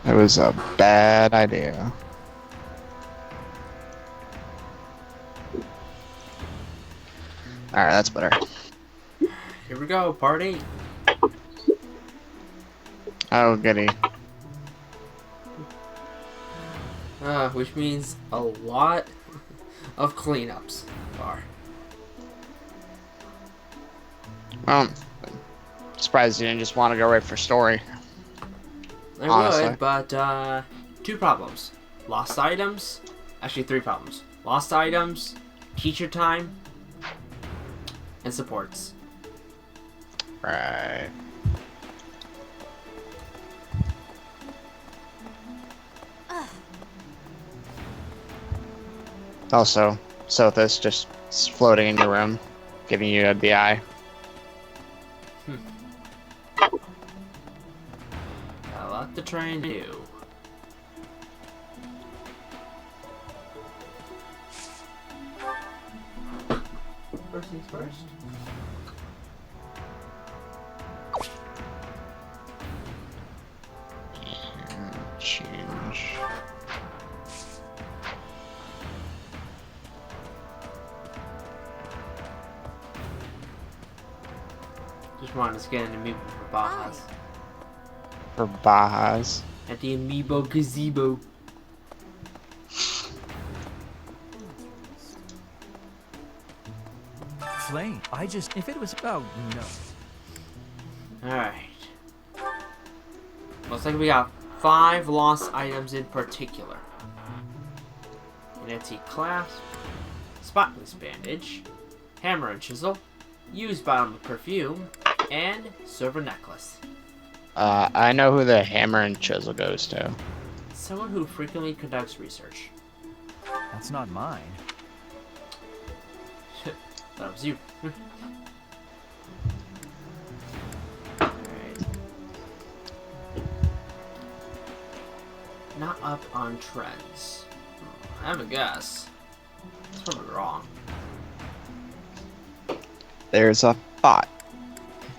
It was a bad idea. Alright, that's better. Here we go, party. Oh, goody. Which means a lot of cleanups. Well, surprised you didn't just want to go right for story. I Honestly. would, but two problems. Lost items. Actually, three problems. Lost items, teacher time, and supports. Right. Also, Sothis just floating in your room, giving you the eye. Got a lot to try and do. First things first. Change. Just wanted to get an amiibo for Bajas. For Bajas. At the amiibo gazebo. Flame. If it was, oh no. Alright. Looks like we got 5 lost items in particular. An antique clasp, spotless bandage, hammer and chisel, used bottle of perfume, and silver necklace. I know who the hammer and chisel goes to. Someone who frequently conducts research. That's not mine. That was you. Alright. Not up on trends. I have a guess. It's probably wrong. There's a bot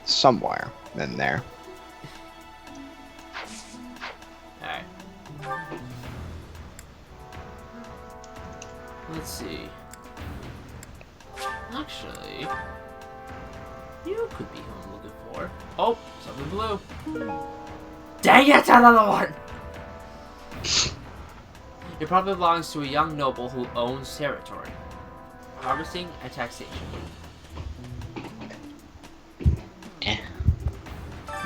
somewhere in there. Alright. Let's see. Actually, you could be who I'm looking for. Oh, something blue. Dang it, another one! It probably belongs to a young noble who owns territory. Harvesting and taxation.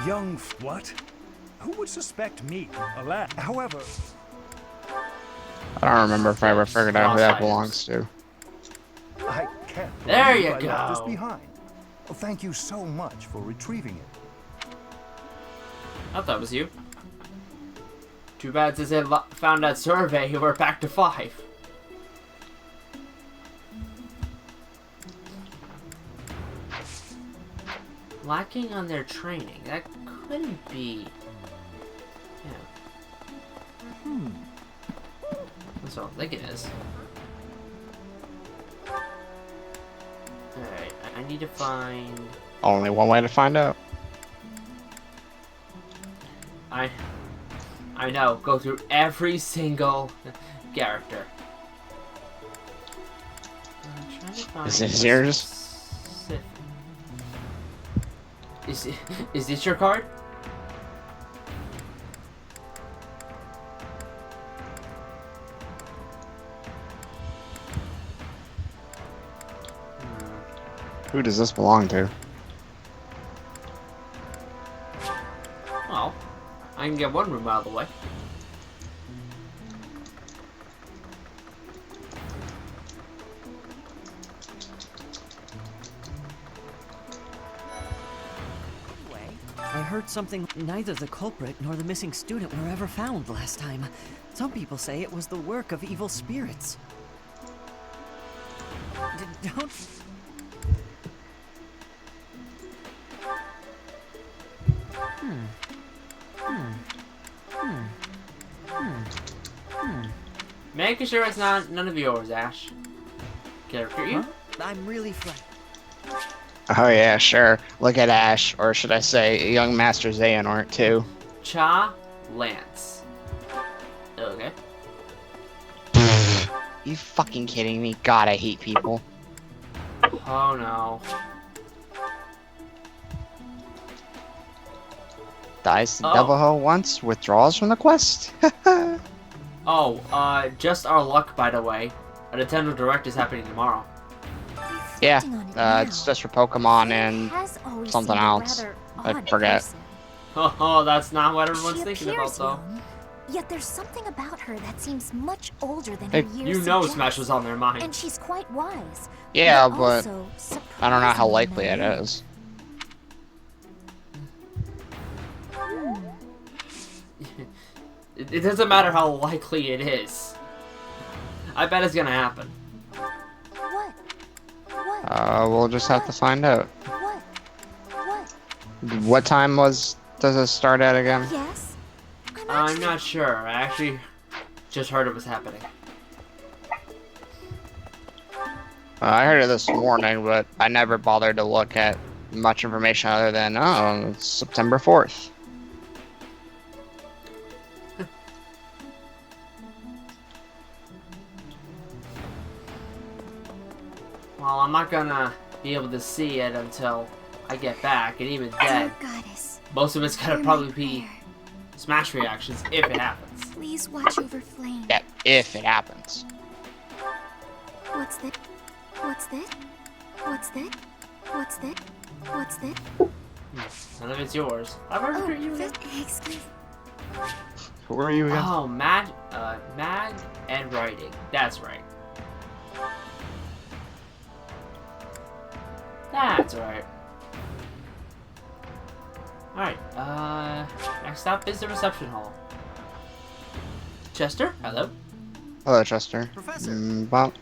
Young what? Who would suspect me? Alas, however, I don't remember if I ever figured out who that belongs to. I can't. There believe you I left this go. behind. Well, thank you so much for retrieving it. I thought that was you. Too bad since I found that survey, we're back to 5. Lacking on their training. That couldn't be... Yeah. That's what I'm thinking is. Alright, I need to find... Only one way to find out. I know, go through every single character. I'm trying to find Is this yours? specific- Is this your card? Who does this belong to? Well, I can get one room out of the way. I heard something. Neither the culprit nor the missing student were ever found last time. Some people say it was the work of evil spirits. Don't... Making sure it's not none of yours, Ash. Character you? Huh? I'm really frightened. Oh yeah, sure. Look at Ash, or should I say, young Master Xehanort too. Cha Lance. Okay. You fucking kidding me? God, I hate people. Oh no. Dies the Oh. devil ho once, withdraws from the quest. Oh, just our luck, by the way. A Nintendo Direct is happening tomorrow. Yeah, Reflecting on it now, it's just for Pokemon Flynn and has always something seemed a else. rather I odd forget. person. Oh, that's not what everyone's She thinking appears about, though. young, yet there's something about her that seems much older than Hey, her years You know suggest. Smash was on their mind. And she's quite wise. Yeah, but but also I don't know how surprisingly likely it naive. is. It doesn't matter how likely it is. I bet it's gonna happen. What? What? We'll just have to find out. What? What? What time does it start at again? Yes? I'm not sure. I actually just heard it was happening. I heard it this morning, but I never bothered to look at much information other than, oh, it's September 4th. Well, I'm not gonna be able to see it until I get back, and even then, Oh, goddess. most of it's gonna hear my probably be prayer. Smash reactions if it happens. Please watch over Flame. Yeah, if it happens. What's that? What's that? What's that? What's that? What's that? None of it's yours. I've already heard you again. Excuse. Who are you again? Oh, mag and writing. That's right. That's right. Alright, next up is the reception hall. Chester, hello? Hello, Chester. Professor. Well,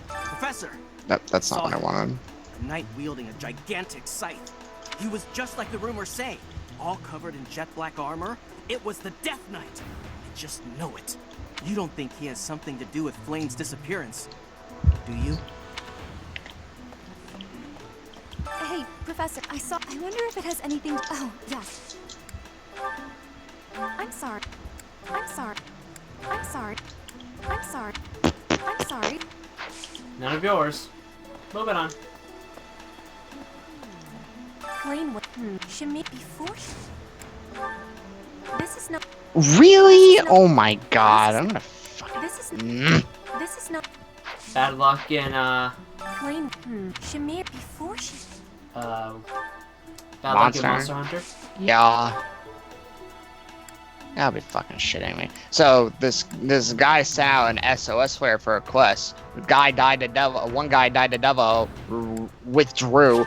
Professor! that's not what I wanted. A knight wielding a gigantic scythe. He was just like the rumors say, all covered in jet black armor. It was the Death Knight. I just know it. You don't think he has something to do with Flame's disappearance, do you? Hey, Professor, I wonder if it has anything. Oh, yes. I'm sorry. I'm sorry. I'm sorry. I'm sorry. I'm sorry. None of yours. Moving on. Flame with Shimmy before. This is not. Really? Oh my god, I'm gonna fucking... This is. This is not. Bad luck in, Flame. Shimmy before she. bad luck in Monster. Monster Hunter. Yeah. That'll be fucking shitting me. So this guy sent out an SOS flare for a quest. One guy died to devil, withdrew.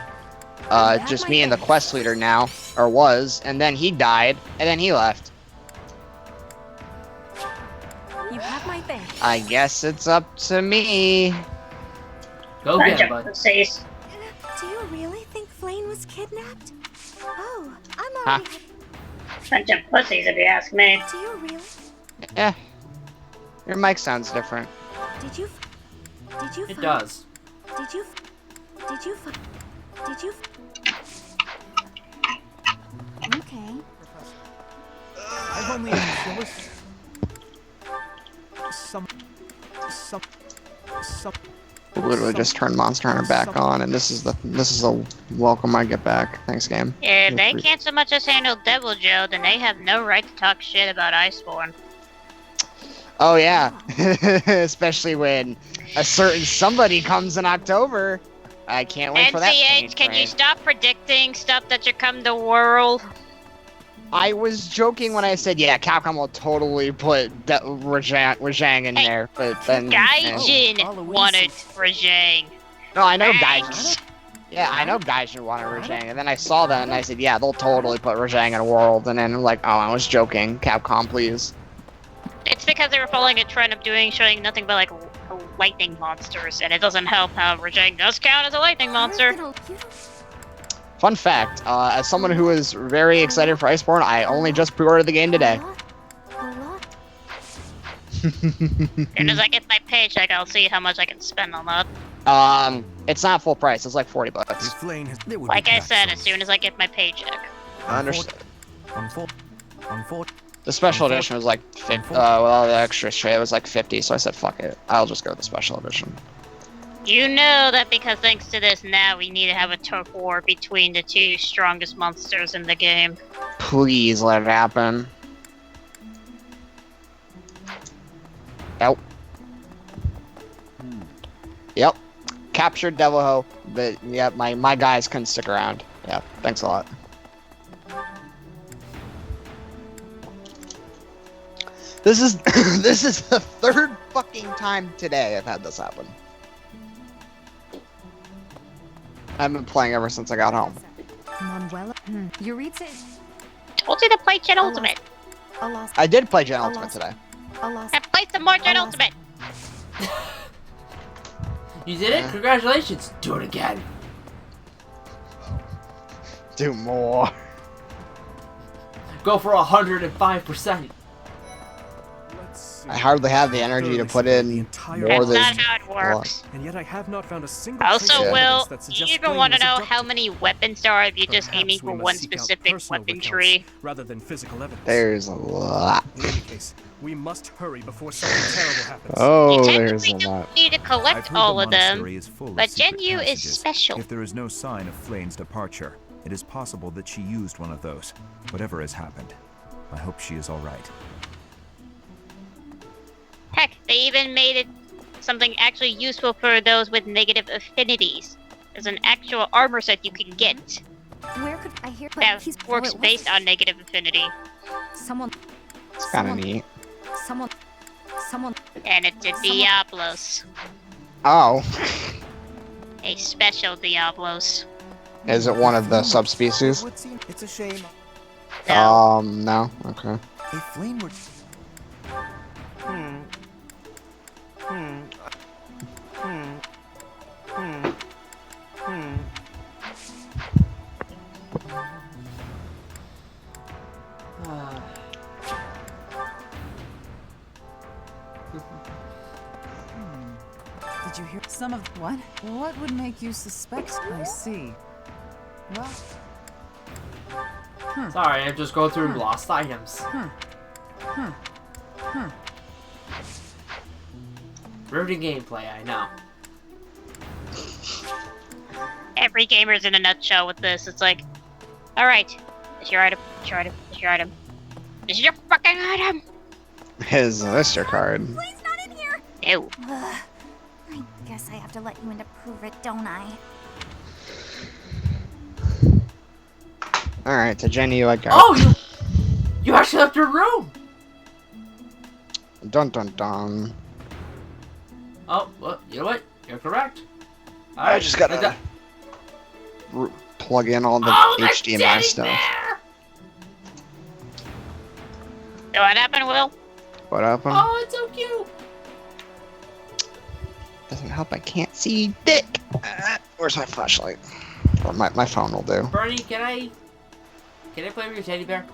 Just me and the quest leader now, or was, and then he died, and then he left. You have my thanks. I guess it's up to me. Go Bunch get it, of bud. pussies. Do you really think Flame was kidnapped? Oh, I'm Huh? already. Bunch of pussies, if you ask me. Do you really? Eh. Your mic sounds different. Did you? Did you? It find- does. Did you? Did you? Did you? Okay. I've only endorsed some Literally just turned Monster Hunter back on, and this is the welcome I get back. Thanks, game. If they can't so much as handle Devil Joe, then they have no right to talk shit about Iceborne. Oh yeah, especially when a certain somebody comes in October. I can't wait for that. NCH, can you stop predicting stuff that should come to world? I was joking when I said, yeah, Capcom will totally put Rajang in Hey, there, but then... Gaijin Oh, Aloysius. wanted Rajang. No, I know Hey. Gaijin. Yeah, I know Gaijin wanted Rajang, and then I saw that and I said, yeah, they'll totally put Rajang in a world, and then I'm like, oh, I was joking. Capcom, please. It's because they were following a trend of showing nothing but like lightning monsters, and it doesn't help how Rajang does count as a lightning monster. Fun fact, as someone who is very excited for Iceborne, I only just pre-ordered the game today. A lot. As soon as I get my paycheck, I'll see how much I can spend on that. It's not full price, it's like $40. If Flame has, Like I said, as soon as I get my paycheck. I understand. The special edition was like 50. Well, the extra straight was like 50, so I said fuck it. I'll just go with the special edition. You know that because thanks to this, now we need to have a turf war between the two strongest monsters in the game. Please let it happen. Yep. Yep. Captured Devil Ho, but yeah, my guys couldn't stick around. Yeah, thanks a lot. This is this is the third fucking time today I've had this happen. I've been playing ever since I got home. Manuela. Yuritsa. Told you to play Gen Ultimate. I did play Gen Ultimate today. And play some more Gen Ultimate. You did it? Congratulations. Do it again. Do more. Go for 105%. I hardly have the energy to put in more That's than. not how it works. And yet I have not found a single Also, trace of Will, evidence that you suggests even Blaine want to was know abducted. how many weapons there are if you're just Perhaps aiming we for must one seek out specific personal weapon recounts tree? rather than physical evidence. There's a lot. In any case, we must hurry before something terrible happens. Oh, You there's technically a lot. don't need to I've collect heard all the of them, monastery is full of but Gen secret U is passages. special. If there is no sign of Flane's departure, it is possible that she used one of those. Whatever has happened, I hope she is all right. Heck, they even made it something actually useful for those with negative affinities. There's an actual armor set you can get Where could I hear? that he's works wait, based on negative affinity, Someone. It's kind of neat. Someone. and it's a Diablos. Oh, A special Diablos. is it one of the subspecies? It's a shame. No. No. Okay. If Flame were... Did you hear some of what? What would make you suspect? I see. Well, Sorry, I'm just going through lost items. Riveting gameplay, I know. Every gamer's in a nutshell with this. It's like, alright, it's your item, it's your item, it's your item. This is your fucking item! Is this your card? Please not in here. No. I guess I have to let you in to prove it, don't I? Alright, to Jenny, I go. Oh, you actually left your room! Dun dun dun. Oh, well, you know what? You're correct. I just gotta plug in all the there's HDMI Jenny stuff. there! So what happened, Will? What happened? Oh, it's so cute! Doesn't help. I can't see dick. Where's my flashlight? Or my phone will do. Bernie, can I play with your teddy bear?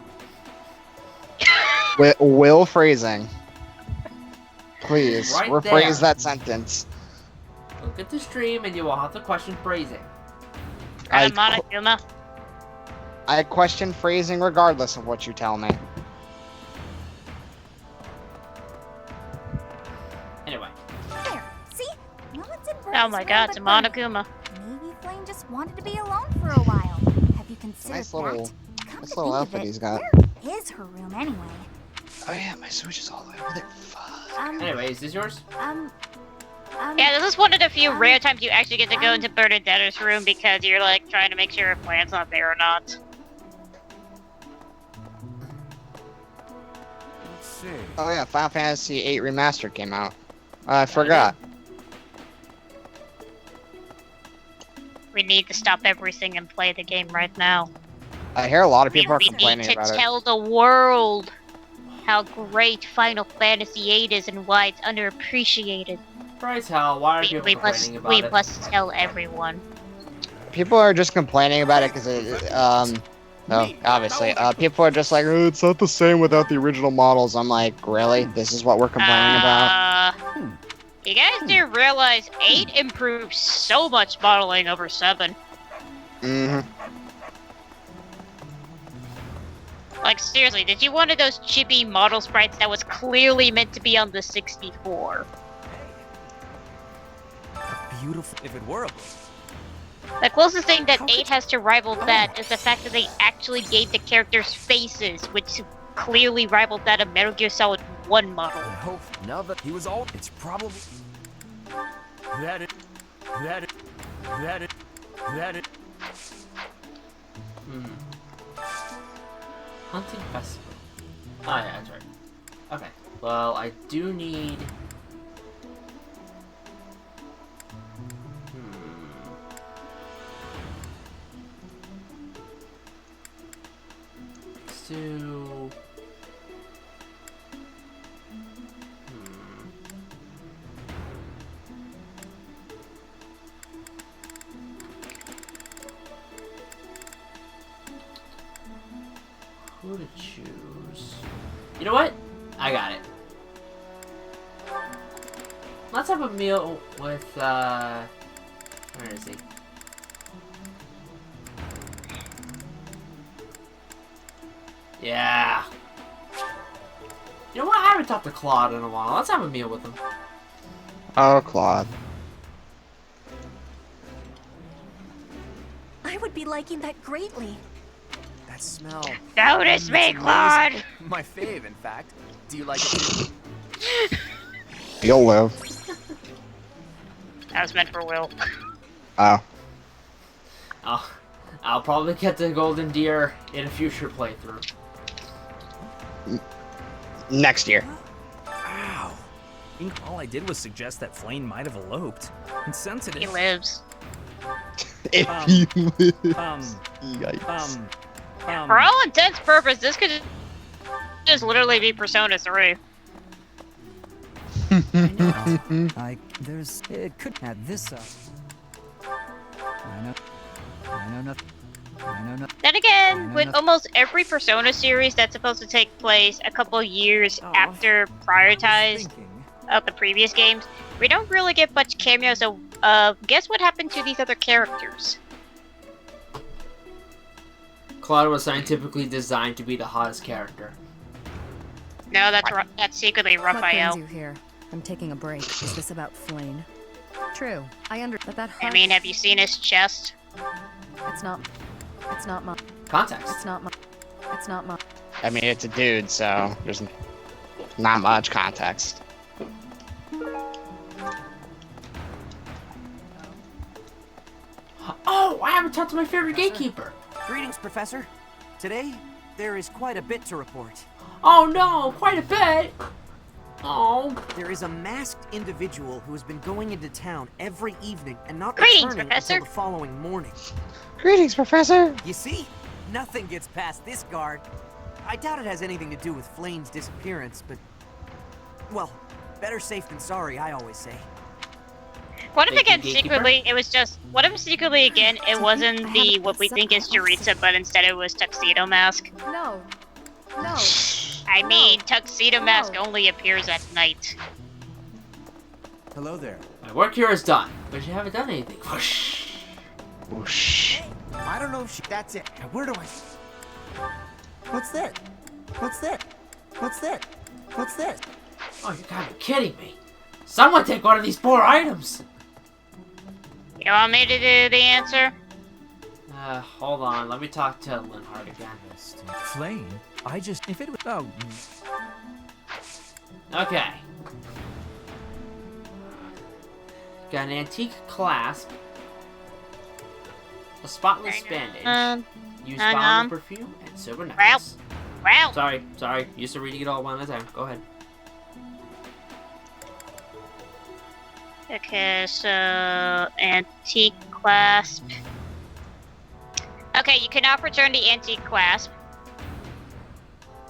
Will phrasing. Please Right rephrase there. that sentence. Look at the stream and you will have to question phrasing. Monokuma. I question phrasing regardless of what you tell me. Anyway. There. See? No one's in Oh my god, it's a Monokuma. Maybe Flame just wanted to be alone for a while. Have you considered Nice little, that? Come nice to little think outfit of it, he's got. Where is her room anyway? Oh yeah, my switch is all the way over there. Fuck. Anyway, is this yours? Yeah, this is one of the few rare times you actually get to go into Bernadette's room because you're like trying to make sure if Plan's not there or not. Let's see. Oh yeah, Final Fantasy VIII Remastered came out. I forgot. We need to stop everything and play the game right now. I hear a lot of people are We need complaining to about it. tell the world how great Final Fantasy VIII is and why it's underappreciated. Price hell, why are people complaining about We it? must tell everyone. People are just complaining about it because no, obviously. People are just like, oh, it's not the same without the original models. I'm like, really? This is what we're complaining about? You guys do realize 8 improves so much modeling over 7. Mm-hmm. Like, seriously, did you one of those chibi model sprites that was clearly meant to be on the 64? Beautiful. If it were a The closest thing that How 8 could- has to rival that is the fact that they actually gave the characters faces, which clearly rivaled that of Metal Gear Solid 1 model. I hope now that he was all, it's probably That it. That it. That it. That it. Hunting festival. Oh yeah, that's right. Okay. Well, I do need. Let's do. Who to choose? You know what? I got it. Let's have a meal with, where is he? Yeah. You know what? I haven't talked to Claude in a while. Let's have a meal with him. Oh, Claude. I would be liking that greatly. that smell. Notice me, It's Claude! amazing. My fave, in fact. Do you like it? You'll live. That was meant for Will. Oh. I'll probably get the golden deer in a future playthrough. Next year. Ow. All I did was suggest that Flame might have eloped. Insensitive. He lives. If Um, you live. Yikes. For all intents and purposes, this could just literally be Persona 3. It could add this up. I know nothing. Then again, with almost every Persona series that's supposed to take place a couple years after prioritized of the previous games, we don't really get much cameos of guess what happened to these other characters? Claude was scientifically designed to be the hottest character. No, that's secretly What brings Raphael. you here? I'm taking a break. Is this about Flame? True. I understand that. I mean, have you seen his chest? It's not my. Context. It's not my. I mean, it's a dude, so there's not much context. Oh, I haven't talked to my favorite gatekeeper. Greetings, Professor. Today, there is quite a bit to report. Oh no, quite a bit. Oh. There is a masked individual who has been going into town every evening and not Greetings, returning Professor. until the following morning. Greetings, Professor. You see, nothing gets past this guard. I doubt it has anything to do with Flame's disappearance, but... well, better safe than sorry, I always say. What if Thank you, again Gatekeeper. secretly it was just what if secretly again it wasn't the what we think is Jaritza, but instead it was Tuxedo Mask? No. I mean, Tuxedo Mask only appears at night. Hello there. My work here is done, but you haven't done anything. Whoosh. Whoosh. I don't know if she... That's it. Now, where do I... What's that? What's that? What's that? What's that? Oh, you gotta be kidding me. Someone take one of these 4 items. You want me to do the answer? Hold on. Let me talk to Linhart again. Flame? I just... If it was... Oh... Okay. Got an antique clasp. A spotless bandage. Used hang bottle on. of perfume and silver Ralph. necklace. Ralph. Sorry. Used to reading it all one at a time. Go ahead. Okay, so antique clasp. Okay, you cannot return the antique clasp.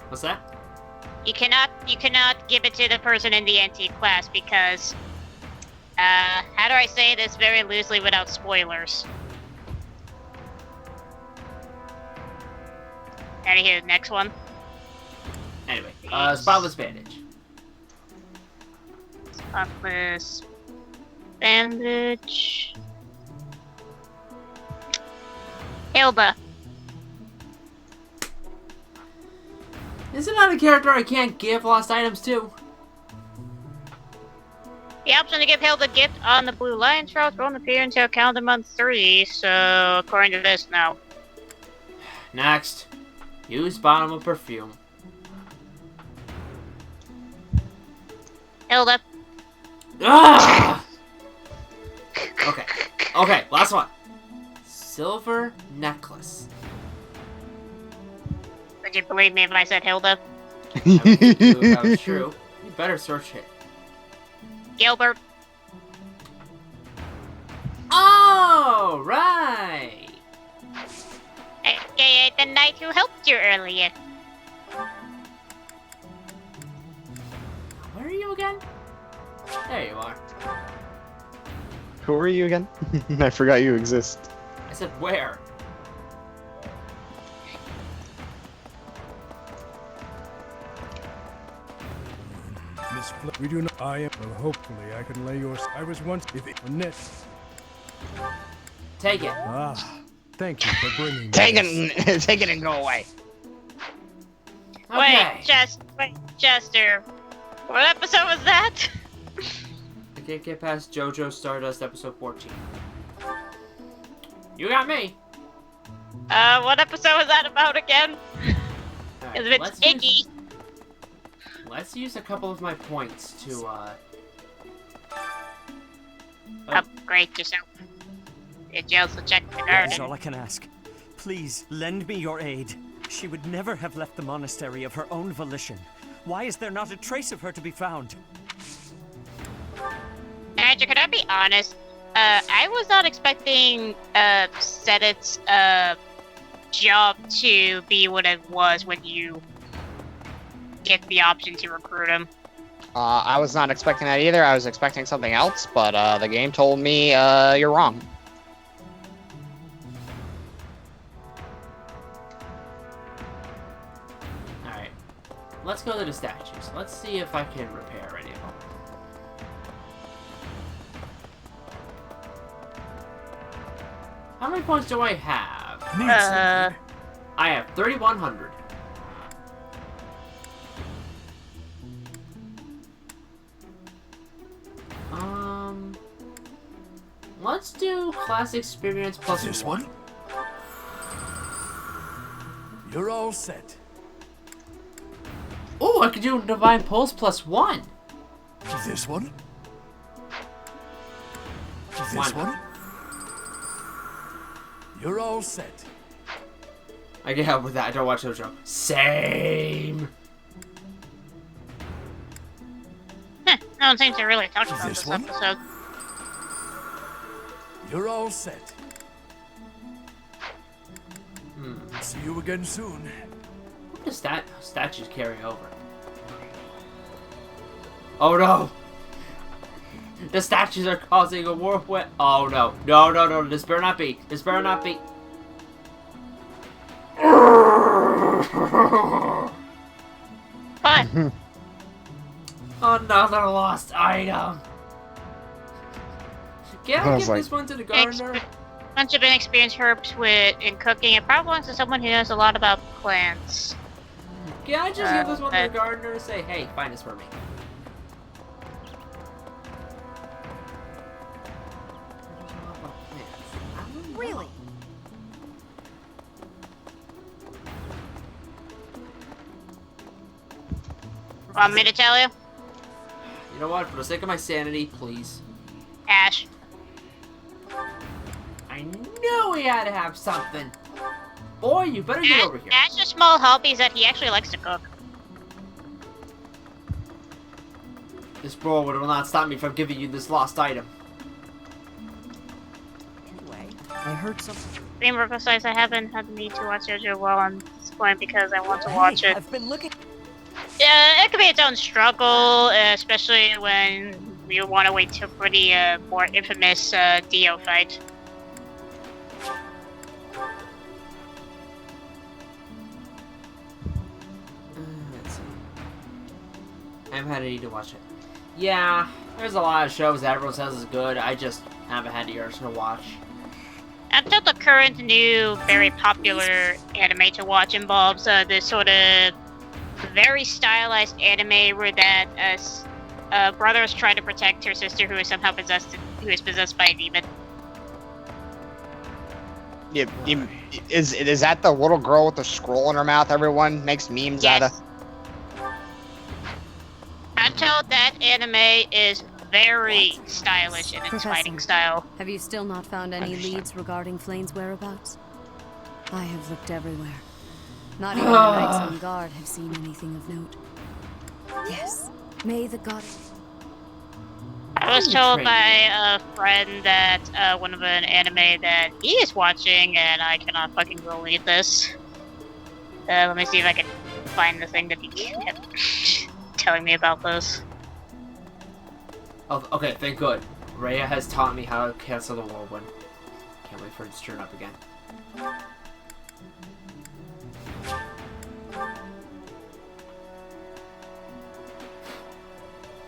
What's that? You cannot give it to the person in the antique clasp because how do I say this very loosely without spoilers? Anywho, next one. Anyway, spotless bandage. Spotless bandage. Isn't that a character I can't give lost items to? The option to give Hilda a gift on the Blue Lions route won't appear until calendar month 3, so according to this, no. Next. Use bottom of perfume. Hilda. Ah! Okay. Okay, last one. Silver necklace. Would you believe me if I said Hilda? I would think you if that was true. You better search it. Gilbert. Oh, right. AKA the knight who helped you earlier. Where are you again? There you are. Who are you again? I forgot you exist. I said where? Miss we do not. I am. Well, hopefully, I can lay yours. I was once. If it net. Take it. Ah, thank you for bringing. Take it, take it, and go away. Okay. Wait, Chester. What episode was that? I can't get past JoJo Stardust episode 14. You got me. What episode was that about again? Right, It's Iggy. Let's use a couple of my points to, Upgrade yourself. Did you also check the That is garden? all I can ask. Please, lend me your aid. She would never have left the monastery of her own volition. Why is there not a trace of her to be found? Andrew, could I be honest? I was not expecting, Sedit's, job to be what it was when you get the option to recruit him. I was not expecting that either. I was expecting something else, but the game told me you're wrong. Alright. Let's go to the statues. Let's see if I can repair any of them. How many points do I have? I have 3,100. Let's do class experience plus This one. one? You're all set. Oh, I could do divine pulse plus one. This one? This One. one? You're all set. I can help with that. I don't watch JoJo. Same. No one seems to really talk about This this one? episode. You're all set. Hmm. See you again soon. What does that statues carry over? Oh no! The statues are causing a whirlwind. Oh no! No! No! No! This better not be. This better not be. What? Another lost item. Can I was give like- this one to the gardener? Bunch of inexperienced herbs in cooking. It probably belongs to someone who knows a lot about plants. Can I just give this one to the gardener and say, hey, find this for me? Really? Want me to tell you? You know what? For the sake of my sanity, please. Ash. I knew he had to have something. Boy, you better get over here. Ash's small hobby is that he actually likes to cook. This bro will not stop me from giving you this lost item. Anyway, I heard something. Being emphasized, I haven't had the need to watch JoJo well on this point because I want to watch it. I've been looking. It could be its own struggle, especially when you want to wait for the more infamous Dio fight. Let's see. I haven't had a need to watch it. Yeah, there's a lot of shows that everyone says is good. I just haven't had the urge to watch. Until the current new, very popular anime to watch involves this sort of very stylized anime where that brother is trying to protect her sister who is somehow possessed by a demon. Yeah, is that the little girl with the scroll in her mouth everyone makes memes out of? I'm told that anime is very stylish in its fighting style. Have you still not found any leads regarding Flane's whereabouts? I have looked everywhere. Not even the knights on guard have seen anything of note. Yes, may the goddess... I was told by a friend that one of an anime that he is watching, and I cannot fucking believe this. Let me see if I can find the thing that he kept telling me about this. Oh, okay, thank good. Rhea has taught me how to cancel the whirlwind. Can't wait for it to turn up again.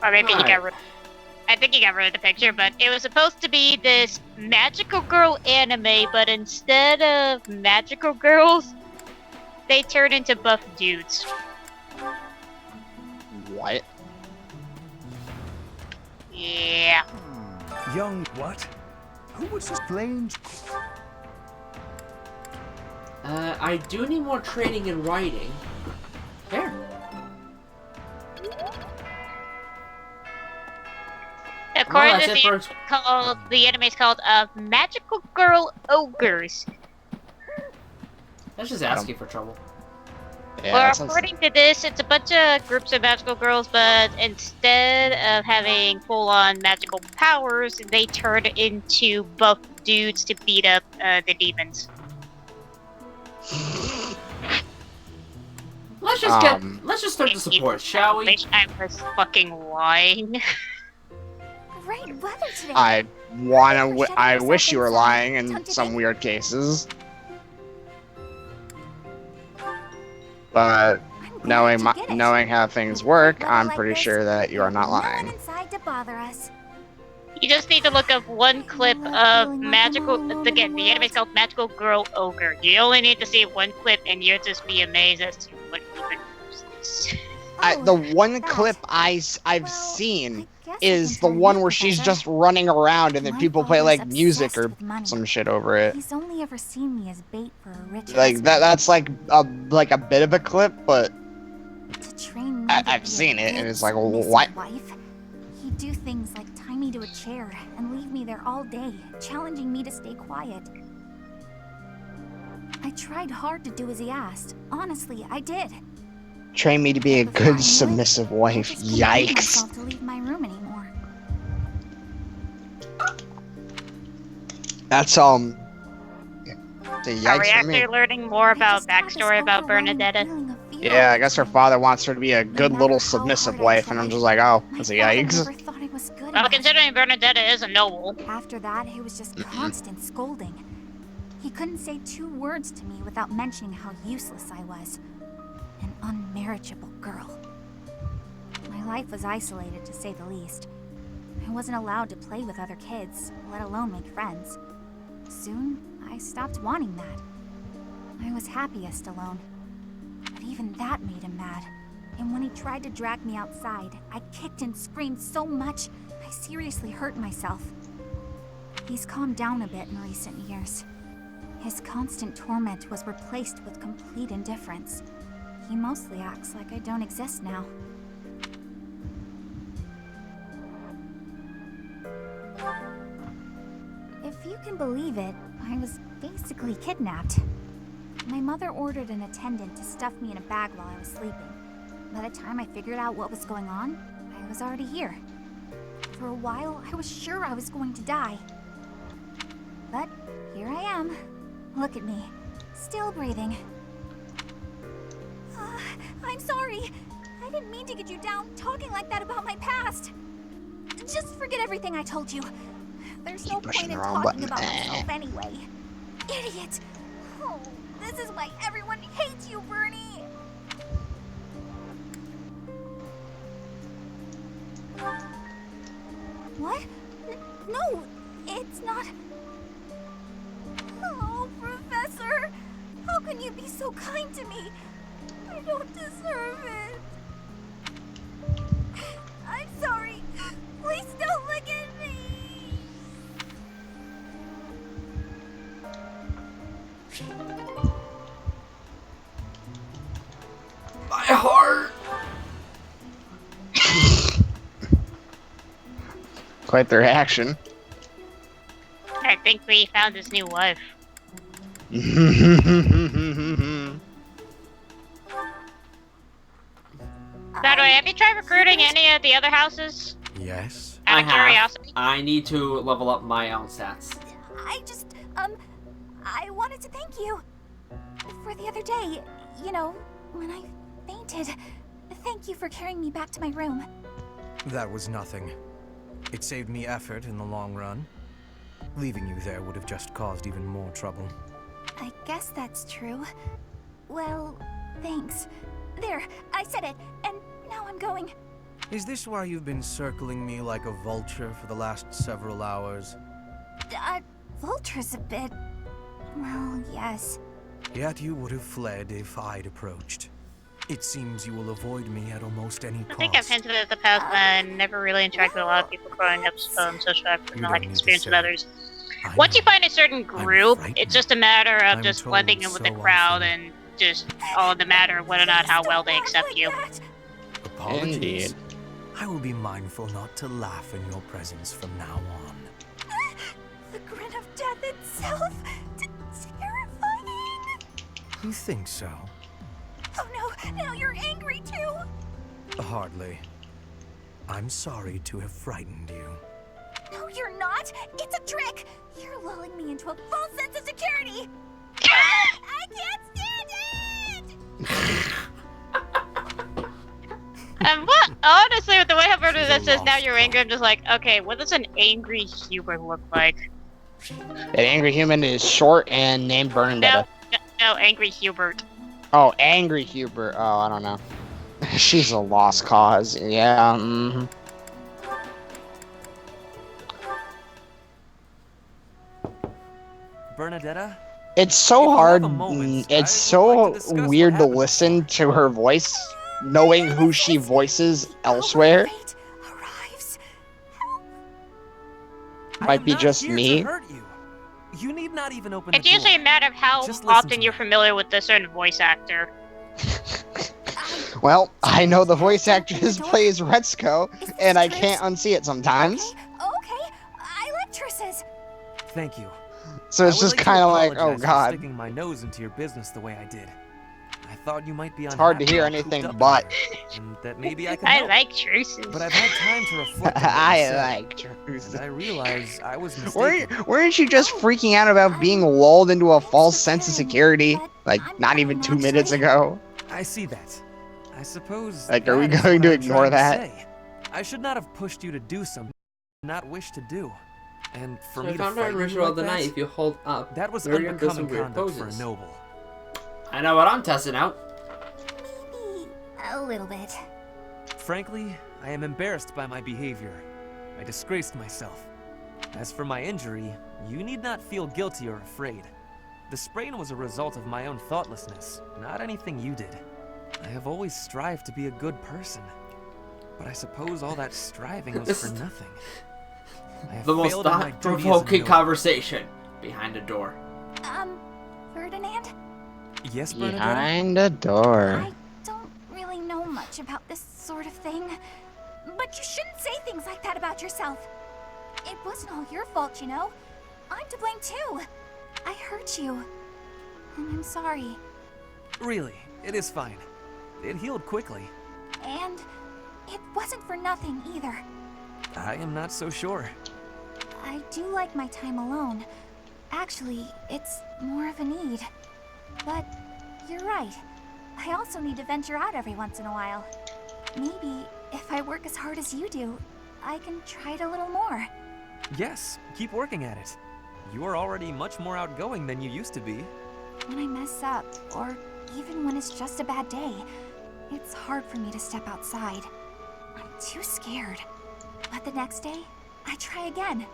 Or maybe he got rid. I think he got rid of the picture, but it was supposed to be this magical girl anime, but instead of magical girls, they turn into buff dudes. What? Yeah. Young what? Who was this Flane's? I do need more training in writing. There. According to the anime's called Magical Girl Ogres. That's just asking for trouble. Yeah, Well, according to this, it's a bunch of groups of magical girls, but instead of having full-on magical powers, they turn into buff dudes to beat up the demons. Let's just start the support, shall we? I was fucking lying. Great weather today. I wish you were lying in some weird cases. But knowing how things work, I'm pretty sure that you are not lying. Inside to bother us. You just need to look up one clip of magical. Again, the anime's called Magical Girl Ogre. You only need to see one clip, and you'll just be amazed as to what even is. The one clip I've seen is the one where she's just running around, and then people play like music or some shit over it. He's only ever seen me as bait for a rich Like that's like a bit of a clip, but to train me I've seen it, and it's like, what? Wife. He'd do things like tie me to a chair and leave me there all day, challenging me to stay quiet. I tried hard to do as he asked. Honestly, I did. Train me to be a good submissive wife. Yikes. To leave my room anymore. That's Are we actually learning more about backstory about Bernadetta? Yeah, I guess her father wants her to be a good little submissive wife, and I'm just like, oh, that's a yikes. Well, considering Bernadetta is a noble. After that, it was just constant scolding. He couldn't say 2 words to me without mentioning how useless I was. An unmarriageable girl. My life was isolated, to say the least. I wasn't allowed to play with other kids, let alone make friends. Soon, I stopped wanting that. I was happiest alone. But even that made him mad. And when he tried to drag me outside, I kicked and screamed so much, I seriously hurt myself. He's calmed down a bit in recent years. His constant torment was replaced with complete indifference. He mostly acts like I don't exist now. If you can believe it, I was basically kidnapped. My mother ordered an attendant to stuff me in a bag while I was sleeping. By the time I figured out what was going on, I was already here. For a while, I was sure I was going to die. But here I am. Look at me, still breathing. I'm sorry. I didn't mean to get you down talking like that about my past. Just forget everything I told you. There's no point in talking about myself anyway. Idiot! Oh, this is why everyone hates you, Bernie! What? No, it's not... Oh, Professor! How can you be so kind to me? I don't deserve it. My heart! Quite the reaction. I think we found his new wife. By the way, have you tried recruiting any of the other houses? Yes. Out of curiosity. I need to level up my own stats. I wanted to thank you for the other day. You know, when I fainted. Thank you for carrying me back to my room. That was nothing. It saved me effort in the long run. Leaving you there would have just caused even more trouble. I guess that's true. Well, thanks. There, I said it, and now I'm going. Is this why you've been circling me like a vulture for the last several hours? Vulture's a bit... well, yes. Yet you would have fled if I'd approached. It seems you will avoid me at almost any cost. I think I've hinted at the past that I never really interacted with a lot of people growing up, so social like experience with others. Once you find a certain group, it's just a matter of just blending in with the crowd and just all in the matter of whether or not how well they accept you. Apologies. Indeed. I will be mindful not to laugh in your presence from now on. The grin of death itself. Terrifying. You think so? Oh no, now you're angry too. Hardly. I'm sorry to have frightened you. No, you're not. It's a trick. You're lulling me into a false sense of security. I can't stand it. What? Honestly, with the way I've heard of this is now you're angry, I'm just like, okay, what does an angry human look like? An angry human is short and named Bernadetta. No, angry Hubert. Oh, angry Hubert. Oh, I don't know. She's a lost cause. Yeah. Bernadetta? It's so hard. It's so weird to listen to her voice, knowing who she voices elsewhere. Might be just me. You need not even open It's usually a matter of how often you're familiar with a certain voice actor. Well, I know the voice actress plays Retsuko, and I can't unsee it sometimes. Okay, I like Triss's. Thank you. So it's just kind of like, oh god. Sticking my nose into your business the way I did. I thought you might be It's hard to hear anything but. And that maybe I could I help. like truces. But I've had time to reflect on what you I said, like truces. and I realize I was mistaken. Weren't you just freaking out about being lulled into a false sense of security? Like, not even 2 minutes ago? I see that. I suppose. Like, are we that is going what to I'm ignore trying that? say. I should not have pushed you to do something you did not wish to do. And for me to Countdown frighten you ritual like of the that, night if you hold up. that was Miriam does some unbecoming weird conduct for a poses. noble. I know what I'm testing out. Maybe a little bit. Frankly, I am embarrassed by my behavior. I disgraced myself. As for my injury, you need not feel guilty or afraid. The sprain was a result of my own thoughtlessness, not anything you did. I have always strived to be a good person. But I suppose all that striving was for nothing. I have The most failed in my duty as a thought-provoking noble. conversation behind a door. Ferdinand? Yes, Bernadette? Behind a door. I don't really know much about this sort of thing. But you shouldn't say things like that about yourself. It wasn't all your fault, you know. I'm to blame too. I hurt you. And I'm sorry. Really, it is fine. It healed quickly. And it wasn't for nothing either. I am not so sure. I do like my time alone. Actually, it's more of a need. But you're right. I also need to venture out every once in a while. Maybe if I work as hard as you do, I can try it a little more. Yes, keep working at it. You are already much more outgoing than you used to be. When I mess up, or even when it's just a bad day, it's hard for me to step outside. I'm too scared. But the next day, I try again.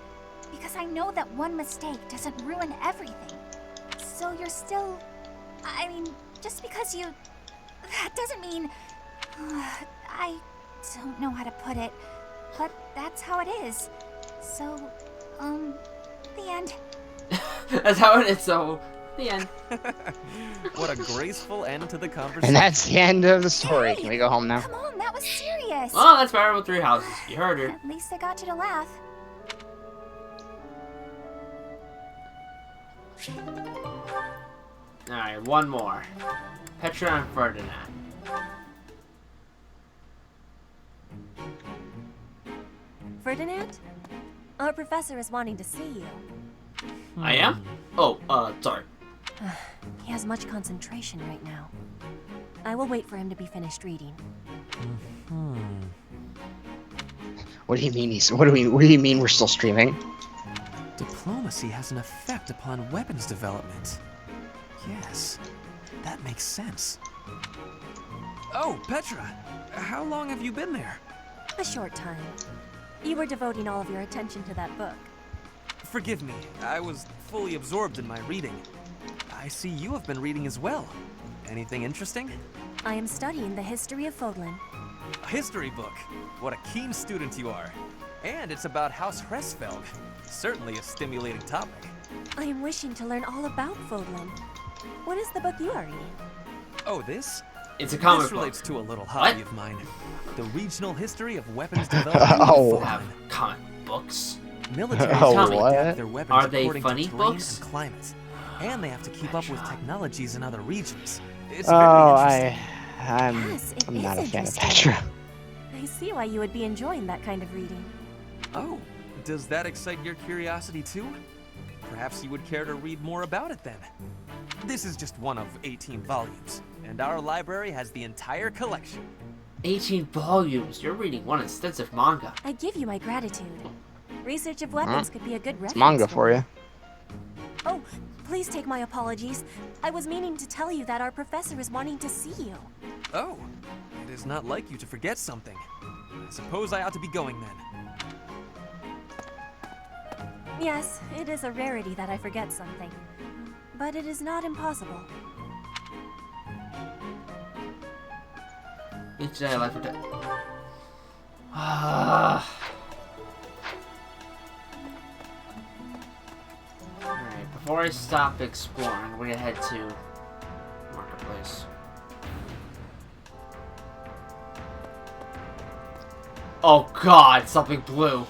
Because I know that one mistake doesn't ruin everything. So you're still... I mean, just because you... That doesn't mean... I don't know how to put it. But that's how it is. So, the end. That's how it is, so... The end. What a graceful end to the conversation. And that's the end of the story. Can we go home now? Come on, that was serious. Well, that's Variable 3 Houses. You heard her. At least I got you to laugh. Alright, one more. Petra and Ferdinand. Ferdinand? Our professor is wanting to see you. I am? Oh, sorry. He has much concentration right now. I will wait for him to be finished reading. What do you mean what do you mean we're still streaming? Diplomacy has an effect upon weapons development. Yes, that makes sense. Oh, Petra, how long have you been there? A short time. You were devoting all of your attention to that book. Forgive me, I was fully absorbed in my reading. I see you have been reading as well. Anything interesting? I am studying the history of Fodlan. A history book. What a keen student you are. And it's about House Hresfelg. Certainly a stimulating topic. I am wishing to learn all about Fodlan. What is the book you are reading? Oh, this? It's a comic This book. relates to a little hobby of mine. The regional history of weapons development. Oh. Have comic books. Militaries Oh, have to what? adapt their weapons Are they according funny to terrain books? and climate. And they have to keep up with technologies in other regions. It's Oh, very interesting. I'm not a fan of interesting. Petra. I see why you would be enjoying that kind of reading. Oh, does that excite your curiosity too? Perhaps you would care to read more about it then. This is just one of 18 volumes, and our library has the entire collection. 18 volumes. You're reading one extensive manga. I give you my gratitude. Research of weapons could be a good reference. It's manga for you. Oh, please take my apologies. I was meaning to tell you that our professor is wanting to see you. Oh, it is not like you to forget something. I suppose I ought to be going then. Yes, it is a rarity that I forget something. But it is not impossible. Each day I life or death. Alright, before I stop exploring, we're gonna head to Marketplace. Oh god, something blue.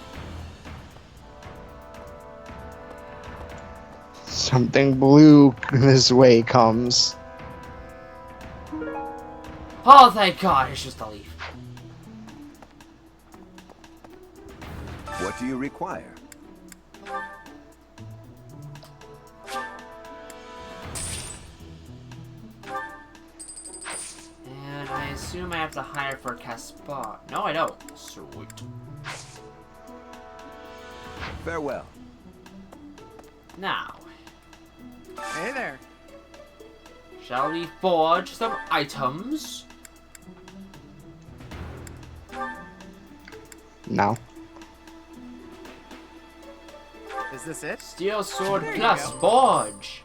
Something blue this way comes. Oh, thank god, it's just a leaf. What do you require? And I assume I have to hire for Caspar. No, I don't. Sweet. Farewell. Now, Hey there. shall we forge some items? No. Is this it? Steel sword There you plus go. forge.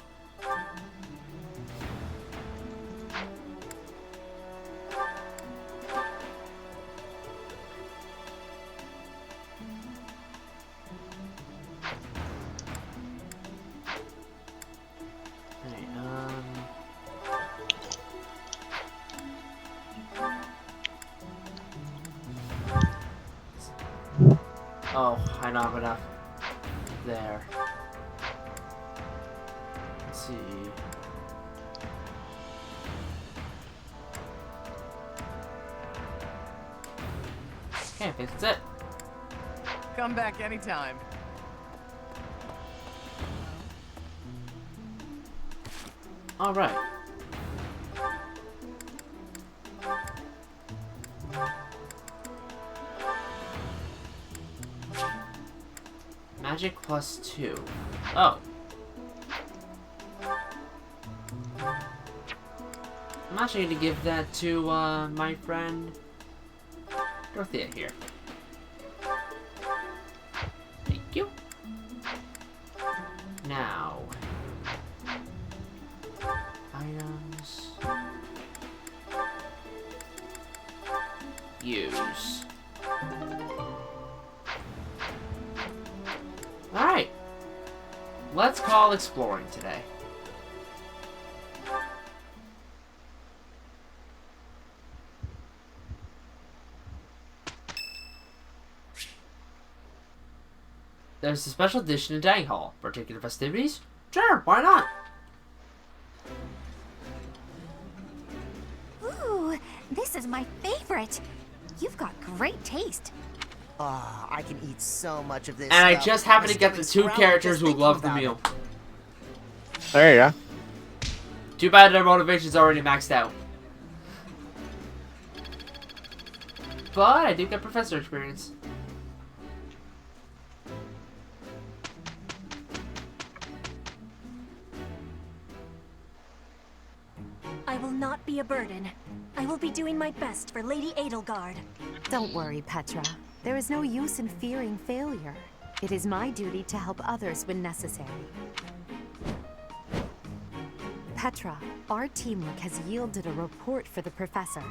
Hey, oh, I don't have enough there. Let's see. Okay, I think that's it. Come back anytime. All right. Magic plus 2. Oh. I'm actually going to give that to my friend Dorothea here. Thank you. Now. Items. Use. Alright. Let's call exploring today. There's a special edition in Dining Hall. Particular festivities? Sure, why not? Ooh, this is my favorite. You've got great taste. Ah, I can eat so much of this And I stuff. just happen My to get the stomach's 2 growling characters just who thinking love the about meal. it. There you go. Too bad their motivation's already maxed out. But I do get professor experience. I will not be a burden. I will be doing my best for Lady Edelgard. Don't worry, Petra. There is no use in fearing failure. It is my duty to help others when necessary. Petra, our teamwork has yielded a report for the professor.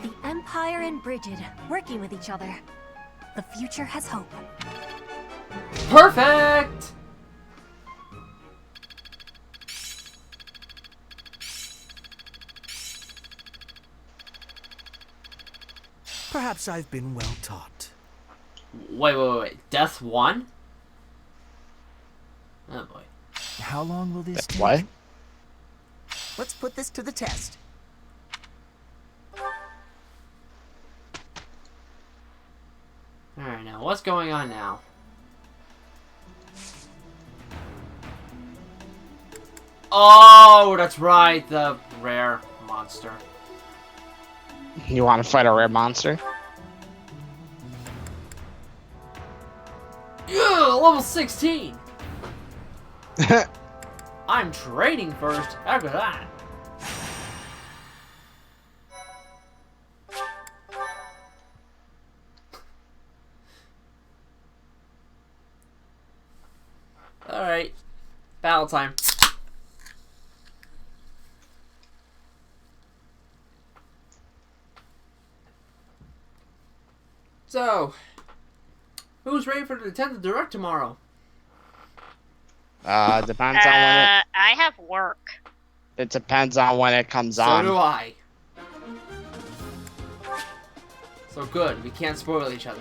The Empire and Brigid, working with each other. The future has hope. Perfect! Perhaps I've been well taught. Wait. Death 1? Oh boy. How long will this take? What? Let's put this to the test. Alright, now what's going on now? Oh, that's right, the rare monster. You want to fight a rare monster? Yeah, level 16! I'm trading first, after that. Alright, battle time. So, who's ready for the Nintendo Direct tomorrow? Depends on when it. I have work. It depends on when it comes on. So do I. So good, we can't spoil each other.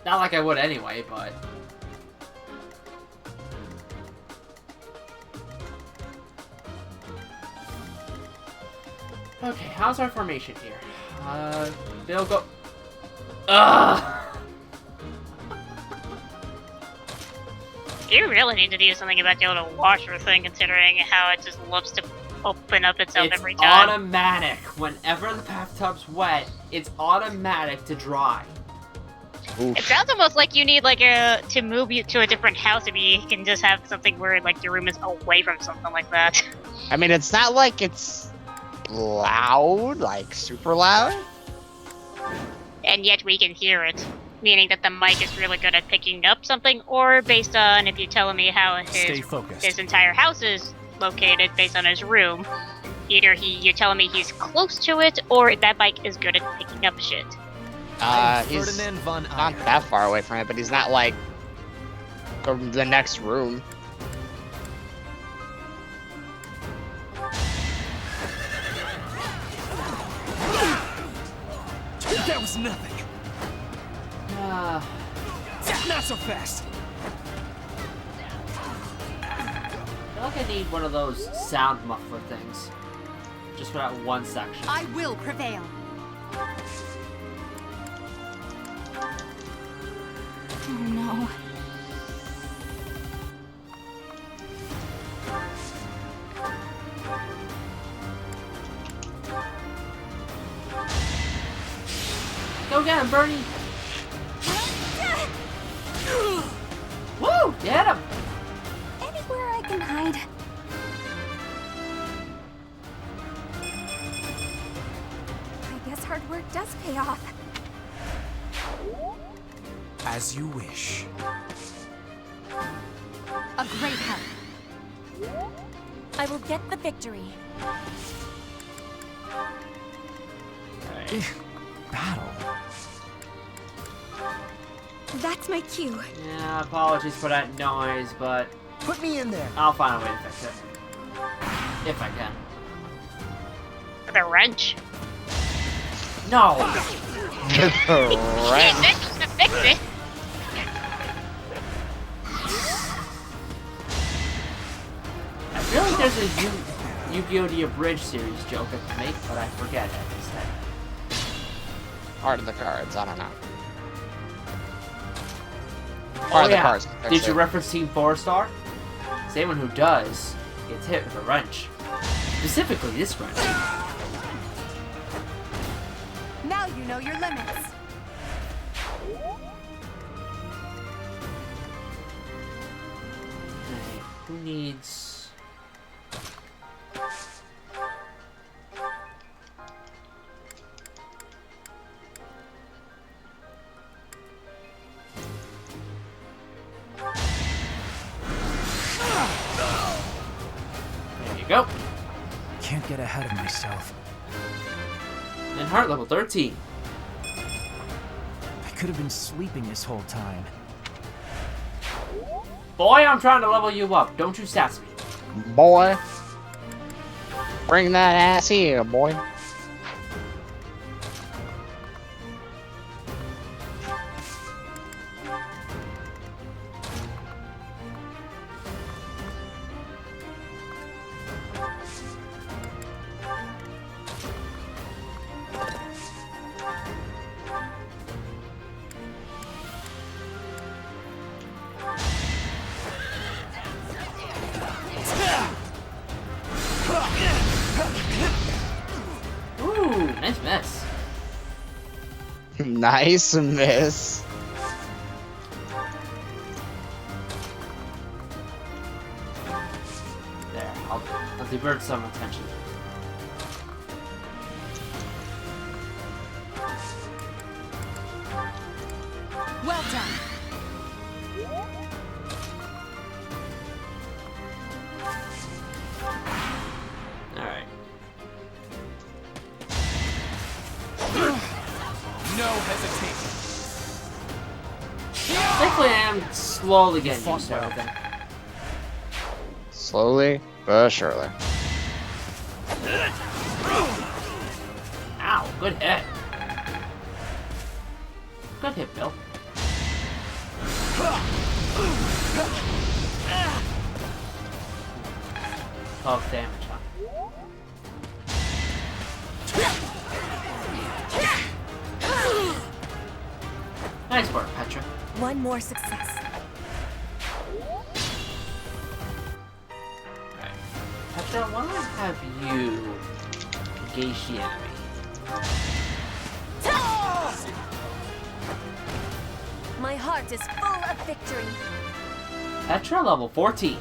Not like I would anyway, but... Okay, how's our formation here? Bill, go... Ugh! You really need to do something about the little washer thing, considering how it just loves to open up itself every It's time. automatic. Whenever the bathtub's wet, it's automatic to dry. It sounds almost like you need like to move you to a different house if you can just have something where like your room is away from something like that. I mean, it's not like it's loud, like super loud. And yet we can hear it. Meaning that the mic is really good at picking up something, or based on if you're telling me how his entire house is located based on his room. Either you're telling me he's close to it, or that mic is good at picking up shit. He's not that far away from it, but he's not like the next room. That was nothing. Not so fast. I feel like I need one of those sound muffler things. Just for that one section. I will prevail. Oh no. Go get him, Bernie! Woo! Get him! Anywhere I can hide. I guess hard work does pay off. As you wish. A great help. I will get the victory. Battle. That's my cue. Yeah, apologies for that noise, but... Put me in there. I'll find a way to fix it. If I can. With a wrench? No! Right. Jesus, to fix it. I feel like there's a Yu-Gi-Oh! The Abridged series joke I can make, but I forget it this time. Art of the cards, I don't know. Oh Art of the yeah, cards. did you reference Team 4-Star? Anyone who does gets hit with a wrench. Specifically this wrench. Now you know your limits. Okay, who needs... There you go. Can't get ahead of myself. And heart level 13. I could have been sleeping this whole time. Boy, I'm trying to level you up. Don't you sass me. Boy. Bring that ass here, boy. Ooh, nice miss. Nice miss. There, I'll divert some attention. Well done. Alright. No hesitation. Thankfully, I am slowly getting used to everything. Slowly but surely. Ow, good hit. Good hit, Bill. 12 damage, huh? Nice work, Petra. One more success. Alright. Petra, why don't I have you engage the enemy? My heart is full of victory. Petra, level 14.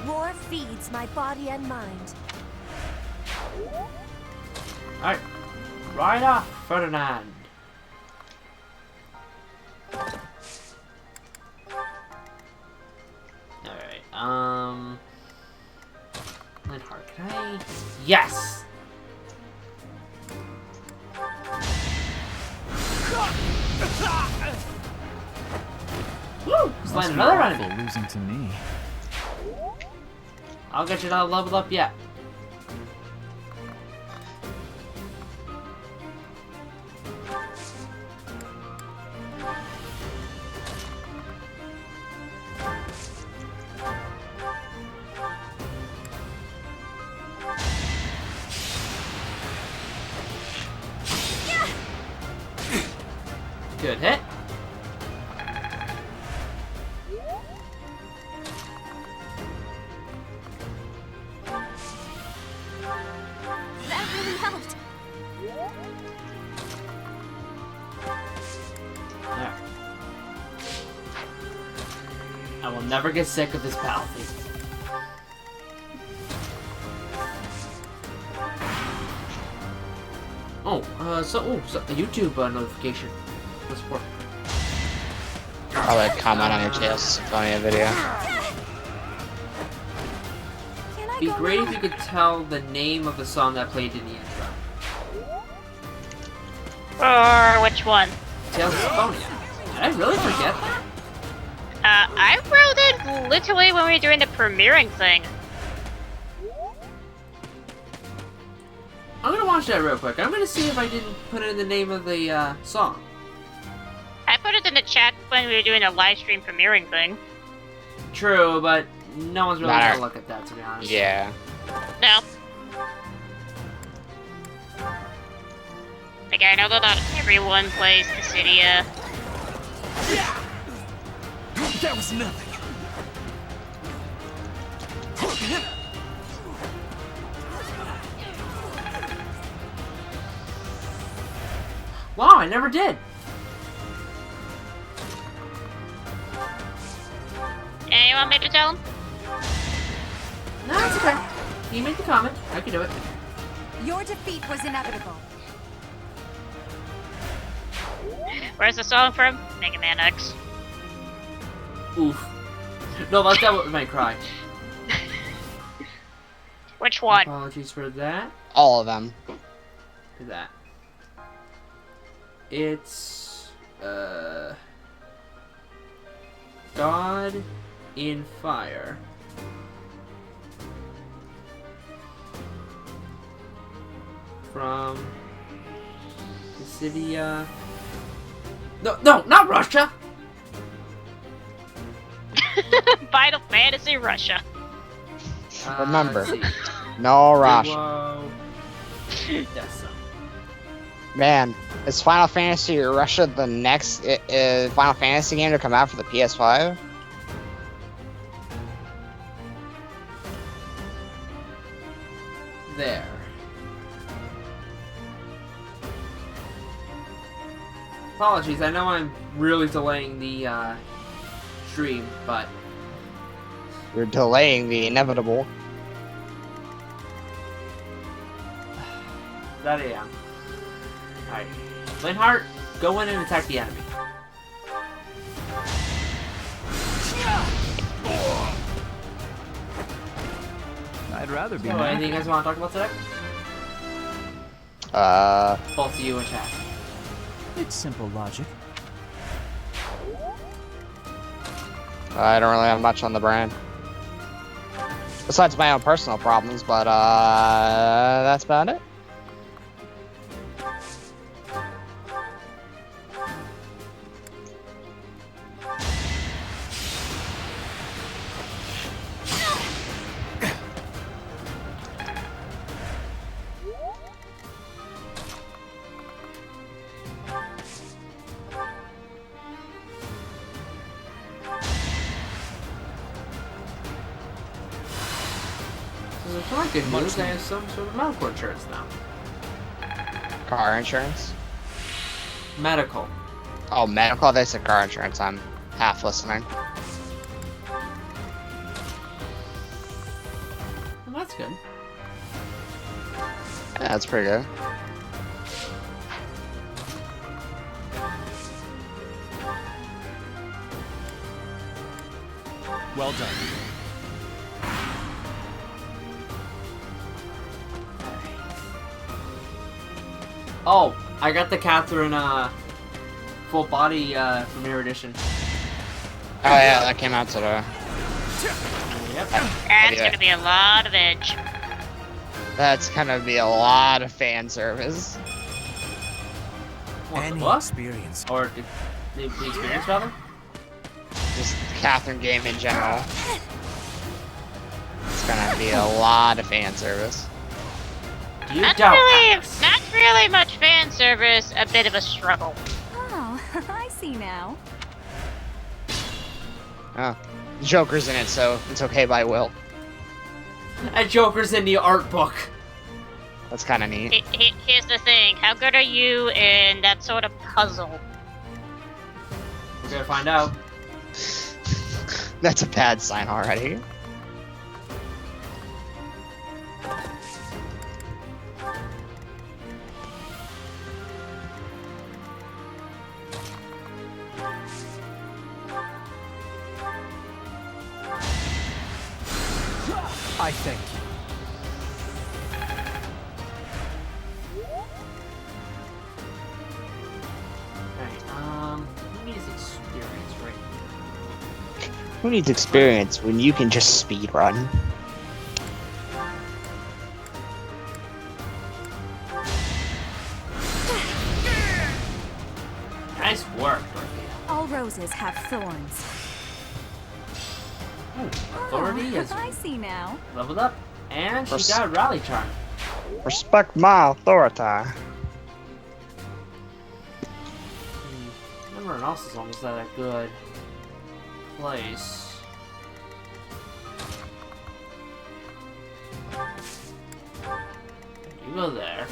War feeds my body and mind. Alright. Right off, Ferdinand. Alright, Linhardt, can I? Yes! Woo! Slain another enemy. Losing to me. I'll get you not leveled up yet. Good hit. That really helped. There. I will never get sick of this battlefield. So a YouTube notification. Let's work. I'll like comment on your Tales of Symphonia video. Be great if you could tell the name of the song that played in the intro. Or which one? Tales of Symphonia. Did I really forget that? I wrote it literally when we were doing the premiering thing. I'm gonna watch that real quick. I'm gonna see if I didn't put in the name of the song. I put it in the chat when we were doing a live stream premiering thing. True, but no one's really Not gonna our- look at that, to be honest. Yeah. No. Like, I know that not everyone plays Dissidia. That was nothing. Wow, I never did. And you want me to tell him? No, it's okay. He made the comment. I can do it. Your defeat was inevitable. Where's the song from? Mega Man X. Oof. No, that's Devil May Cry. Which one? Apologies for that. All of them. For that. It's God in Fire. From Dissidia. No, not Russia. Final Fantasy Russia. Remember, let's see. no rush. Duo. That's some. Man, is Final Fantasy Russia the next Final Fantasy game to come out for the PS5? There. Apologies, I know I'm really delaying the stream, but You're delaying the inevitable. that I am. Alright. Linhart, go in and attack the enemy. I'd rather be So, mad. anything you guys want to talk about today? Both of you in chat. It's simple logic. I don't really have much on the brain. Besides my own personal problems, but that's about it. So if I good news, I have some sort of medical insurance now. Car insurance? Medical. Oh, medical? They said car insurance. I'm half listening. Well, that's good. Yeah, that's pretty good. Well done. Oh, I got the Catherine full body premiere edition. Oh yeah, that came out today. Yep. That's gonna be a lot of edge. That's gonna be a lot of fan service. What, the Any book? experience. Or the experience, rather? Just Catherine game in general. It's gonna be a lot of fan service. You Not don't. really much fan service, a bit of a struggle. Oh, I see now. Oh, Joker's in it, so it's okay by Will. And Joker's in the art book. That's kind of neat. Here's the thing, how good are you in that sort of puzzle? We're gonna find out. That's a bad sign already. I thank you. Okay, who needs experience right here? Who needs experience when you can just speed run? roses have thorns. Authority is I see now. leveled up, and she got Rally Charm. Respect my authority. Everyone else is almost at a good place. You go there.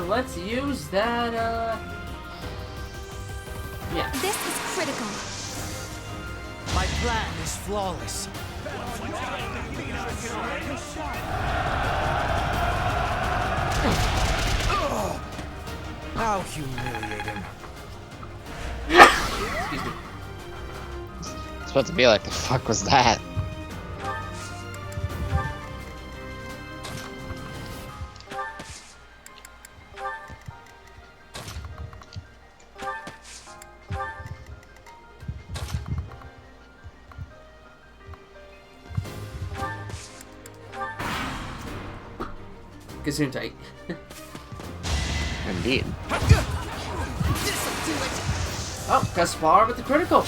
Let's use that, yeah. This is critical. My plan is flawless. How humiliating. Excuse me. It's supposed to be like, the fuck was that? Gesundheit. Indeed. Oh, Gaspar with the critical.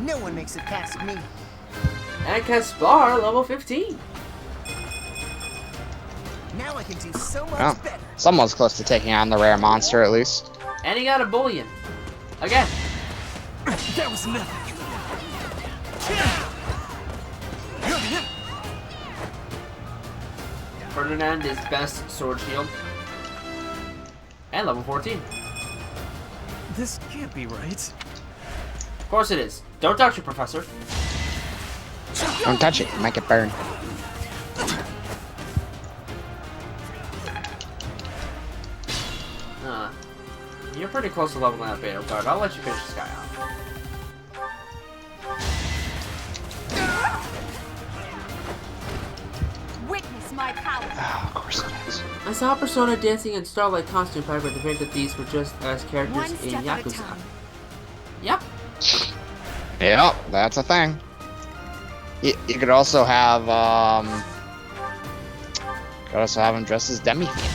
No one makes it past me. And Gaspar, level 15. Now I can do so much Oh, better. someone's close to taking on the rare monster at least. And he got a bullion. Again. That was nothing. Ferdinand is best sword shield. And level 14. This can't be right. Of course it is. Don't touch it, Professor. Don't touch it, make it burn. You're pretty close to leveling up Beta Guard. I'll let you finish this guy off. Witness my power. Oh, of course it is. I saw Persona dancing in Starlight costume pack with the fact that these were just as characters One in step at a Yakuza. time. Yep. Yep, that's a thing. You could also have, him dressed as Demi-Fiend.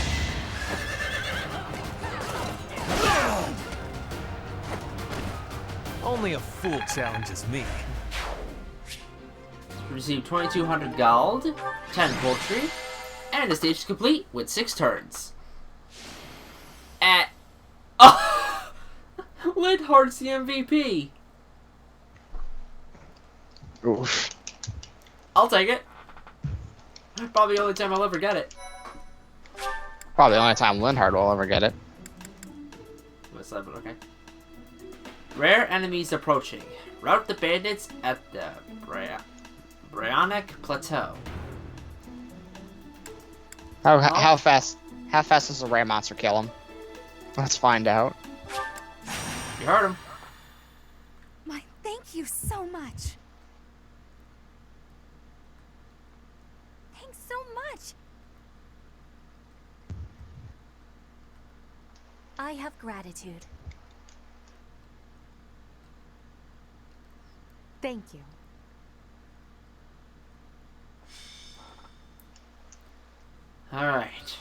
Only a fool challenges me. Receive 2200 gold, 10 poultry, and the stage is complete with 6 turns. At Lidhart's the MVP. Oof. I'll take it. Probably the only time I'll ever get it. Probably the only time Linhard will ever get it. What's that? Okay. Rare enemies approaching. Rout the bandits at the Bryonic Plateau. How fast does a rare monster kill him? Let's find out. You heard him. My, thank you so much. Thanks so much. I have gratitude. Thank you. Alright.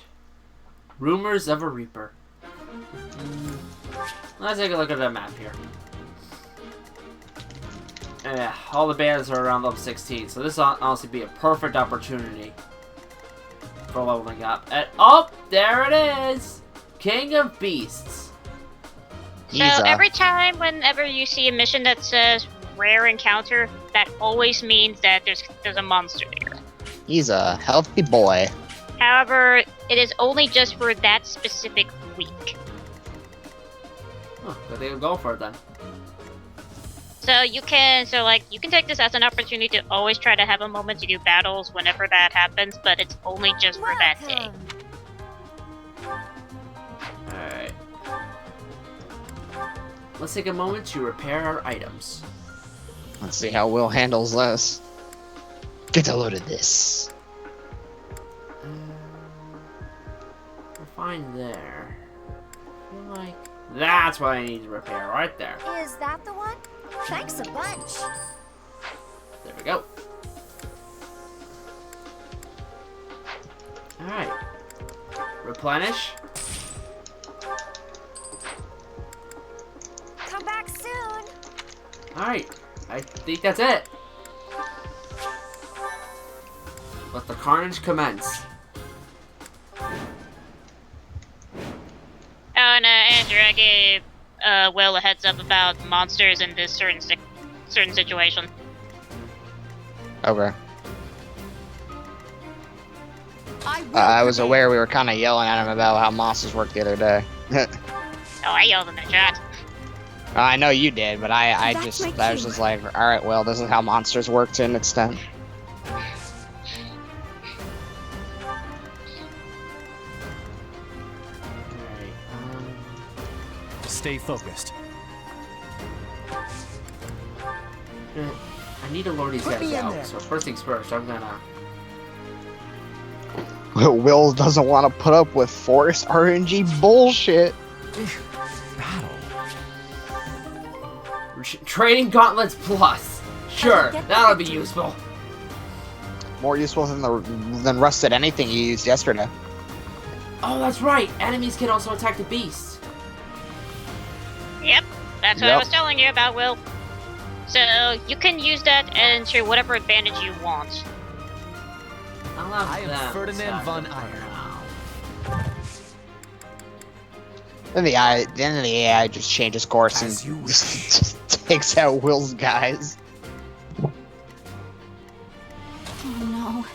Rumors of a Reaper. Let's take a look at the map here. Yeah, all the bandits are around level 16, so this will honestly be a perfect opportunity for leveling up. And oh, there it is! King of Beasts. So every time, whenever you see a mission that says rare encounter, that always means that there's a monster there. He's a healthy boy. However, it is only just for that specific week. Oh, but they go for it then. So you can take this as an opportunity to always try to have a moment to do battles whenever that happens, but it's only just for that day. Alright. Let's take a moment to repair our items. Let's see how Will handles this. Get a load of this. We're fine there. I feel like That's what I need to repair right there. Is that the one? Thanks a bunch. There we go. Alright. Replenish. Come back soon. Alright. I think that's it. Let the carnage commence. Oh, and Andrew, I gave Will a heads up about monsters in this certain situation. Okay. I was aware we were kind of yelling at him about how monsters work the other day. Oh, I yelled in the chat. I know you did, but I was just like, all right, well, this is how monsters work to an extent. Stay focused. I need to lure these guys out, so first things first, I'm gonna... Will doesn't want to put up with forced RNG bullshit. Training Gauntlets Plus! Sure, that'll be useful. More useful than rusted anything you used yesterday. Oh, that's right! Enemies can also attack the beast. Yep, that's what I was telling you about, Will. So, you can use that into whatever advantage you want. I am Ferdinand von Iron. Then the AI just changes course and just takes out Will's guys. Oh no.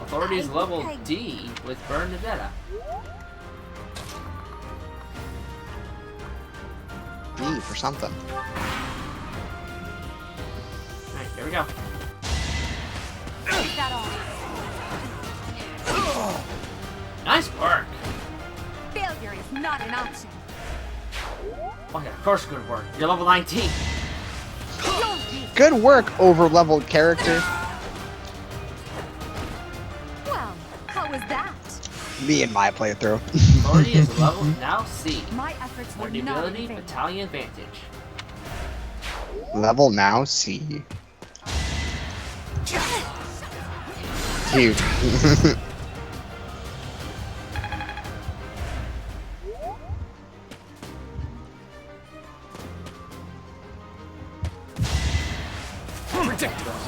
Authorities level D with Bernadetta. D for something. Alright, here we go. Nice work! Failure is not an option. Oh yeah, of course good work. You're level 19. Good work, over-leveled character. Well, how was that? Me and my playthrough. Authority is level now C. My efforts were Learning not ability, in vain. battalion advantage. Level now C. Dude.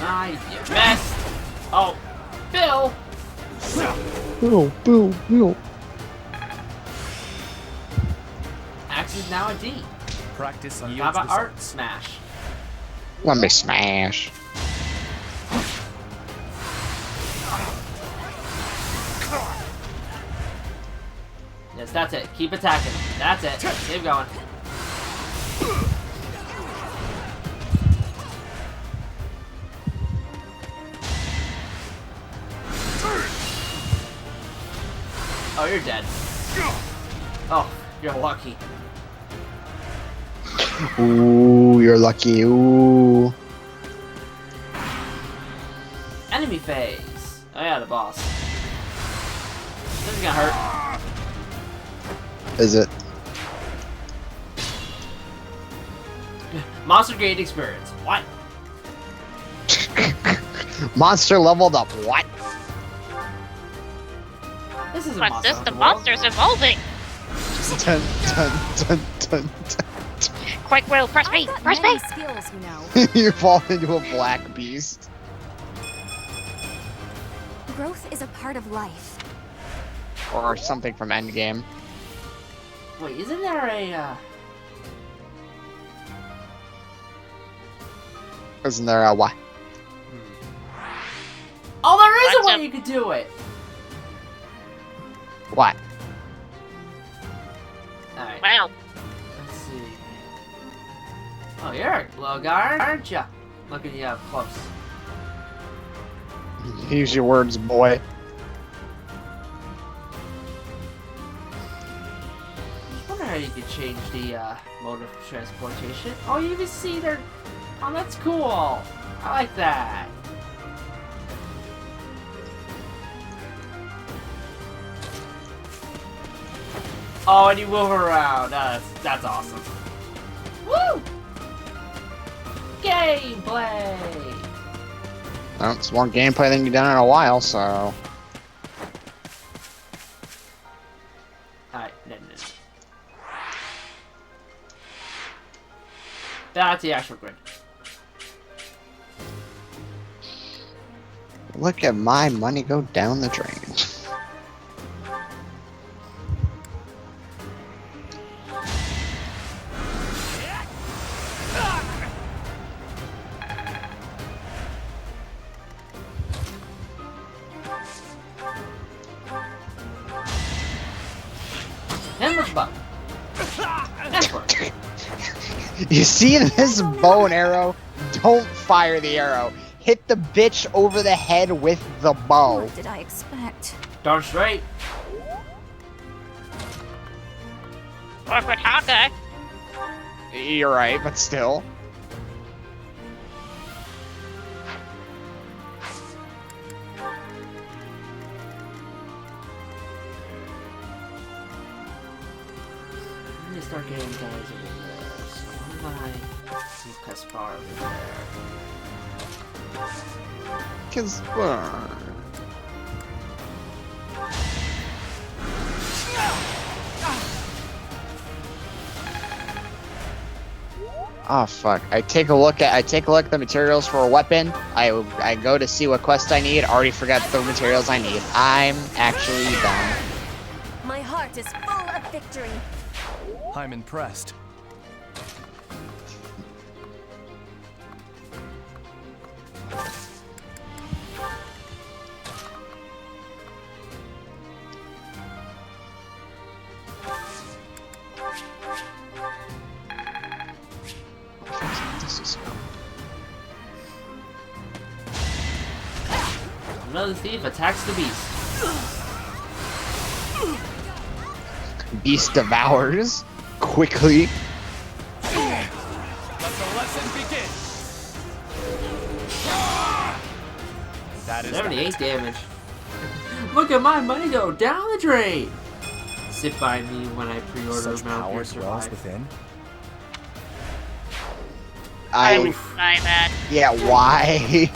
I missed. Oh, Bill. Bill. Axe is now a D. Practice yields How about art results. smash? Let me smash. Yes, that's it. Keep attacking. That's it. Keep going. Oh, you're dead. Oh, you're lucky. Ooh, you're lucky. Ooh. Enemy phase. Oh yeah, the boss. This is gonna hurt. Is it? Monster gained experience. What? Monster leveled up. What? This is a What's monster. this? The Hunter monster's evolving. Dun, dun, dun, dun, Quick, Will, press B. Press B. Skills, you know. dun. You fall into a black beast. Growth is a part of life. Or something from Endgame. Wait, isn't there a? Isn't there a what? Oh, there is a What's way you could do it. What? Alright. Wow. Let's see. Oh, you're a glow guy, aren't ya? Look at you up close. Use your words, boy. you can change the mode of transportation. Oh, you can see their... Oh, that's cool. I like that. Oh, and you move around. That's awesome. Woo! Gameplay! Well, it's more gameplay than you've done in a while, so... Alright, no. That's the actual grid. Look at my money go down the drain. And look above. That's right. You see this bow and arrow? Don't fire the arrow. Hit the bitch over the head with the bow. What did I expect? Darn straight. Awkward Hawkeye. You're right, but still. I'm gonna start getting guys over there. So why don't I see Caspar over there? Cause oh fuck! I take a look at the materials for a weapon. I go to see what quest I need. Already forgot the materials I need. I'm actually done. My heart is full of victory. I'm impressed. Another thief attacks the beast. Beast devours quickly. Let the lesson begin. That is 78 damage. Look at my money go down the drain. Sit by me when I pre-order Such Metal Gear power dwells Survive. within. I would buy that. Yeah, why?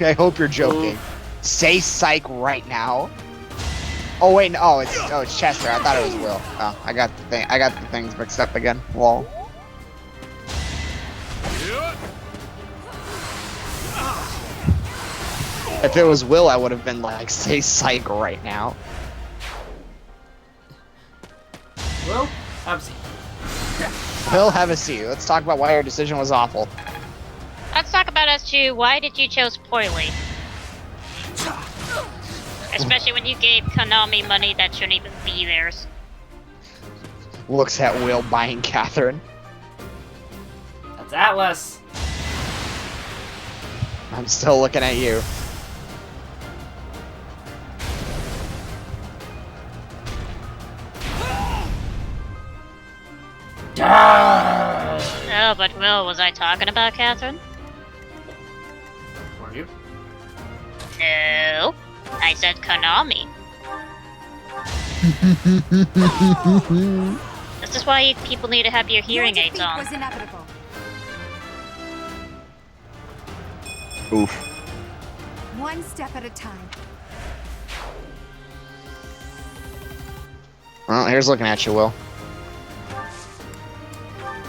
I hope you're joking. Say psych right now. Oh wait, no, it's Chester. I thought it was Will. Oh, I got the things mixed up again. Lol. If it was Will, I would have been like, say psych right now. Well, have a seat. Will, have a seat. Let's talk about why your decision was awful. Let's talk about as to why did you chose poorly? Especially when you gave Konami money that shouldn't even be theirs. Looks at Will buying Catherine. That's Atlas. I'm still looking at you. Oh, but Will, was I talking about Catherine? Were you? No. I said Konami. This is why people need to have your hearing aids on. Was inevitable. Oof. One step at a time. Well, here's looking at you, Will.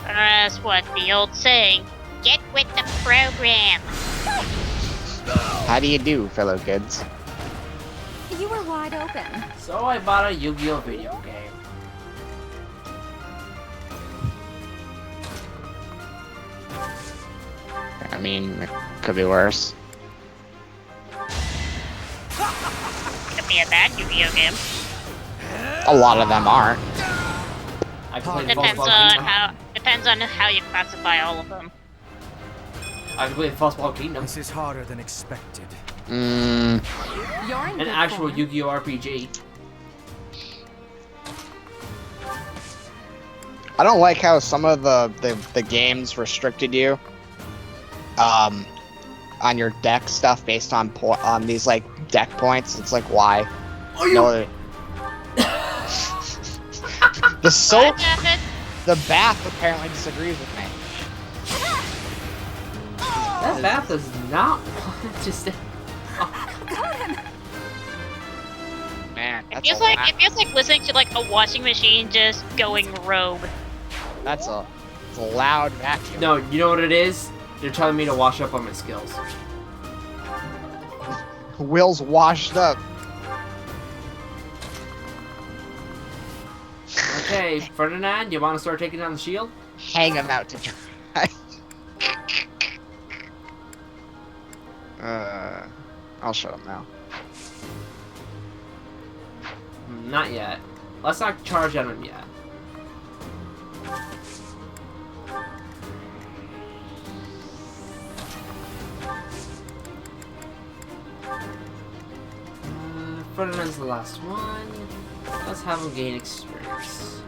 That's what the old saying. Get with the program. How do you do, fellow kids? You were wide open. So I bought a Yu-Gi-Oh video game. I mean, it could be worse. Could be a bad Yu-Gi-Oh game. A lot of them are. I played Depends on how you classify all of them. I played Fuzzball Kingdom. This is harder than expected. You're in An good actual form. Yu-Gi-Oh RPG. I don't like how some of the games restricted you on your deck stuff based on these like deck points. It's like why? Oh, you... No, the bath apparently disagrees with me. That bath does not just. Got him. Man, It feels like listening to like a washing machine just going rogue. It's a loud vacuum. No, you know what it is? They're telling me to wash up on my skills. Will's washed up. Okay, Ferdinand, you want to start taking down the shield? Hang him out to dry. I'll show him now. Not yet. Let's not charge at him yet. Ferdinand's the last one. Let's have him gain experience.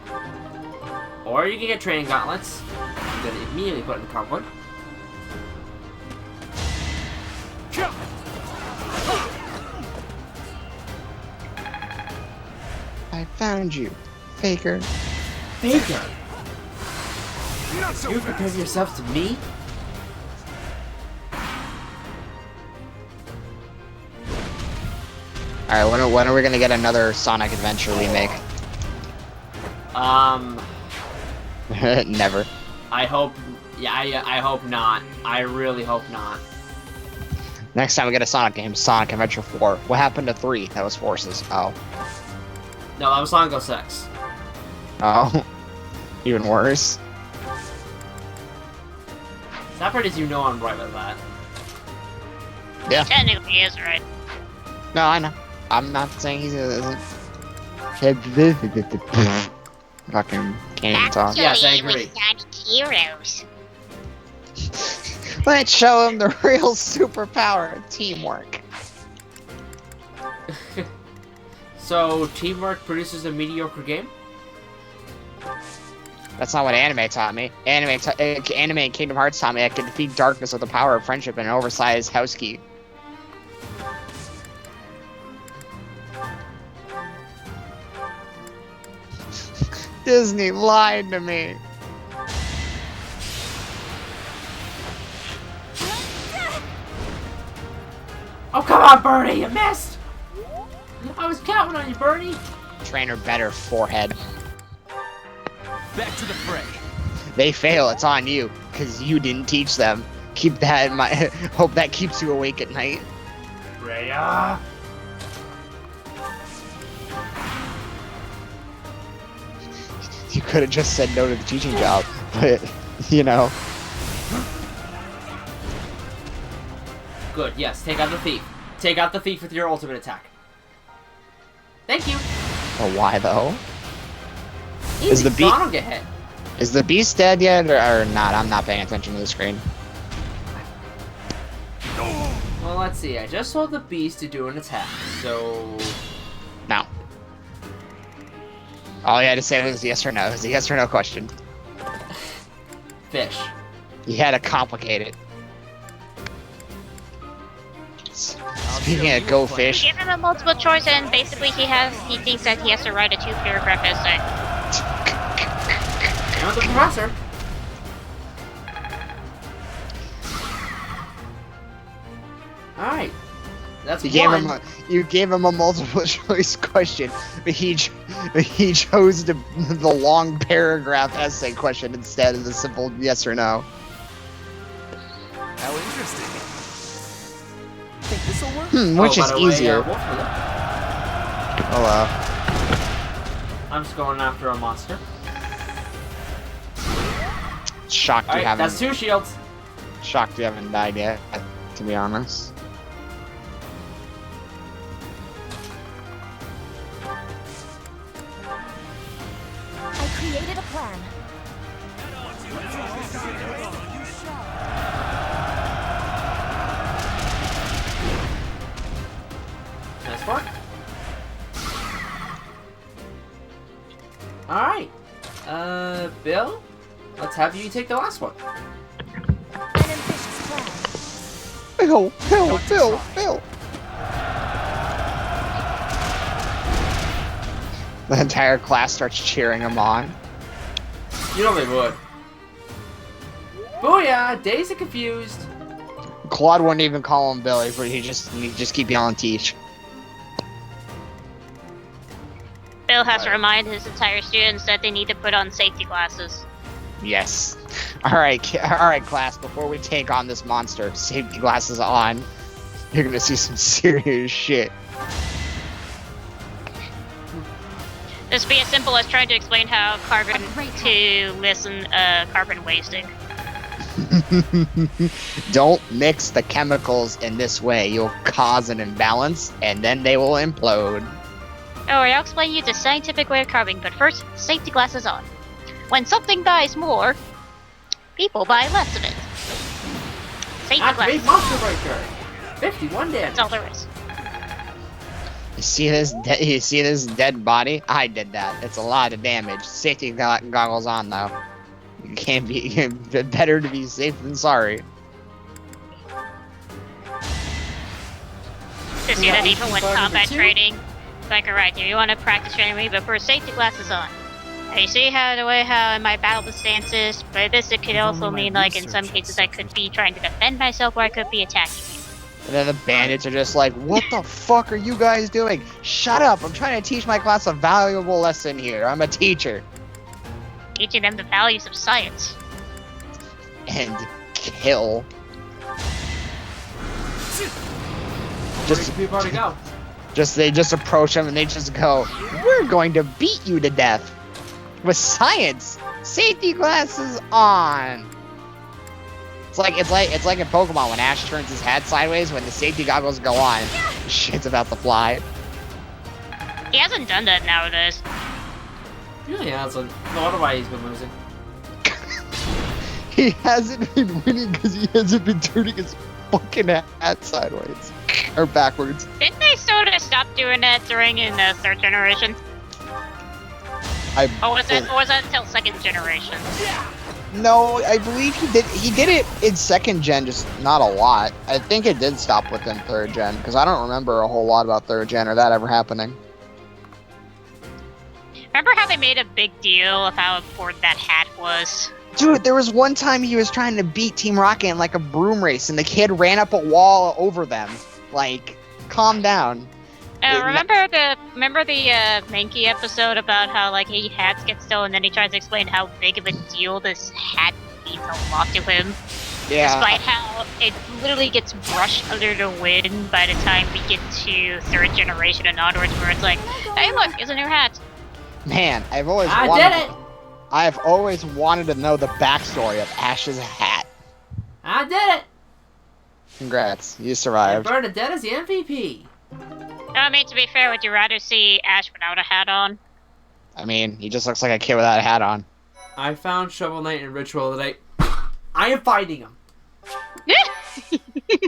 Or you can get training gauntlets. You can immediately put in the cardboard. I found you, Faker. Faker? You compared yourself to me? Alright, when are we gonna get another Sonic Adventure remake? Never. I hope... Yeah, I hope not. I really hope not. Next time we get a Sonic game, Sonic Adventure 4. What happened to 3? That was Forces. Oh. No, that was Sonic 06. Oh. Even worse. That part is, you know, I'm right with that. Yeah. Technically, he is right. No, I know. I'm not saying he isn't. Fucking can't even talk. Yes, I agree. Sonic Heroes. Let's show him the real superpower of teamwork. So, teamwork produces a mediocre game? That's not what anime taught me. Anime and Kingdom Hearts taught me I could defeat darkness with the power of friendship and an oversized house key. Disney lied to me. Oh, come on, Bernie! You missed! I was counting on you, Bernie! Trainer better, forehead. Back to the fray. They fail, it's on you, because you didn't teach them. Keep that in mind. Hope that keeps you awake at night. Rhea! You could have just said no to the teaching job, but, you know. Good, yes, take out the thief. Take out the thief with your ultimate attack. Thank you! Well, why though? Easy, Is the beast? Don't get hit. Is the beast dead yet, or not? I'm not paying attention to the screen. Well, let's see. I just told the beast to do an attack, so... No. All you had to say was yes or no. It was a yes or no question. Fish. You had to complicate it. Speaking of go fish. Give him a multiple choice, and basically he thinks that he has to write a 2-paragraph essay. Not the professor. Alright. That's one. You gave him a multiple choice question, but he chose the long paragraph essay question instead of the simple yes or no. How interesting. Think this'll work? Which is easier. Hello. I'm just going after a monster. Shocked you haven't. That's 2 shields. Shocked you haven't died yet, to be honest. I created a plan. Nice work. Alright. Bill? let's have you take the last one. An ambitious plan. Phil. The entire class starts cheering him on. You know they would. Booyah! Days are confused. Claude wouldn't even call him Billy, but he just keep yelling teach. Bill has to remind his entire students that they need to put on safety glasses. Yes. All right, class. Before we take on this monster, safety glasses on. You're gonna see some serious shit. This be as simple as trying to explain how carbon wasting. Don't mix the chemicals in this way. You'll cause an imbalance, and then they will implode. Alright, I'll explain you the scientific way of carving, but first, safety glasses on. When something buys more, people buy less of it. Safety Activate glasses. Monster Breaker! 51 damage. That's all there is. You see this dead body? I did that. It's a lot of damage. Safety goggles on though. You can't be better to be safe than sorry. To see that even when combat training, like alright, you want to practice training me, but first safety glasses on. Now you see how in my battle stances, but this it could also mean like in some cases I could be trying to defend myself or I could be attacking you. And then the bandits are just like, what the fuck are you guys doing? Shut up, I'm trying to teach my class a valuable lesson here. I'm a teacher. Teaching them the values of science. And kill. Just people already go. They just approach him and they just go, we're going to beat you to death. With science. Safety glasses on. It's like in Pokemon when Ash turns his head sideways when the safety goggles go on. Shit's about to fly. He hasn't done that nowadays. Really hasn't. No wonder why he's been losing. He hasn't been winning because he hasn't been turning his fucking hat sideways. Or backwards. Didn't they sort of stop doing that during in the third generation? Or was that until second generation? No, I believe he did. He did it in second gen, just not a lot. I think it did stop within third gen because I don't remember a whole lot about third gen or that ever happening. Remember how they made a big deal of how important that hat was? Dude, there was one time he was trying to beat Team Rocket in like a broom race, and the kid ran up a wall over them. Like, calm down. Remember the Mankey episode about how like hats get stolen, and then he tries to explain how big of a deal this hat means a lot to him. Yeah. Despite how it literally gets brushed under the wind by the time we get to third generation and onwards, where it's like, hey, look, it's a new hat. Man, I've always wanted to know the backstory of Ash's hat. I did it! Congrats, you survived. Bernadette is the MVP. I mean, to be fair, would you rather see Ash without a hat on? I mean, he just looks like a kid without a hat on. I found Shovel Knight in Ritual today. I am fighting him.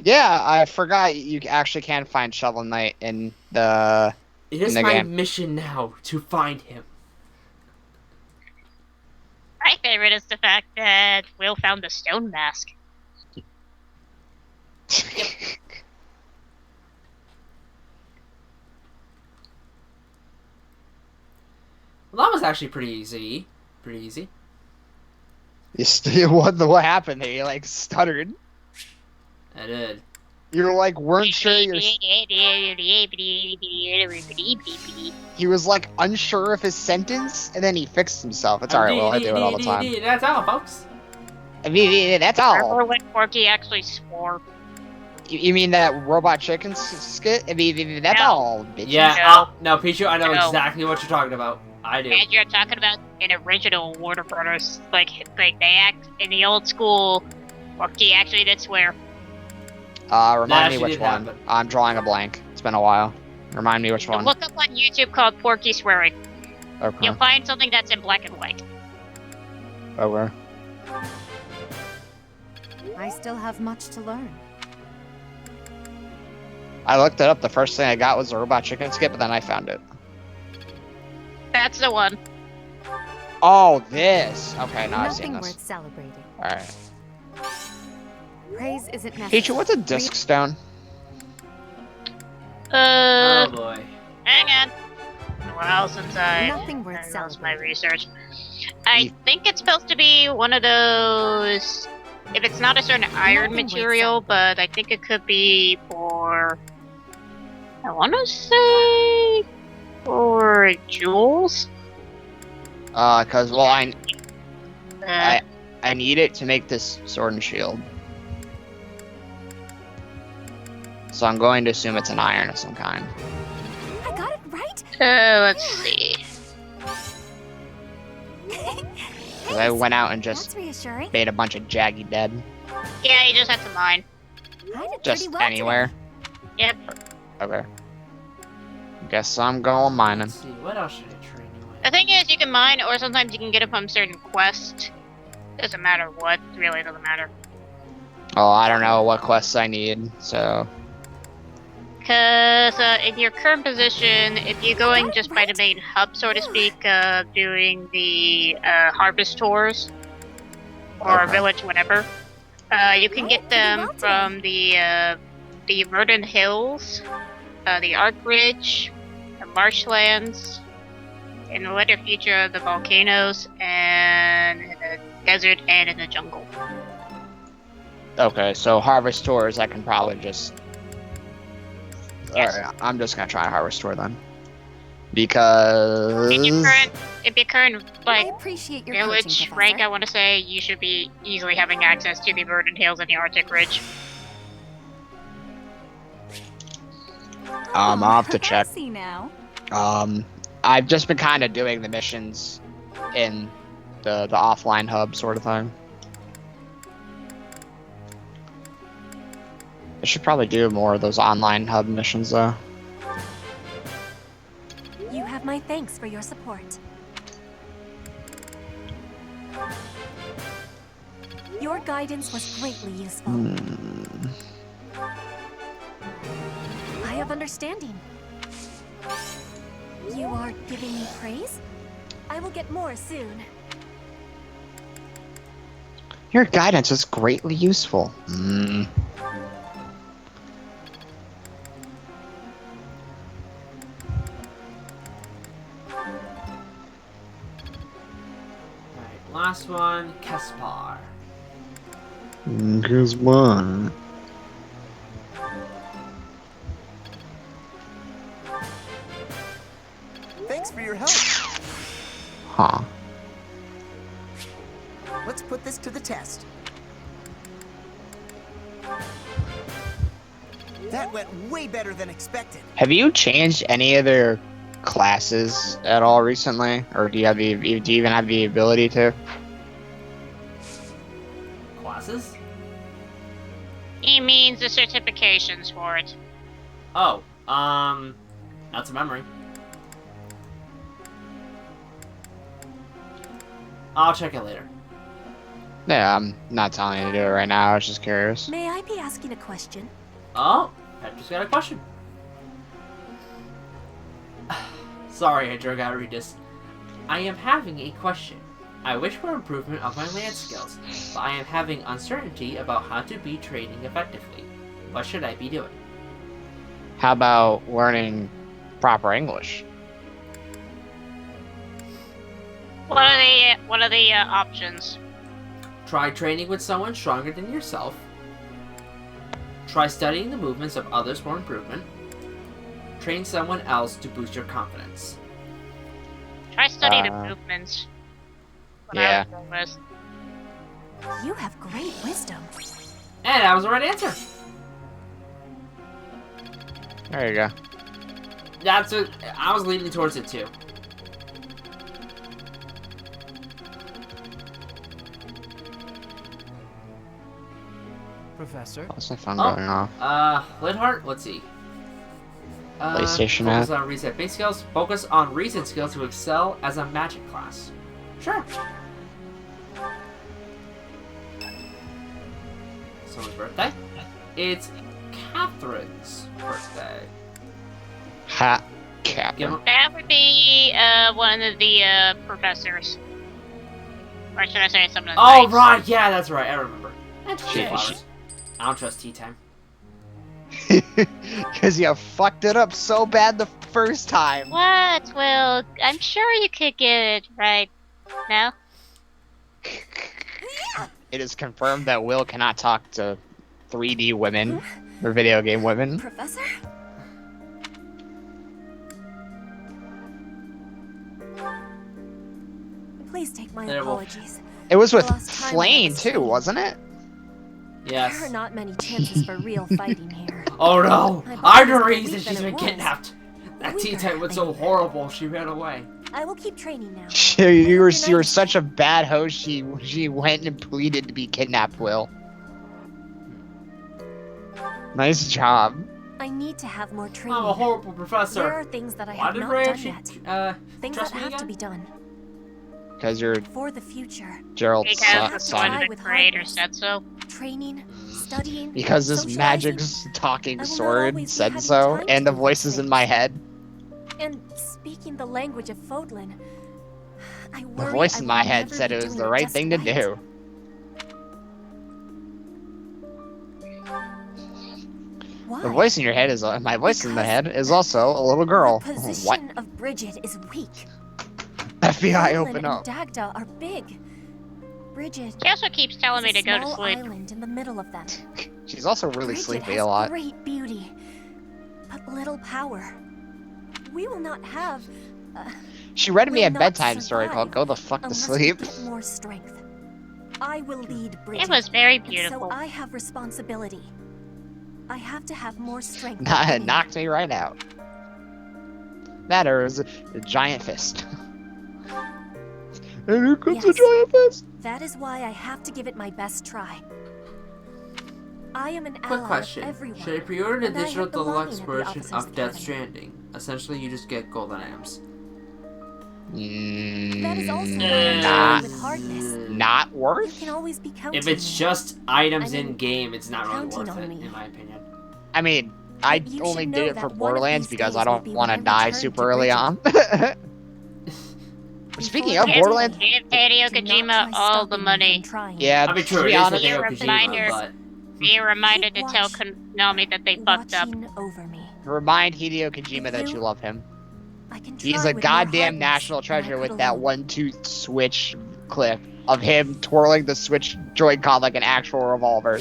Yeah, I forgot you actually can find Shovel Knight in the It is my mission now to find him. My favorite is the fact that Will found the stone mask. Well, that was actually pretty easy. Pretty easy. What happened there? You like stuttered. I did. You're like weren't sure He was like unsure of his sentence, and then he fixed himself. It's alright, Will. I do it all the time. That's all, folks. That's all. Remember when Porky actually swore? You mean that robot chicken skit? That's all. Bitches. Yeah. No, Pichu, I know exactly what you're talking about. I do. And you're talking about an original Warner Brothers, like they act in the old school. Porky actually did swear. Remind me which one. I'm drawing a blank. It's been a while. Remind me which one. Look up on YouTube called Porky Swearing. Okay. You'll find something that's in black and white. Okay. I still have much to learn. I looked it up. The first thing I got was the robot chicken skit, but then I found it. That's the one. Oh, this. Okay, now I've seen Nothing this. worth celebrating. Alright. Praise isn't necessary. Teacher, what's a disc stone? Oh boy. Hang on. A while since I Nothing worth done most of my celebrating. research. I think it's supposed to be one of those. If it's not a certain iron Nothing worth material, but I think it could be for. I want to say for jewels. Cause well, Uh, I need it to make this sword and shield. So I'm going to assume it's an iron of some kind. I got it right. let's see. 'Cause I went out and That's just reassuring. made a bunch of jaggy dead. Yeah, you just had to mine. I did Just pretty well anywhere. Yep. Okay. Guess I'm going mining. Let's see, what else should I train you with? The thing is, you can mine, or sometimes you can get it from certain quests. Doesn't matter what. Really doesn't matter. Oh, I don't know what quests I need, so. Because in your current position, if you're going just by the main hub, so to speak, doing the harvest tours or Okay. village, whatever, you can get them from the Verdant Hills, the Arc Ridge, the marshlands, in the later future, the volcanoes, and in the desert and in the jungle. Okay, so harvest tours, I can probably just. Alright, I'm just gonna try harvest tour then. Because. In your current like I appreciate your village coaching, rank, Professor. I want to say you should be easily having access to the Verdant Hills and the Arctic Ridge. I'll have to I check. see now. I've just been kind of doing the missions in the offline hub sort of thing. I should probably do more of those online hub missions though. You have my thanks for your support. Your guidance was greatly useful. I have understanding. You are giving me praise? I will get more soon. Your guidance is greatly useful. Alright, last one, Caspar. Guess what? Thanks for your help. Huh. Let's put this to the test. That went way better than expected. Have you changed any of their classes at all recently, or do you even have the ability to? Classes? He means the certifications for it. Oh, not to memory. I'll check it later. Yeah, I'm not telling you to do it right now. I was just curious. May I be asking a question? Oh, I just got a question. Sorry, I gotta read this. I am having a question. I wish for improvement of my land skills, but I am having uncertainty about how to be trading effectively. What should I be doing? How about learning proper English? What are the options? Try training with someone stronger than yourself. Try studying the movements of others for improvement. Train someone else to boost your confidence. Try study the movements. What I would go with. You have great wisdom. And that was the right answer. There you go. That's it. I was leaning towards it too. Professor? What's my phone going off? Lidhart, let's see. PlayStation Focus app. on reset base skills. Focus on recent skills to excel as a magic class. Sure. Someone's birthday? It's Catherine's birthday. Catherine. That would be one of the professors. Or should I say something Oh, nice? right, yeah, that's right, I remember. Shit. I don't trust tea time. Because you fucked it up so bad the first time. What, Will? I'm sure you could get it right now. It is confirmed that Will cannot talk to 3D women, or video game women. Professor? Please take my apologies. It was with The last time I Flame was too, training. wasn't it? Yes. There are not many chances for real fighting here. Oh no! My I'm the body's more reason weak she's than been it was. kidnapped! That tea Weaker time was than so you. horrible, she ran away. I will keep training now. You were such a bad host. She went and pleaded to be kidnapped. Will. Nice job. I need to have more training. I'm a horrible professor. There are things that I Why have did not Ray done actually, yet. Things that trust me have to again? be done. Because you're For the future. Gerald's Because the son. seventh grader said so. Training, studying, Because this socializing, magic's talking I will not sword always be said having so, time and to the do voices these in my head. and speaking the language of Fodlan. I The worry voice I in will my head never said be it was doing the right just thing to right. do. Why? The voice in your head is my voice in the head is also a little girl. The What? position of Bridget is weak. FBI, Fodlan open and up. Dagda are big. Bridget She also keeps telling me is a to go to small sleep. island in the middle of them. She's also really Bridget sleepy has a lot. great beauty, but little power. We will not have. She read me will a not bedtime story survive called "Go the fuck to unless sleep." we get more strength. I will lead Bridget. It was very and beautiful. So I have responsibility. I have to have more strength. Knocked me right out. That is a giant fist. And here comes a Yes. giant fist. That is why I have to give it my best try. I am an Quick ally question. of everyone. Should I pre-order the and I digital have belonging deluxe at the version officers' of Death academy. Stranding? Essentially, you just get golden items. That is also why I'm Not, with hardness. not You worth. can always be counting. If it's on me. just items I mean, in game, it's not really counting worth on it, me. in my opinion. I mean, I But you only should did know it for that one of Borderlands these because days I will don't be want to when I die return super to early Bridget. on. Speaking of Before Borderlands, Give Hideo Do not Kojima try all the stopping me money. from trying. yeah, I mean, to true, be it is honest, Hideo Reminder. Kojima, but... Be reminded to Keep tell watch. Konami that they fucked up. Watching over me. remind Hideo Kojima that You- you love him. I can He's try a with more goddamn hardness national than I treasure could with that alone. 1-2 switch clip of him twirling the Switch Joy-Con like an actual revolver.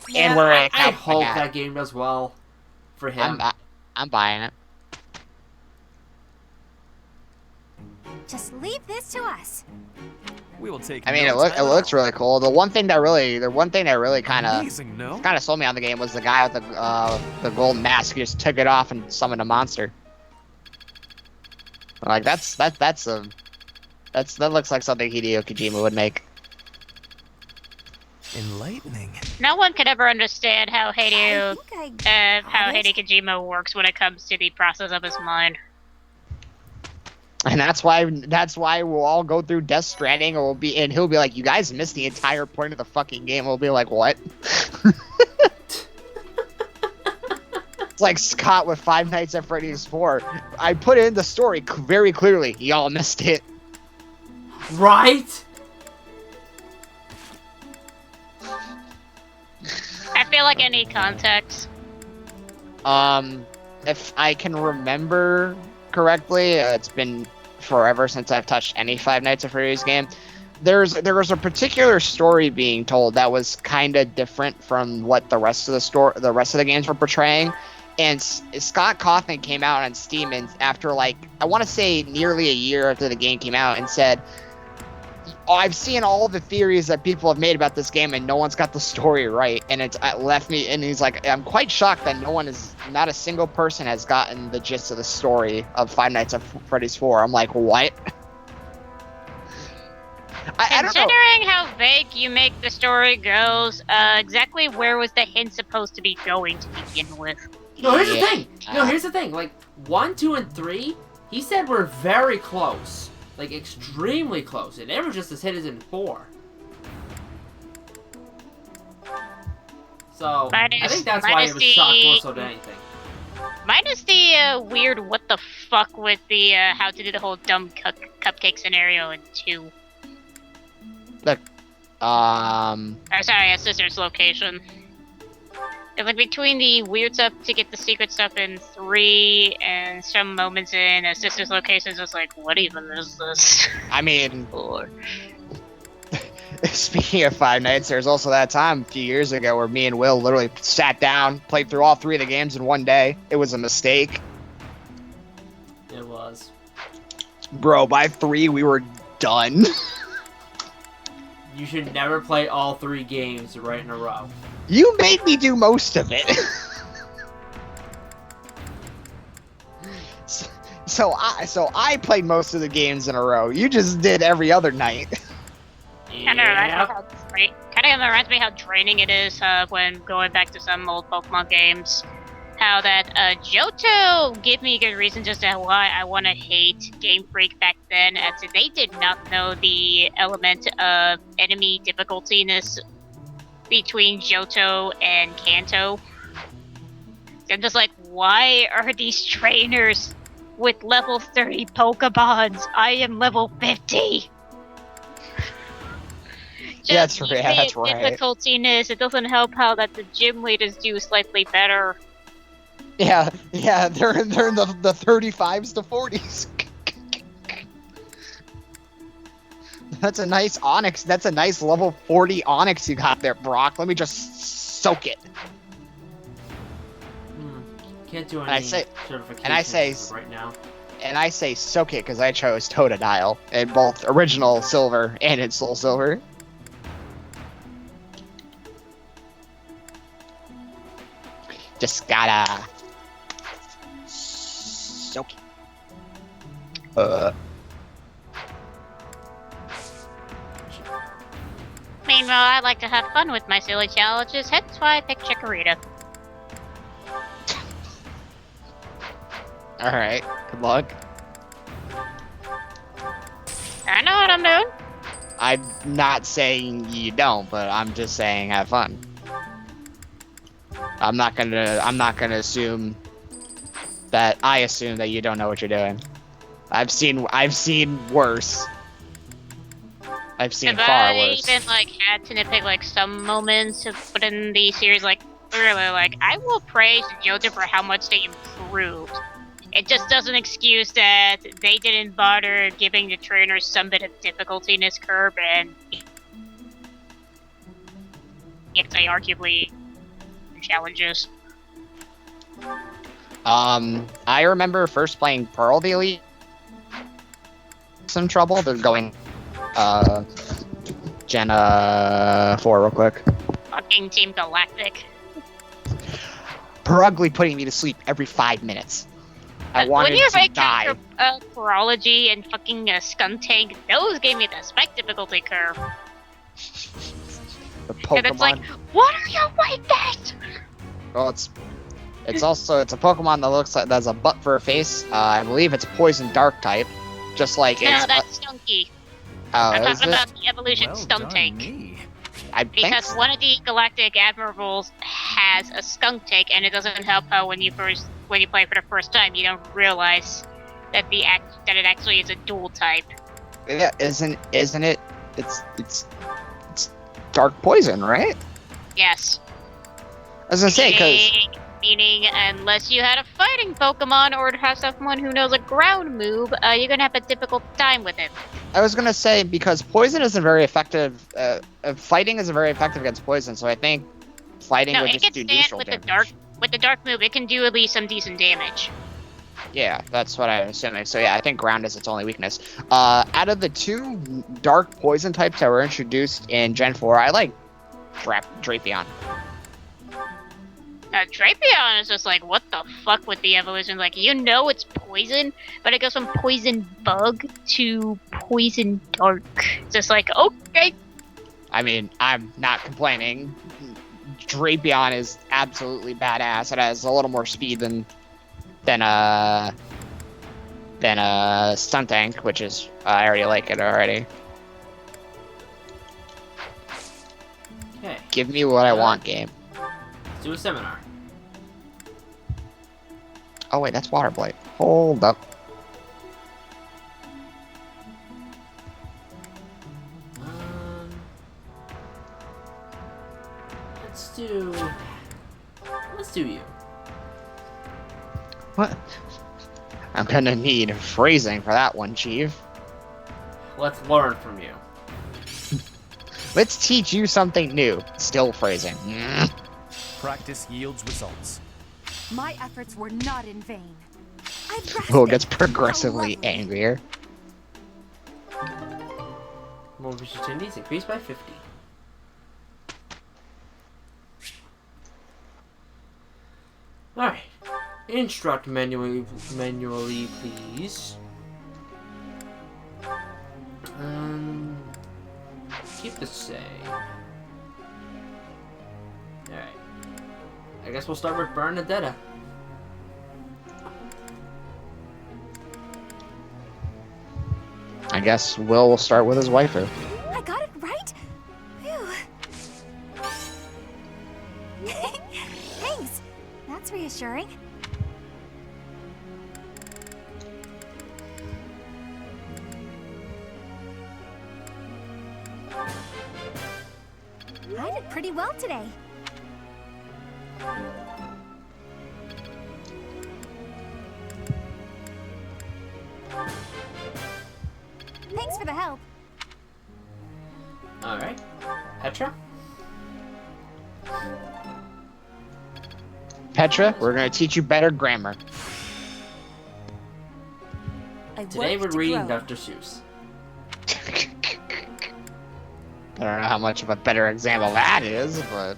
Yeah, and wearing a I cowboy hope hat. that game does well for him. I'm buying it. Just leave this to us. We will take. I mean, no it time at looks all. really cool. The one thing that really kind of Amazing, no? sold me on the game was the guy with the golden mask. He just took it off and summoned a monster. Like that looks like something Hideo Kojima would make. Enlightening. No one could ever understand how Hideo got it. Kojima works when it comes to the process of his mind. And that's why we'll all go through Death Stranding, and he'll be like, "You guys missed the entire point of the fucking game." We'll be like, "What?" It's like Scott with Five Nights at Freddy's 4. I put in the story very clearly. Y'all missed it. Right? I feel like I need context. If I can remember correctly, it's been forever since I've touched any Five Nights at Freddy's game. There was a particular story being told that was kind of different from what the rest of the games were portraying. And Scott Cawthon came out on Steam and after I want to say nearly a year after the game came out and said, I've seen all the theories that people have made about this game and no one's got the story right. And it left me, and he's like, I'm quite shocked that not a single person has gotten the gist of the story of Five Nights at Freddy's 4. I'm like, what? I don't know. Considering how vague you make the story goes, exactly where was the hint supposed to be going to begin with? No, here's the thing. No, here's the thing. 1, 2, and 3, he said we're very close. Extremely close. It never just as hit as in 4. So, I think that's why it was shocked more so than anything. Minus the weird what the fuck with the how to do the whole dumb cupcake scenario in 2. Look, sorry, a sister's location. It's like between the weird stuff to get the secret stuff in 3 and some moments in a sister's location, it's just like, what even is this? I mean, speaking of Five Nights, there's also that time a few years ago where me and Will literally sat down, played through all 3 of the games in one day. It was a mistake. It was. Bro, by 3 we were done. You should never play all 3 games right in a row. You made me do most of it. So I played most of the games in a row. You just did every other night. Kind of reminds me how draining it is when going back to some old Pokemon games. How that Johto gave me a good reason just to why I want to hate Game Freak back then, as they did not know the element of enemy difficultiness between Johto and Kanto. I'm just like, why are these trainers with level 30 Pokemons? I am level 50! That's right. Difficultiness, it doesn't help how that the gym leaders do slightly better. Yeah, they're in the 35s to 40s. That's a nice Onyx. That's a nice level 40 Onyx you got there, Brock. Let me just soak it. Can't do any certifications right now. And I say soak it because I chose Totodile in both original Silver and in Soul Silver. Just gotta soak it. Meanwhile, I like to have fun with my silly challenges, hence why I picked Chikorita. Alright, good luck. I know what I'm doing. I'm not saying you don't, but I'm just saying have fun. I'm not gonna assume that I assume that you don't know what you're doing. I've seen worse. I've seen far worse. I even had to nitpick some moments to put in the series really I will praise Johto for how much they improved. It just doesn't excuse that they didn't bother giving the trainers some bit of difficulty in this curve, and it's arguably challenges. I remember first playing Pearl the Elite. Some trouble. They're going Gen 4 real quick. Fucking Team Galactic. Perugly putting me to sleep every 5 minutes. I wanted to die. Chorology and fucking Skuntank, those gave me the spec difficulty curve. The Pokemon. And it's like, what are you weakness? Well, it's a Pokemon that looks like there's a butt for a face. I believe it's Poison Dark type, just like no, that's Stunky. Oh, I'm talking about the evolution Stuntank. Because one of the Galactic Admirals has a Skuntank, and it doesn't help how when you play for the first time, you don't realize that it actually is a dual type. Yeah, isn't it? It's Dark Poison, right? Yes. I was gonna say, because meaning unless you had a fighting Pokemon or have someone who knows a ground move, you're gonna have a difficult time with it. I was gonna say, because poison isn't very effective. Fighting isn't very effective against poison, so I think fighting would just do neutral damage. With the dark move, it can do at least some decent damage. Yeah, that's what I'm assuming. So yeah, I think ground is its only weakness. Out of the 2 dark poison types that were introduced in Gen 4, I like Drapion. Drapion is just what the fuck with the evolution? It's poison, but it goes from poison bug to poison dark. Just okay. I mean, I'm not complaining. Drapion is absolutely badass. It has a little more speed than Stuntank, which is I already like it already. Okay. Give me what I want, game. Let's do a seminar. Oh wait, that's Water Blight. Hold up. Let's do you. What? I'm gonna need phrasing for that one, Chief. Let's learn from you. Let's teach you something new. Still phrasing. Practice yields results. My efforts were not in vain. Will gets progressively angrier. More opportunities increased by 50. Alright. Instruct manually, please. Keep the same. Alright. I guess we'll start with Bernadetta. I guess Will start with his waifu. I got it right? Phew. Thanks. That's reassuring. I did pretty well today. Thanks for the help. Alright. Petra? Petra, we're gonna teach you better grammar. Today we're reading Dr. Seuss. I don't know how much of a better example that is, but...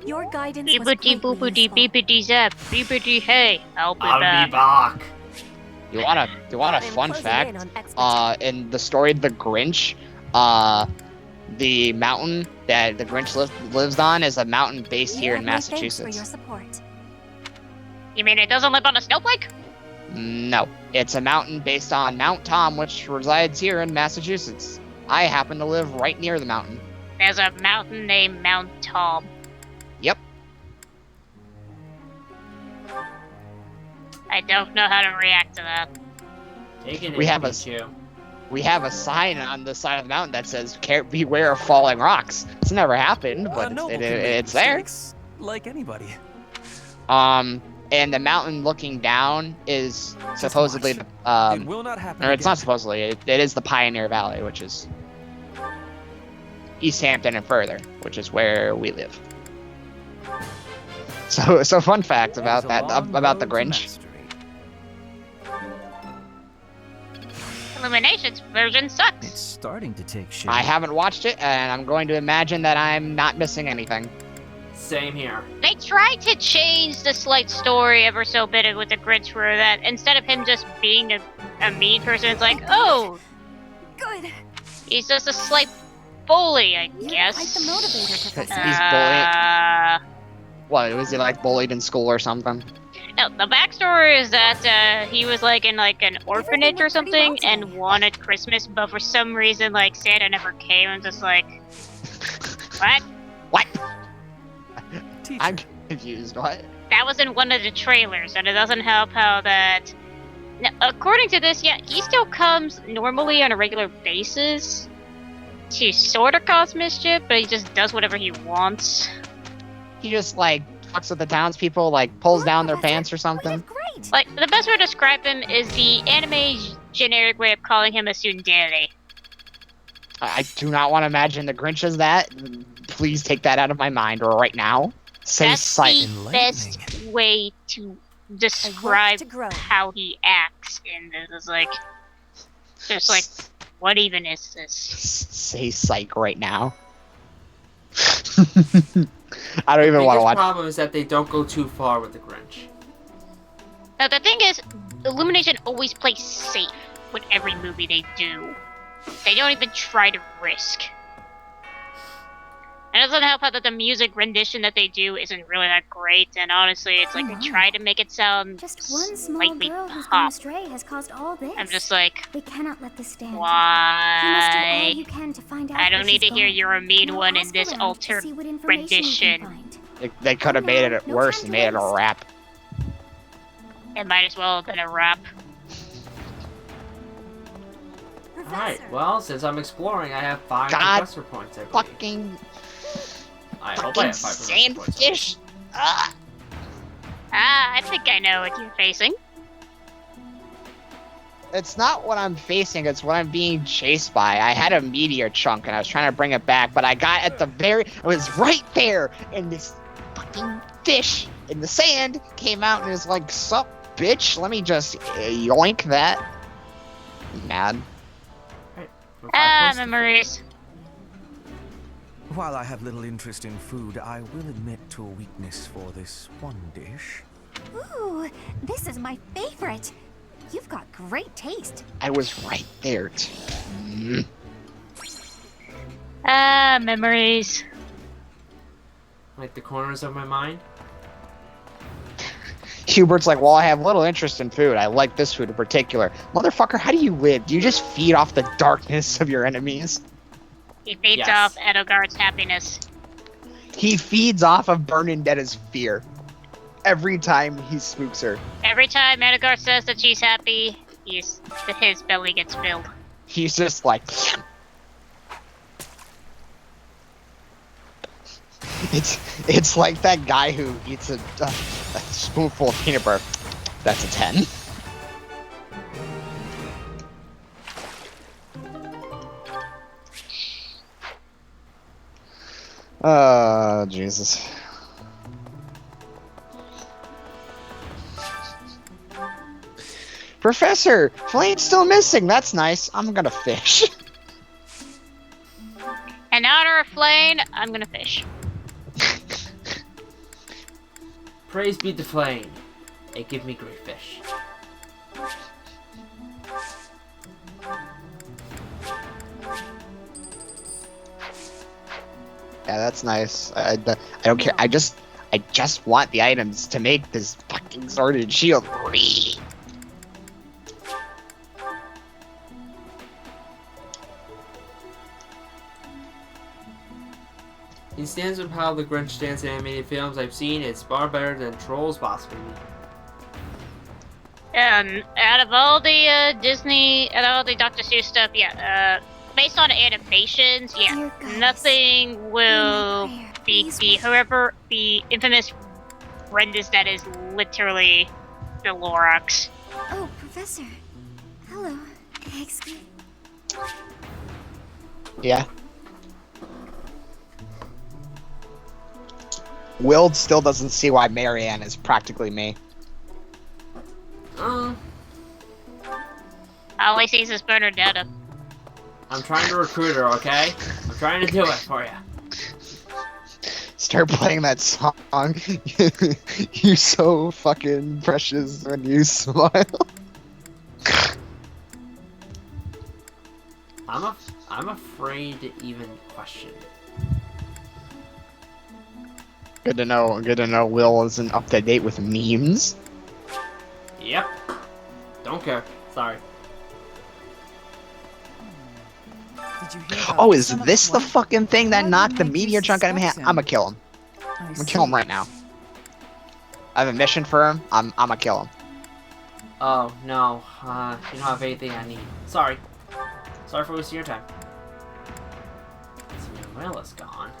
Your guidance was Beepity boopity beepity zap, beepity hey, I'll be back. back. You want a fun fact? In the story of the Grinch, the mountain that the Grinch lives on is a mountain based here in Massachusetts. Thanks for your support. You mean it doesn't live on a snowflake? No, it's a mountain based on Mount Tom, which resides here in Massachusetts. I happen to live right near the mountain. There's a mountain named Mount Tom. Yep. I don't know how to react to that. Take it We have a sign on the side of the mountain that says "Beware of falling rocks." It's never happened, but it's there. Like anybody. And the mountain looking down is supposedly it will not happen or it's again. not supposedly. It is the Pioneer Valley, which is East Hampton and further, which is where we live. So fun fact about that about the Grinch. Illumination's version sucks. It's starting to take shape. I haven't watched it, and I'm going to imagine that I'm not missing anything. Same here. They tried to change the slight story ever so bit with the Grinch for that instead of him just being a mean person, it's like, oh, good. He's just a slight bully, I guess. Quite the motivator, Professor. He's bullied. What, was he like bullied in school or something? No, the backstory is that he was like in like an orphanage or something and wanted Christmas, but for some reason like Santa never came and just like, what? What? I'm confused. What? That was in one of the trailers, and it doesn't help how that. Now, according to this, yeah, he still comes normally on a regular basis to sort of cause mischief, but he just does whatever he wants. He just like fucks with the townspeople, like pulls down their pants or something. Like the best way to describe him is the anime generic way of calling him a tsundere. I do not want to imagine the Grinch as that. Please take that out of my mind right now. That's the best way to describe how he acts in this. It's like, just like, what even is this? Say psych right now. I don't even want to watch. The problem is that they don't go too far with the Grinch. Now the thing is, Illumination always plays safe with every movie they do. They don't even try to risk. And it doesn't help how that the music rendition that they do isn't really that great, and honestly, it's like they try to make it sound Just one small slightly girl who's gone pop. astray has caused all this. I'm just like, We cannot let this stand. why? You must do all you can to find out I don't where need to she's hear going. you're a mean Now one in ask this around to altered see what information you can rendition. find. They could have made it worse and made it a rap. It might as well have been a rap. Alright, well, since I'm exploring, I have 5 God professor points, I believe. Fucking. I hope I fucking have 500 points. sandfish. I think I know what you're facing. It's not what I'm facing, it's what I'm being chased by. I had a meteor chunk and I was trying to bring it back, but I got at the I was right there, and this fucking fish in the sand came out and was like, sup, bitch, let me just yoink that. Mad. Memories. While I have little interest in food, I will admit to a weakness for this one dish. Ooh, this is my favorite. You've got great taste. I was right there. Memories. Like the corners of my mind. Hubert's like, well, I have little interest in food. I like this food in particular. Motherfucker, how do you live? Do you just feed off the darkness of your enemies? He feeds off Edelgard's happiness. He feeds off of Bernadette's fear. Every time he spooks her. Every time Edelgard says that she's happy, his belly gets filled. He's just like... It's like that guy who eats a spoonful of peanut butter. That's a 10. Oh, Jesus. Professor, Flame's still missing. That's nice. I'm gonna fish. In honor of Flame, I'm gonna fish. Praise be to Flame. It give me great fish. Yeah, that's nice. I don't care. I just want the items to make this fucking sword and shield. In stands with how the Grinch stands in animated films I've seen, it's far better than Trolls possibly. Out of all the Disney, out of all the Dr. Seuss stuff, yeah, based on animations, yeah, nothing will beat the infamous horrendous that is literally the Lorax. Oh, Professor. Hello. Excuse. Yeah. Will still doesn't see why Marianne is practically me. All he sees is Bernadetta. I'm trying to recruit her, okay? I'm trying to do it for you. Start playing that song. You're so fucking precious when you smile. I'm afraid to even question. Good to know. Good to know. Will isn't up to date with memes. Yep. Don't care. Sorry. Did you hear Oh, is this the fucking thing that knocked the meteor chunk out of my hand? I'ma kill him. I'm gonna kill him right now. I have a mission for him. I'm gonna kill him. Oh, no. You don't have anything I need. Sorry. Sorry for wasting your time. So your will is gone.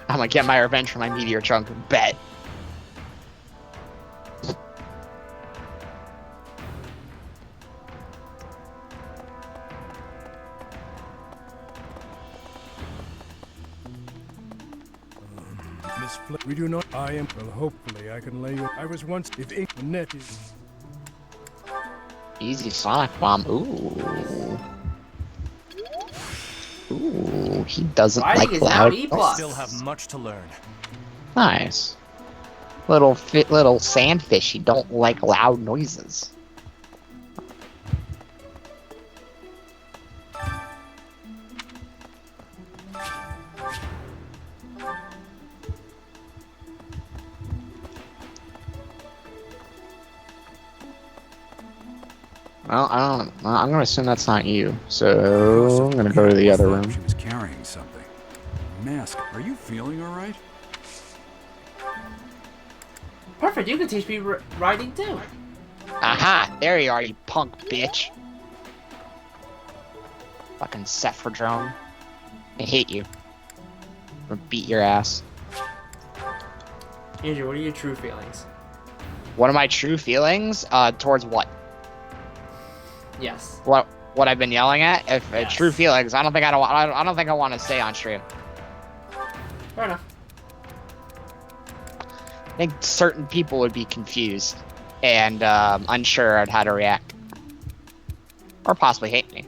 I'm gonna get my revenge for my meteor chunk. Bet. Miss we do not. I am. Well, hopefully I can lay you. I was once. If ink the net is. Easy Sonic Bomb. Ooh. Ooh, he doesn't like loud. I still have much to learn. Nice. Little sandfish. You don't like loud noises. Well, I'm gonna assume that's not you. So I'm gonna go to the other room. She was carrying something. Mask, are you feeling all right? Perfect. You can teach me riding too. Aha! There you are, you punk bitch. Fucking Sephrodrome. I hate you. I'll beat your ass. Andrew, what are your true feelings? What are my true feelings? Towards what? Yes. What I've been yelling at? If Yes. true feelings, I don't think I want to say on stream. Fair enough. I think certain people would be confused and unsure on how to react, or possibly hate me.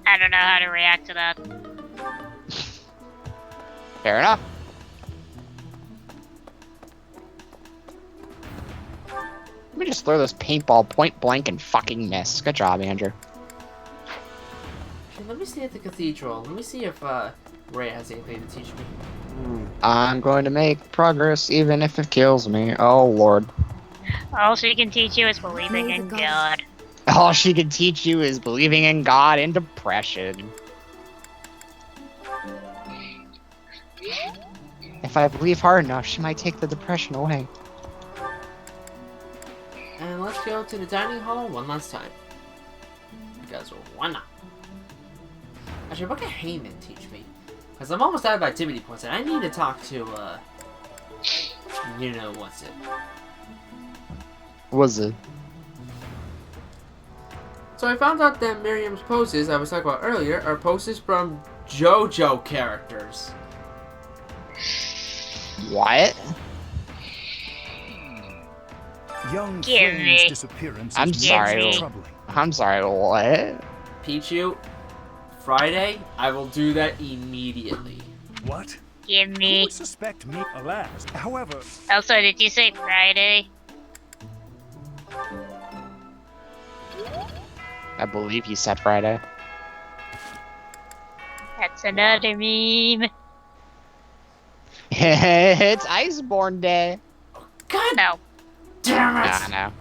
I don't know how to react to that. Fair enough. Let me just throw this paintball point blank and fucking miss. Good job, Andrew. Let me see at the cathedral. Let me see if Ray has anything to teach me. I'm going to make progress even if it kills me. Oh, Lord. All she can teach you is believing in God. All she can teach you is believing in God and depression. If I believe hard enough, she might take the depression away. And let's go to the dining hall one last time. Because why not? Actually, what can Heyman teach me? Because I'm almost out of activity points, and I need to talk to, you know what's it. Was it? So I found out that Miriam's poses I was talking about earlier are poses from JoJo characters. What? Young Give Flame's me. disappearance I'm is sorry. troubling. I'm sorry, what? Pichu, Friday, I will do that immediately. What? Give Who me. would suspect me? Alas, however, Also, did you say Friday? I believe he said Friday. That's another meme. It's Iceborne Day. God No, damn it! I know.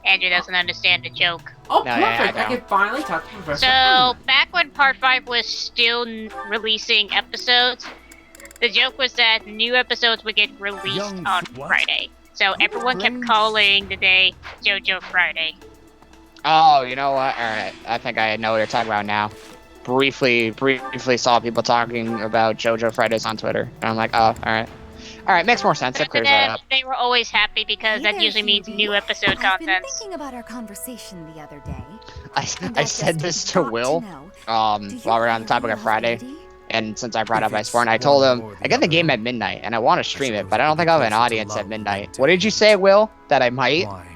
Andrew doesn't understand the joke. Oh, No, yeah, perfect! I I know. can finally talk to Professor So, Heyman. back when Part 5 was still releasing episodes, the joke was that new episodes would get released Young on what? Friday. So everyone kept blames- calling the day JoJo Friday. Oh, you know what? Alright, I think I know what you're talking about now. Briefly saw people talking about JoJo Fridays on Twitter. And I'm like, oh, alright. Alright, makes more sense. That For clears that them, up. they were always happy because Hey that there, usually means Hubie. new episode I've been content. thinking about our conversation the other day. and I I've said just this to got Will, know, do you while we're on the topic really of Friday. love Lady? And since I brought up If it's Iceborne, I told one him, or the I get the other, game at midnight, and I want to stream it, suppose but I it don't would think be I'll have an closer to audience at love midnight. than to What did you say, Will? That I might? Why?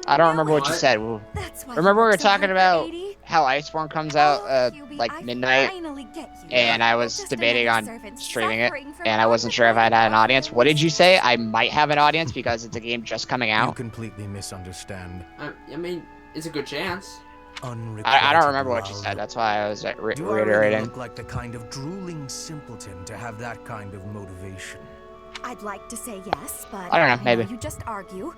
I don't remember what you What? said. That's why Remember we you were look so talking hyper, about 80? how Iceborne comes out Hubie, like I midnight, finally get you. and I was Just debating another on servant streaming it, suffering from and I wasn't sure if I'd had an audience. What did you unrequited say? I might have an audience because it's a game just coming You out. completely misunderstand. I mean, it's a good chance. I don't remember what you said. That's why I was Do I really reiterating. look like the kind of drooling simpleton to have that kind of motivation? I'd like to say yes, but I don't know, maybe. you just argue.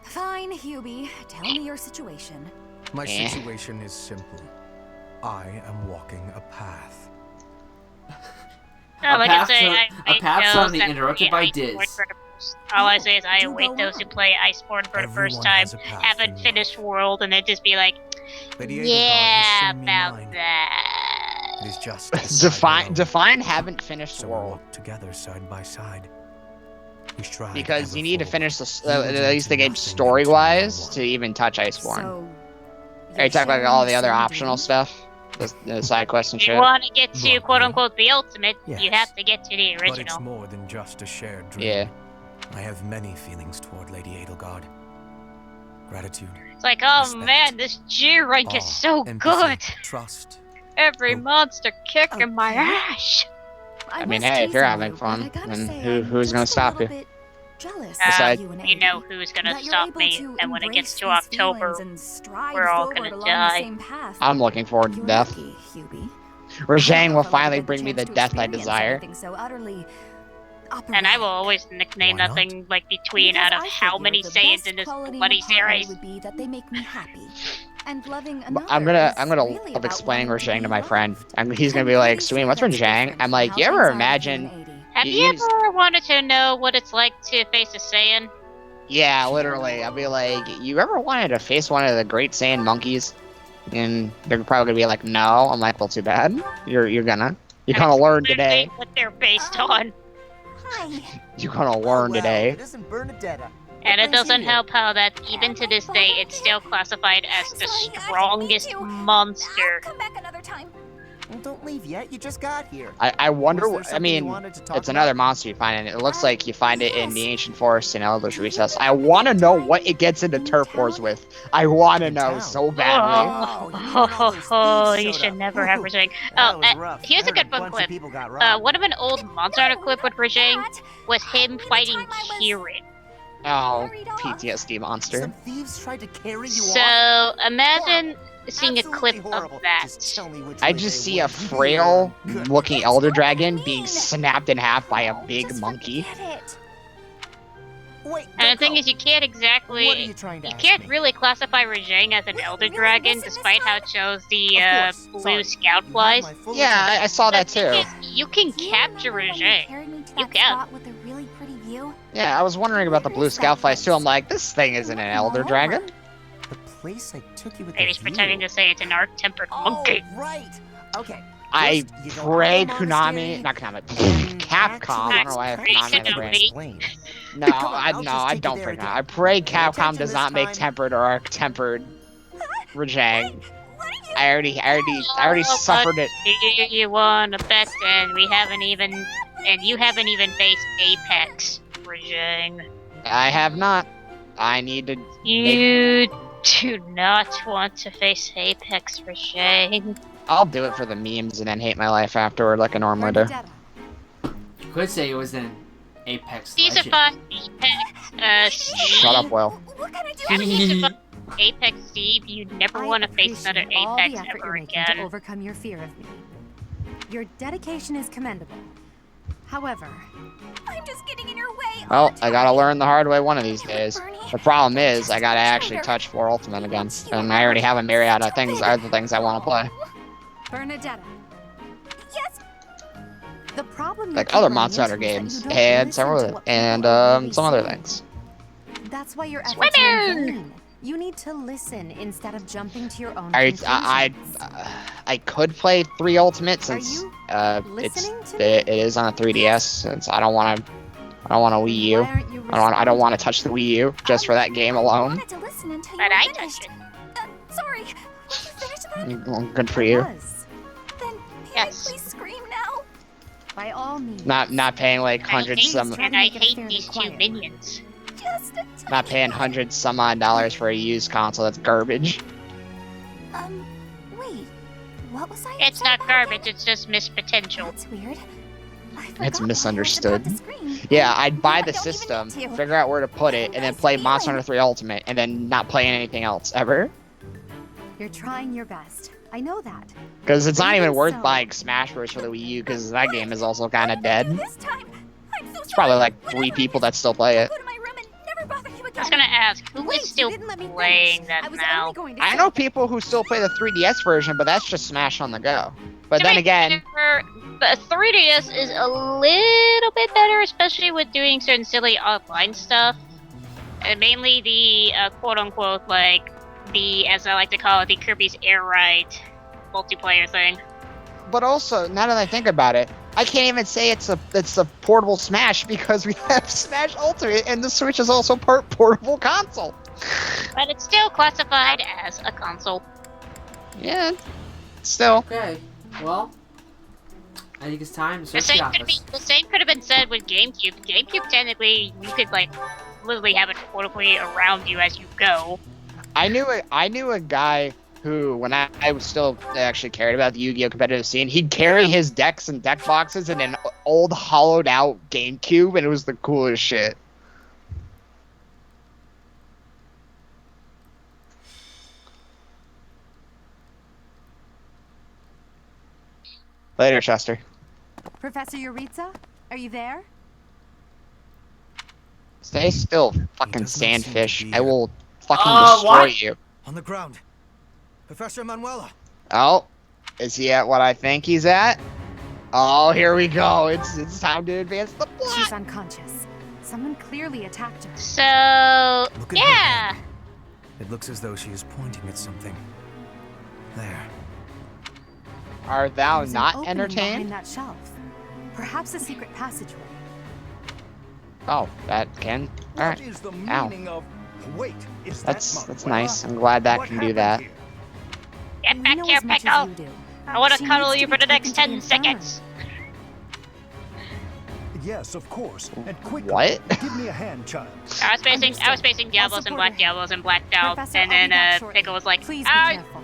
Fine, Hubie. Tell me your situation. My Eh. situation is simple. I am walking a path. All I can say, A I await path those suddenly that interrupted play by Iceborne Diz. for the first- All I say is I Do await go those on. who play Iceborne for the first Everyone time, has a path haven't in finished World, and then just be like, Lady Edelgard has yeah, shown me about mine. that. It is just beside her own. Define haven't finished So we World. walk together side by side. We strive Because ever you need to forward, finish at yielding least the to game nothing story-wise until to even touch Iceborne. So, Are you talking about all the other sharing optional some stuff? The side quests and If you shit? want to get to Broadly. quote-unquote the ultimate, you Yes. have to get to the But it's original. more than just a shared dream. Yeah. I have many feelings toward Lady Edelgard. Gratitude, It's like, oh respect, man, this G rank is awe, so empathy, good. trust. Every hope. monster kicking my Okay. ass. I mean, was hey, if you're teasing having you, fun, but I gotta then say, who's I'm gonna just stop a you? little bit jealous Besides- of you and You know Eddie. who's gonna That you're stop able me, to and when it gets embrace to these October, feelings and stride we're all forward gonna along die. the same path. I'm looking forward to You're death. lucky, Hubie. Rajang will I'll never finally get the bring me the chance to death I experience desire. anything so utterly And I will operatic. always nickname Why that not? thing like between Because out of I how figure many the Saiyans best in this quality in a bloody partner series. would be that they make me happy. And loving But another I'm gonna is really love about explaining wanting to Rajang be to my loved. friend. He's gonna be like, pretty Sweet, sure what's that's Rajang? different I'm from like, how you ever things are with imagine? you and Eddie. Have you ever wanted to know what it's like to face a Saiyan? Yeah, literally. I'll be like, you ever wanted to face one of the Great Saiyan monkeys? And they're probably gonna be like, no. I'm like, well, too bad. You're gonna learn today. What they're based on. Hi. You're gonna learn today. It isn't Bernadetta. And it doesn't help how that even to this day, it's still classified as the strongest monster. Come back another time. Well, don't leave yet. You just got here. I wonder. Was there I something you mean, wanted to talk it's another monster you find in it. It looks like you find it in the ancient forest in Elder's Recess. I want to know what it gets into turf wars with. I want to know so badly. Oh, you should never have Rajang. Oh, here's a good one clip. One of an old Monster Hunter clip with Rajang was him fighting Kirin. Oh, PTSD monster. Some thieves tried to carry you So imagine seeing a clip of that. I just see a frail-looking elder dragon being snapped in half by a big monkey. And the thing is, you can't exactly, you can't really classify Rajang as an elder dragon, despite how it shows the blue scout flies. Yeah, I saw that too. You can capture Rajang. You can. Yeah, I was wondering about the blue scout flies too. I'm like, this thing isn't an elder dragon. The place I took you with Maybe he's pretending to say it's an arc-tempered monkey. Right. Okay. I pray Konami, not Konami, Capcom. I don't know why I have Konami in the brain. No, I don't pray that. I pray Capcom does not make tempered or arc-tempered Rajang. I already suffered it. You won a bet, and we haven't even, and you haven't even faced Apex, Rajang. I have not. I need to. You do not want to face Apex, Rajang. I'll do it for the memes and then hate my life afterward like I normally do. You could say it was an Apex These legend. are Apex, Shut up, Will. Apex Steve, you never want to face another Apex ever again. To overcome your fear of me. Your dedication is commendable. However, I'm just getting in your way. Well, I gotta learn the hard way one of these days. The problem is, I gotta actually touch 4 Ultimate again, and I already have a myriad of other things I want to play. Bernadetta. Yes. The problem Like other Monster Hunter games, and some other things. That's why your efforts are in vain. You need to listen instead of jumping to your own conclusions. I could play 3 Ultimate since it is on a 3DS. Since I don't want to Wii U. I don't want to touch the Wii U just for that game alone. But I touched it. Sorry. Good for you. Yes. Please scream now. By all means. Not paying like hundreds some. And I hate these 2 minions. Not paying hundreds some odd dollars for a used console. That's garbage. Wait. What was I? It's not garbage. It's just missed potential. That's weird. It's misunderstood. Yeah, I'd buy the system, figure out where to put it, and then play Monster Hunter 3 Ultimate, and then not play anything else ever. You're trying your best. I know that. Because it's not even worth buying Smash Bros. For the Wii U, because that game is also kind of dead. It's probably like 3 people that still play it. I was gonna ask, who is still playing that now? I know people who still play the 3DS version, but that's just Smash on the go. But then again... The 3DS is a little bit better, especially with doing certain silly online stuff. And mainly the quote-unquote, like, as I like to call it, the Kirby's Air Ride multiplayer thing. But also, now that I think about it, I can't even say it's a portable Smash because we have Smash Ultimate and the Switch is also part portable console. But it's still classified as a console. Yeah, still. Okay, well, I think it's time to switch the office. The same could have been said with GameCube. GameCube, technically, you could, like, literally have it portably around you as you go. I knew a guy who, when I was still actually cared about the Yu-Gi-Oh! Competitive scene, he'd carry his decks and deck boxes in an old hollowed out GameCube, and it was the coolest shit. Later, Chester. Professor Yuritsa, are you there? Stay still, fucking sandfish. I will fucking destroy you. On the ground. Professor Manuela. Oh, is he at what I think he's at? Oh, here we go. It's time to advance the plot. She's unconscious. Someone clearly attacked her. So, yeah. It looks as though she is pointing at something. There. Are thou There's an not opening entertained? behind that shelf. Perhaps a secret passageway. Oh, that can. All right. What is the Ow. meaning of... Wait, is That's that nice. I'm glad that What can do happened that. here? Get We back know here, as much as Pickle! you do. I want to She cuddle needs you to for be the next taken to 10 the infirmary. seconds. Yes, of course. And quickly. What? Give me a hand, child. I was facing Diablos and support Black her. Diablos and Black Dog, Professor, and I'll be then back shortly. Pickle was like, Please be "Ah, careful.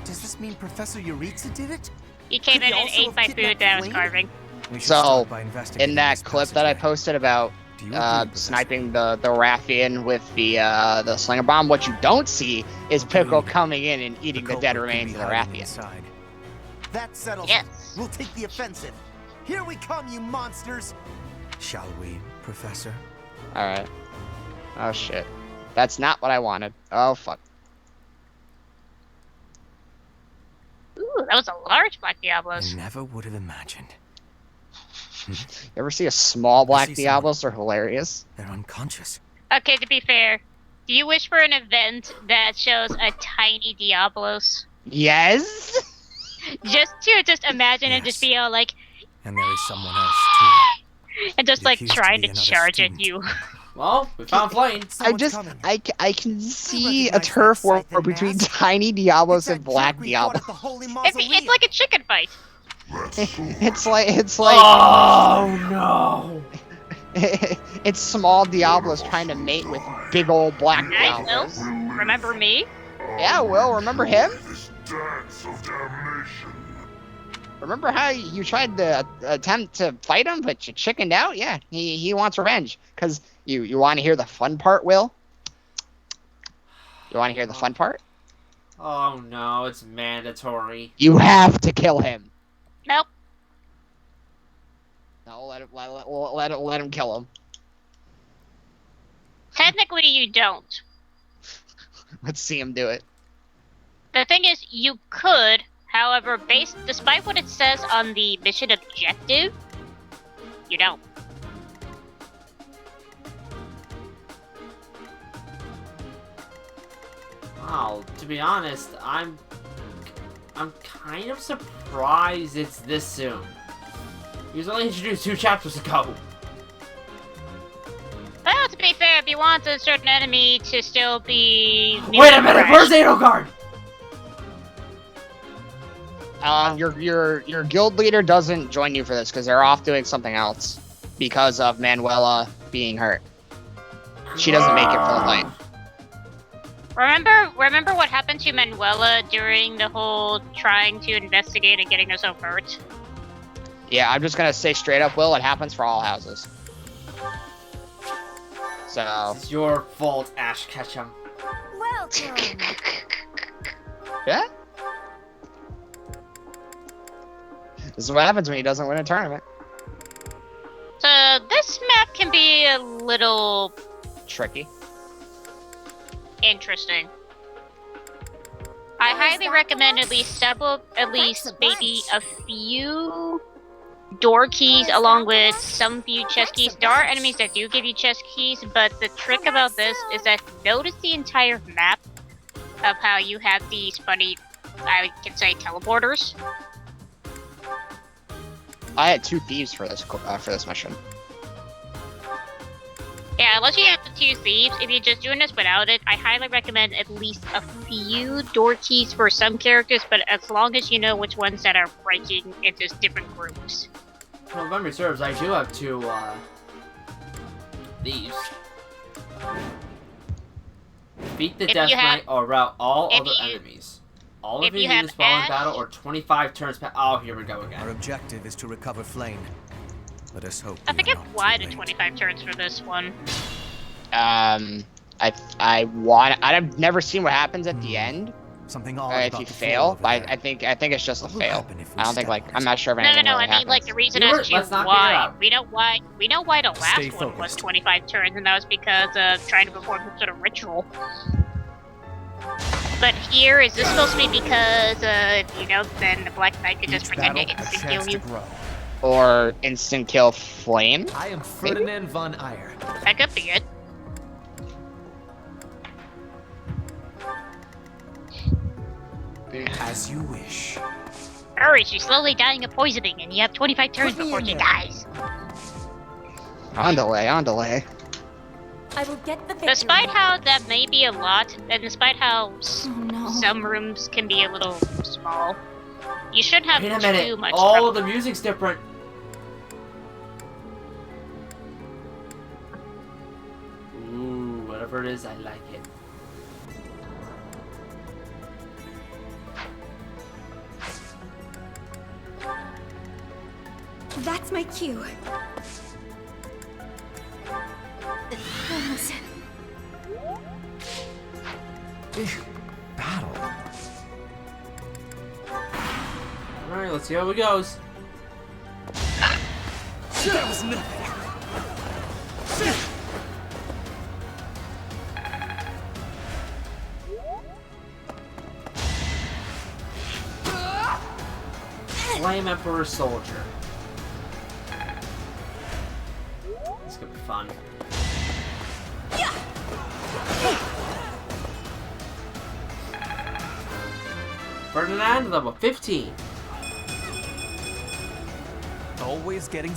Does this mean Professor Yuritsa did it? he came Could in he and also ate have my food kidnapped that I was Flame? carving." We should So, start by investigating in that this clip that I passageway. posted about Do you agree, Professor? sniping the Raffian with the slinger bomb, what you don't see is Pickle Agreed. coming in and eating the dead culprit could remains be of the hiding Raffian. inside. That settles Yes. it. We'll take the offensive. Here we come, you monsters! Shall we, Professor? Alright. Oh shit. That's not what I wanted. Oh fuck. Ooh, that was a large Black I Diablos. never would have imagined. You ever see a small Black see someone. Diablos? They're hilarious. They're unconscious. Okay, to be fair, do you wish for an event that shows a tiny Diablos? Yes? Just imagine him just Yes. be all like, And there is someone else, too. and just It like appears to trying be to another charge at student. you. Well, we found Flame. I can see a recognize turf that war scythe and between mask. tiny Diablos It's that and Black jerk we fought Diablos. at the Holy It's Mausoleum. like a chicken fight. It's like Oh no! it's small Diablos trying to mate with big old Black Nice, Will. Diablos. Remember me? Yeah, Will, remember him? Remember how you tried to attempt to fight him, but you chickened out? Yeah, he wants revenge. Cause you want to hear the fun part, Will? You want to hear the fun part? Oh no, it's mandatory. You have to kill him. Nope. No, let him kill him. Technically, you don't. Let's see him do it. The thing is, you could, however, despite what it says on the mission objective, you don't. Wow, to be honest, I'm kind of surprised it's this soon. He was only introduced 2 chapters ago. Well, to be fair, if you want a certain enemy to still be... Wait a minute, where's Edelgard? Your guild leader doesn't join you for this because they're off doing something else because of Manuela being hurt. She doesn't make it for the fight. Remember what happened to Manuela during the whole trying to investigate and getting herself hurt? Yeah, I'm just gonna say straight up, Will, it happens for all houses. So... It's your fault, Ash Ketchum. Welcome. Yeah? This is what happens when he doesn't win a tournament. So, this map can be a little... Tricky. interesting. I highly recommend at least maybe a few door keys along with some few chest keys. There are enemies that do give you chest keys, but the trick about this is that notice the entire map of how you have these funny, I could say, teleporters. I had 2 thieves for this mission. Yeah, unless you have the 2 thieves, if you're just doing this without it, I highly recommend at least a few door keys for some characters, but as long as you know which ones that are breaking into different groups. Well, if memory serves, I do have 2 thieves. Beat the Death Knight or rout all other enemies. All of your units while in battle or 25 turns past. Oh, here we go again. Our objective is to recover Flame. Let us hope. I forget why the 25 turns for this one. I've never seen what happens at the end. Something odd if about you the fail, but I think it's just a fail. I don't think I'm not sure if anything No, really I mean like the reason as to let's not why. We know why the last Stay one was focused. 25 turns, and that was because of trying to perform some sort of ritual. But here, is this supposed to be because, then the Black Knight could just pretend to instant kill you? Or instant kill Flame? I am Ferdinand von Eyre. That could be it. As you wish. Hurry, she's slowly dying of poisoning, and you have 25 turns before she dies. On delay, on delay. I will get the victory. Despite how that may be a lot, and despite how some rooms can be a little small, you shouldn't have Wait a too minute. much Oh, trouble. the music's different. Ooh, whatever it is, I like it. That's my cue. Battle. Alright, let's see how it goes. That was nothing. Flame Emperor Soldier. This could be fun. Ferdinand, level 15. Always getting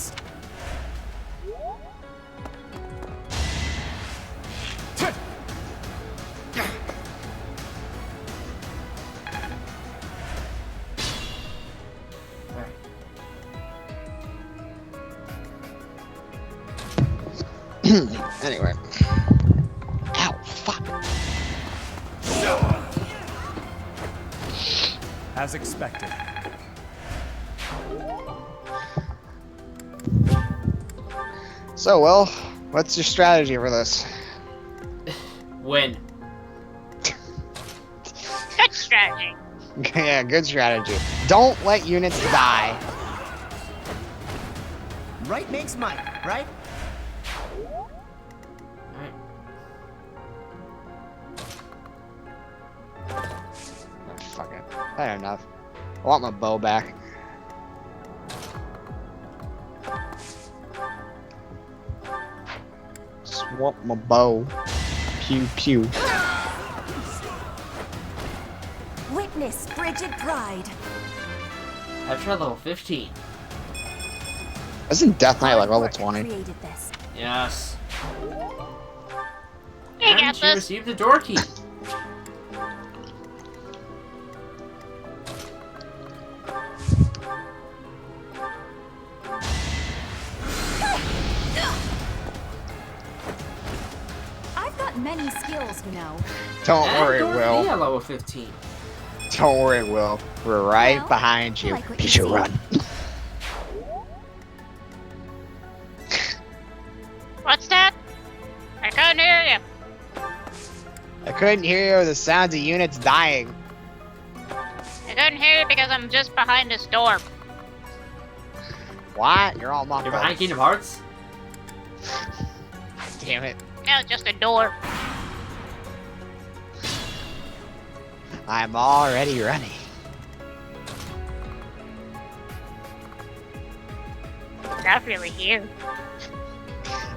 Anyway. Ow, fuck. as expected. So, Will, what's your strategy for this? Win. Good strategy. Yeah, good strategy. Don't let units die. Right makes might, right? Oh, fuck it. Fair enough. I want my bow back. Swap my bow. Pew pew. Witness frigid pride. Petra, level 15. Isn't Death Knight like level 20? Created this. Yes. You And got she this. received the door key. I've got many skills, you know. Don't And worry, Dorothea, Will. level 15. Don't worry, Will. We're right Well, behind you. like what you You should see. run. What's that? I couldn't hear you. I couldn't hear the sounds of units dying. I couldn't hear you because I'm just behind this door. What? You're all muffled. You're behind Kingdom Hearts? Damn it. No, just a door. I'm already running. Not really here.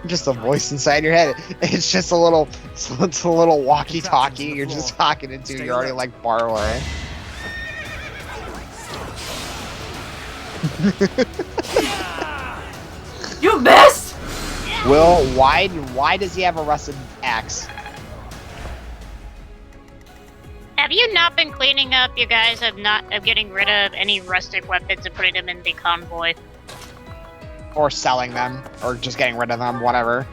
Just a voice inside your head. It's just a little, it's a little walkie-talkie. You're just talking into. You're already like far away. You missed! Will, why does he have a rusted axe? Have you not been cleaning up? You guys have not of getting rid of any rusted weapons and putting them in the convoy. Or selling them, or just getting rid of them, whatever.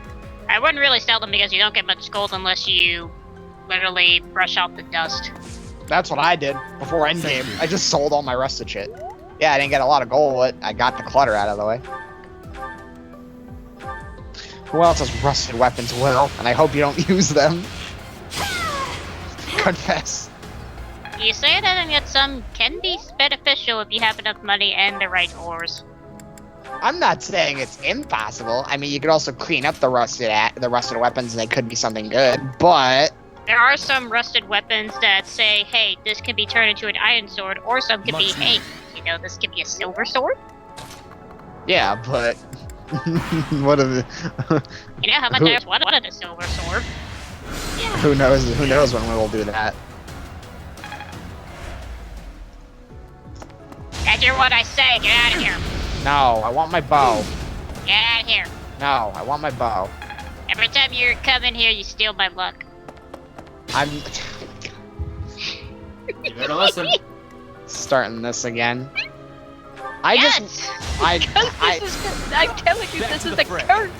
I wouldn't really sell them because you don't get much gold unless you literally brush out the dust. That's what I did before endgame. I just sold all my rusted shit. Yeah, I didn't get a lot of gold, but I got the clutter out of the way. Who else has rusted weapons, Will? And I hope you don't use them. Confess. You say that, and yet some can be beneficial if you have enough money and the right ores. I'm not saying it's impossible. I mean, you could also clean up the rusted weapons, and they could be something good. But There are some rusted weapons that say, hey, this can be turned into an iron sword, or some can be, hey, you know, this can be a silver sword. yeah, but what are the? You know how much I wanted a silver sword? Who knows? Who knows when we will do that? You do what I say. Get out of here. No, I want my bow. Get out of here. No, I want my bow. Every time you come in here, you steal my luck. I'm You better listen. starting this again. Yes! I'm telling you, this is a curse.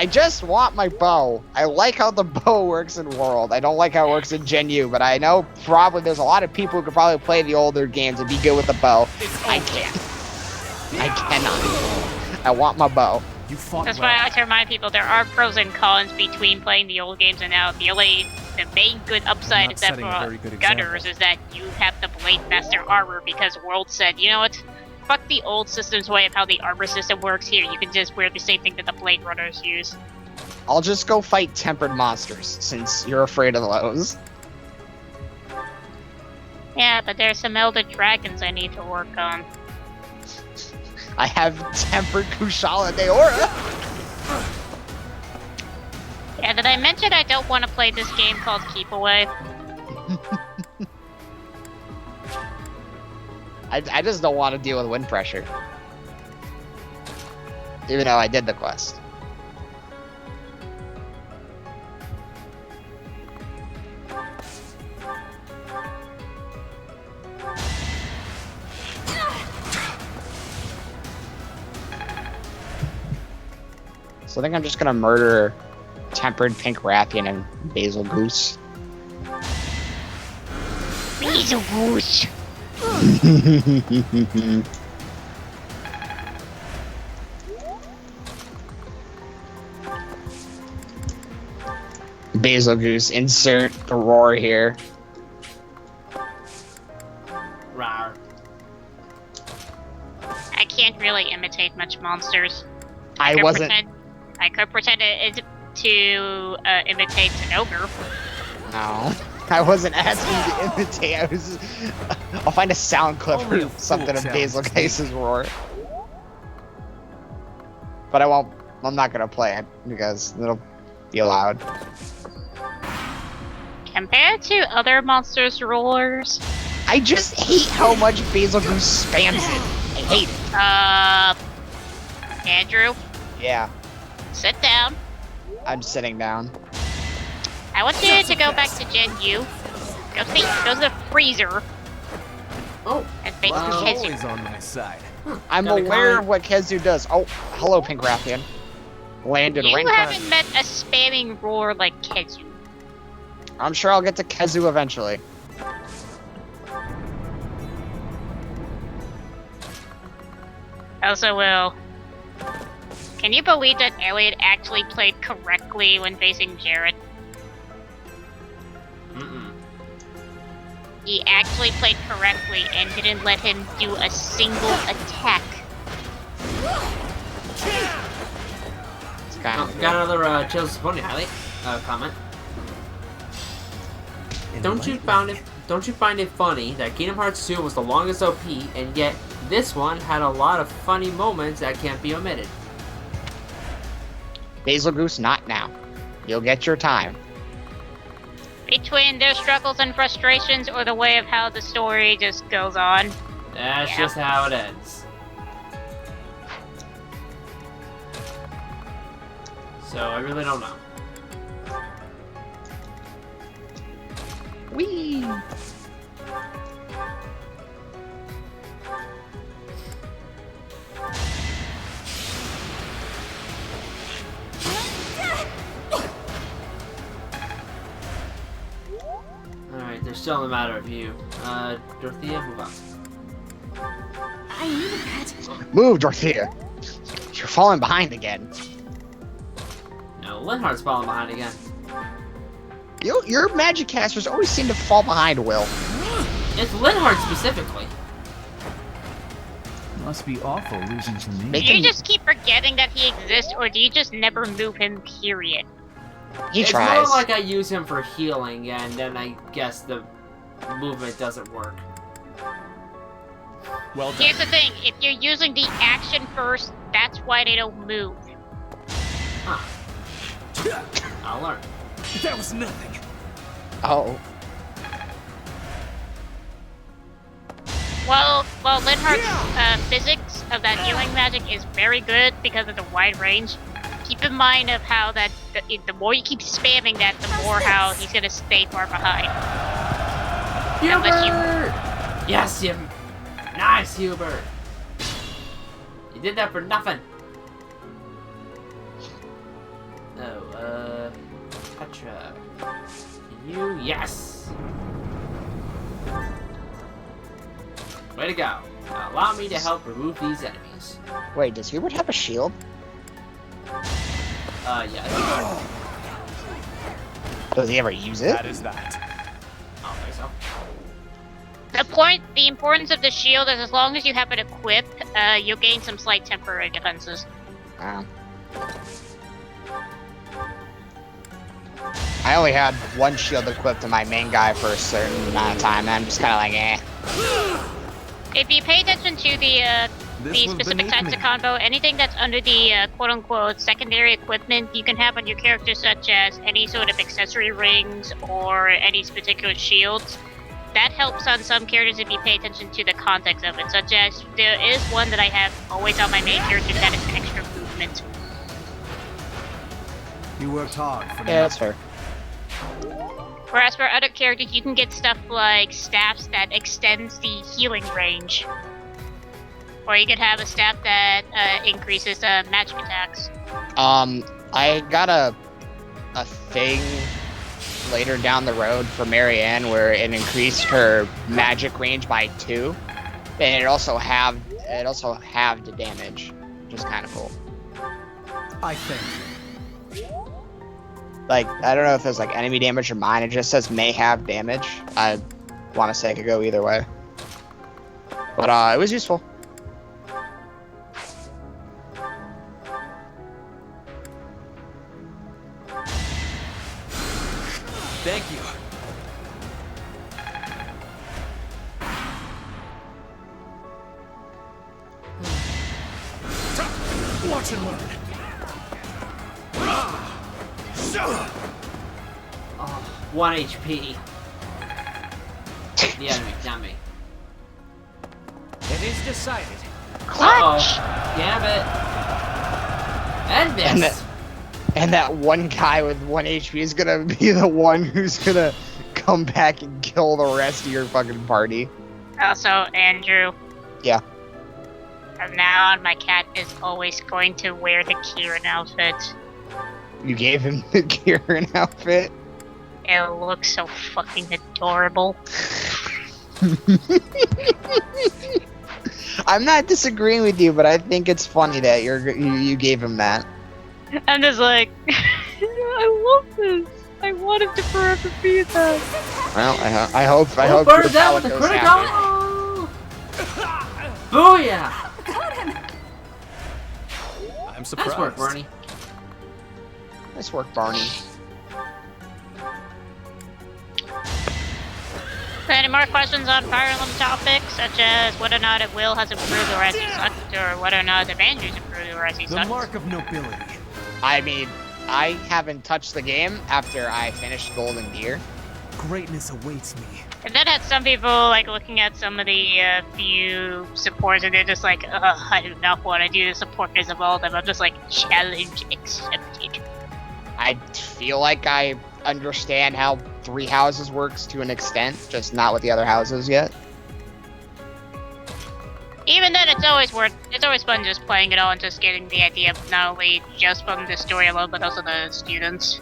I just want my bow. I like how the bow works in World. I don't like how it works in Gen U, but I know probably there's a lot of people who could probably play the older games and be good with the bow. I can't. I cannot. I want my bow. You fought That's why I like to remind people there are pros and cons between playing the old games and now. The main good upside is that for gunners is that you have the Blade Master armor because World said, you know what? Fuck the old system's way of how the armor system works here. You can just wear the same thing that the Blade Runners use. I'll just go fight tempered monsters since you're afraid of those. Yeah, but there's some Elder Dragons I need to work on. I have tempered Kushala Deora. Yeah, did I mention I don't want to play this game called Keep Away? I just don't want to deal with wind pressure. Even though I did the quest. So I think I'm just gonna murder Tempered Pink Rathian and Basil Goose. Basil Goose! Basil Goose, insert the roar here. Rawr. I can't really imitate much monsters. I could pretend to imitate an ogre. No, I wasn't asking to imitate. I was. I'll find a sound clip or something of Basil Goose's roar. But I won't. I'm not gonna play it because it'll be loud. Compared to other monsters' roars, I just hate how much Basil Goose spams it. I hate it. Andrew, Yeah, sit down. I'm sitting down. I want you to go back to Gen U. Go to the freezer. Oh, and make Luck is Kezu. always on my side. I'm aware of what Kezu does. Oh, hello, Pink Rathian. Landed You right in front. haven't met a spamming roar like Kezu. I'm sure I'll get to Kezu eventually. Also, Will, can you believe that Elliot actually played correctly when facing Jared? He actually played correctly and didn't let him do a single attack. Got another Chills Pony highlight comment. Don't you find it funny that Kingdom Hearts 2 was the longest OP, and yet this one had a lot of funny moments that can't be omitted? Basil Goose, not now. You'll get your time. Between their struggles and frustrations or the way of how the story just goes on. That's just how it ends. So I really don't know. Whee! Alright, there's still a matter of you. Dorothea, move up. I knew that. Move, Dorothea. You're falling behind again. No, Linhardt's falling behind again. Your magic casters always seem to fall behind, Will. It's Linhardt specifically. Must be awful losing to me. Do you just keep forgetting that he exists, or do you just never move him, period? It's more like I use him for healing, and then I guess the movement doesn't work. Well done. Here's the thing, if you're using the action first, that's why they don't move. Huh. I'll learn. That was nothing. Oh. Well, Linhardt's physics of that healing magic is very good because of the wide range. Keep in mind of how that the more you keep spamming that, the more how he's gonna stay far behind. Hubert! Yes, you. Nice, Hubert. You did that for nothing. Oh, Petra. You, yes. Way to go. Now allow me to help remove these enemies. Wait, does Hubert have a shield? Yeah. Does he ever use it? That is that. I don't think so. The importance of the shield is as long as you have it equipped, you'll gain some slight temporary defenses. Wow. I only had one shield equipped to my main guy for a certain amount of time, and I'm just kind of like, eh. If you pay attention to the specific types of combo, anything that's under the quote-unquote secondary equipment you can have on your character, such as any sort of accessory rings or any particular shields, that helps on some characters if you pay attention to the context of it, such as there is one that I have always on my main character that is extra movement. You worked hard for Yeah, that's fair. Whereas for other characters, you can get stuff like staffs that extends the healing range. Or you could have a staff that increases magic attacks. I got a thing later down the road for Marianne where it increased her magic range by 2, and it also halved the damage, which is kind of cool. I think. Like, I don't know if it's like enemy damage or mine. It just says may have damage. I want to say it could go either way, but it was useful. Thank you. Watch and learn. Oh, 1 HP. The enemy, not me. It is decided. Clutch! Damn it. And this. And that one guy with 1 HP is gonna be the one who's gonna come back and kill the rest of your fucking party. Also, Andrew. Yeah. From now on, my cat is always going to wear the Kieran outfit. You gave him the Kieran outfit? It looks so fucking adorable. I'm not disagreeing with you, but I think it's funny that you gave him that. I'm just like, I love this. I want him to forever be that. Well, I hope burn your down with the Palico's critical! happy. Booyah! Got him! I'm surprised. Nice work, Barney. Nice work, Barney. Any more questions on Fire Emblem topics, such as whether or not Will has improved or has he sucked, or whether or not Andrew's improved or has he The sucked? mark of nobility. I mean, I haven't touched the game after I finished Golden Gear. Greatness awaits me. And then had some people like looking at some of the few supports and they're just like, I do not want to do the support because of all of them. I'm just like, challenge accepted. I feel like I understand how 3 houses works to an extent, just not with the other houses yet. Even then, it's always fun just playing it all and just getting the idea of not only just from the story alone, but also the students.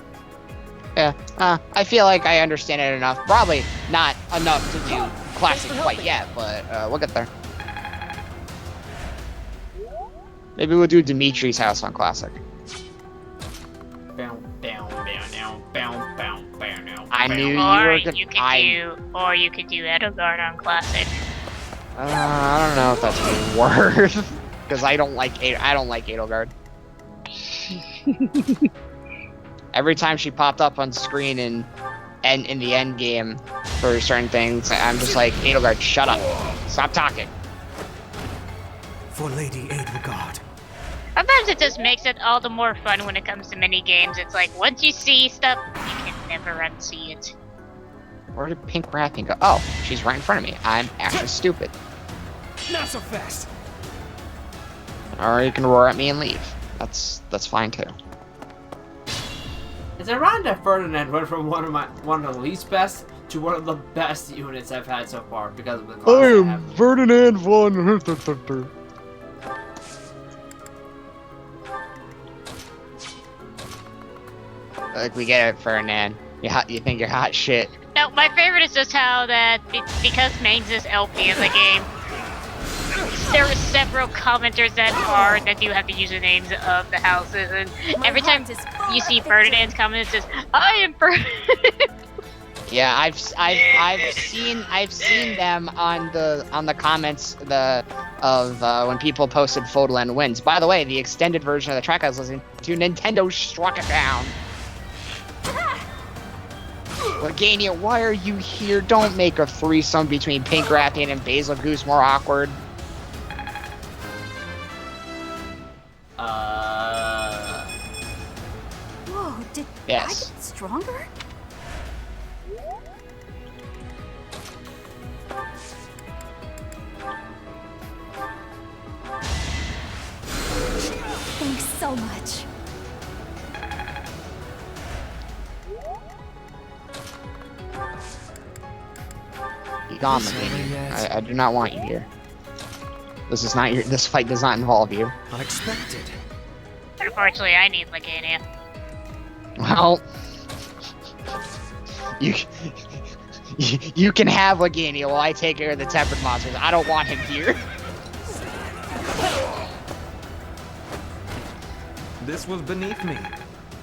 Yeah, I feel like I understand it enough. Probably not enough to do Classic quite yet, but we'll get there. Maybe we'll do Dimitri's house on Classic. I knew you were gonna. Or you could do Edelgard on Classic. I don't know if that's gonna work because I don't like Edelgard. Every time she popped up on screen in the end game for certain things, I'm just like, Edelgard, shut up, stop talking. For Lady Edelgard. Sometimes it just makes it all the more fun when it comes to mini games. It's like once you see stuff, you can never unsee it. Where did Pink Wrapping go? Oh, she's right in front of me. I'm actually stupid. Not so fast. Or you can roar at me and leave. That's fine too. It's ironic that Ferdinand went from one of the least best to one of the best units I've had so far because of the class I have. Ferdinand von. Like, we get it, Ferdinand. You think you're hot shit. No, my favorite is just how that because Main's this LP in the game, there are several commenters that do have the usernames of the houses, and every time you see Ferdinand's comment, it says, "I am Ferdinand." Yeah, I've seen them on the comments when people posted Photoland wins. By the way, the extended version of the track I was listening to, Nintendo struck it down. Legania, why are you here? Don't make a threesome between Pink Rathian and Basil Goose more awkward. Whoa, did I Yes. get stronger? Thanks so much. Be gone, Legania. I do not want you here. This is not this fight does not involve you. Unexpected. Unfortunately, I need Legania. Well, you can have Legania while I take care of the tempered monsters. I don't want him here. This was beneath me.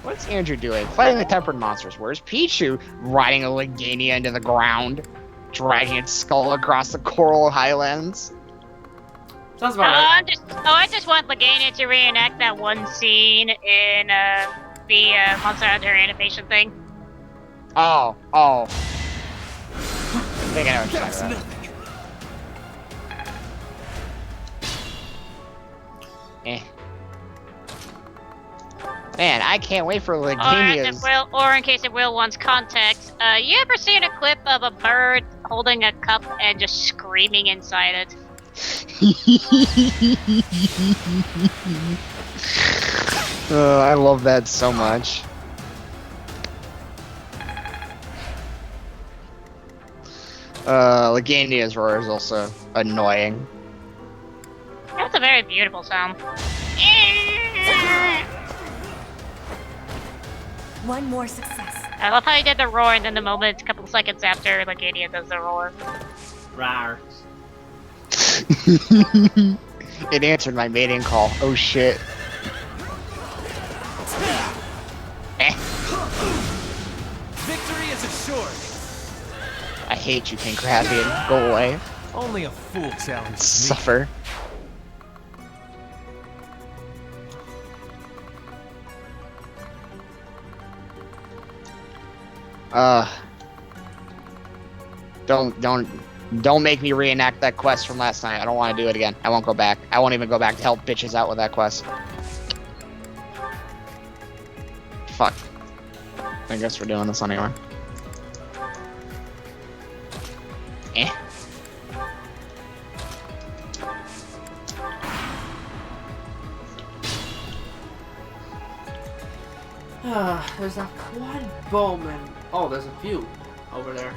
What's Andrew doing? Fighting the tempered monsters. Where's Pichu? Riding a Legania into the ground, dragging its skull across the coral highlands. Sounds about right. I just want Legania to reenact that one scene in the Monster Hunter animation thing. Oh. I think I know what you're talking about. Man, I can't wait for Legania's. Or in case it Will wants context, you ever seen a clip of a bird holding a cup and just screaming inside it? I love that so much. Legania's roar is also annoying. That's a very beautiful sound. One more success. I love how you did the roar and then the moment a couple seconds after Legania does the roar. Rawr. It answered my mating call. Oh shit. Victory is assured. I hate you, Pink Rathian. Go away. Only a fool challenges me. Suffer. Don't make me reenact that quest from last night. I don't want to do it again. I won't go back. I won't even go back to help bitches out with that quest. Fuck. I guess we're doing this anyway. There's that one bowman. Oh, there's a few over there.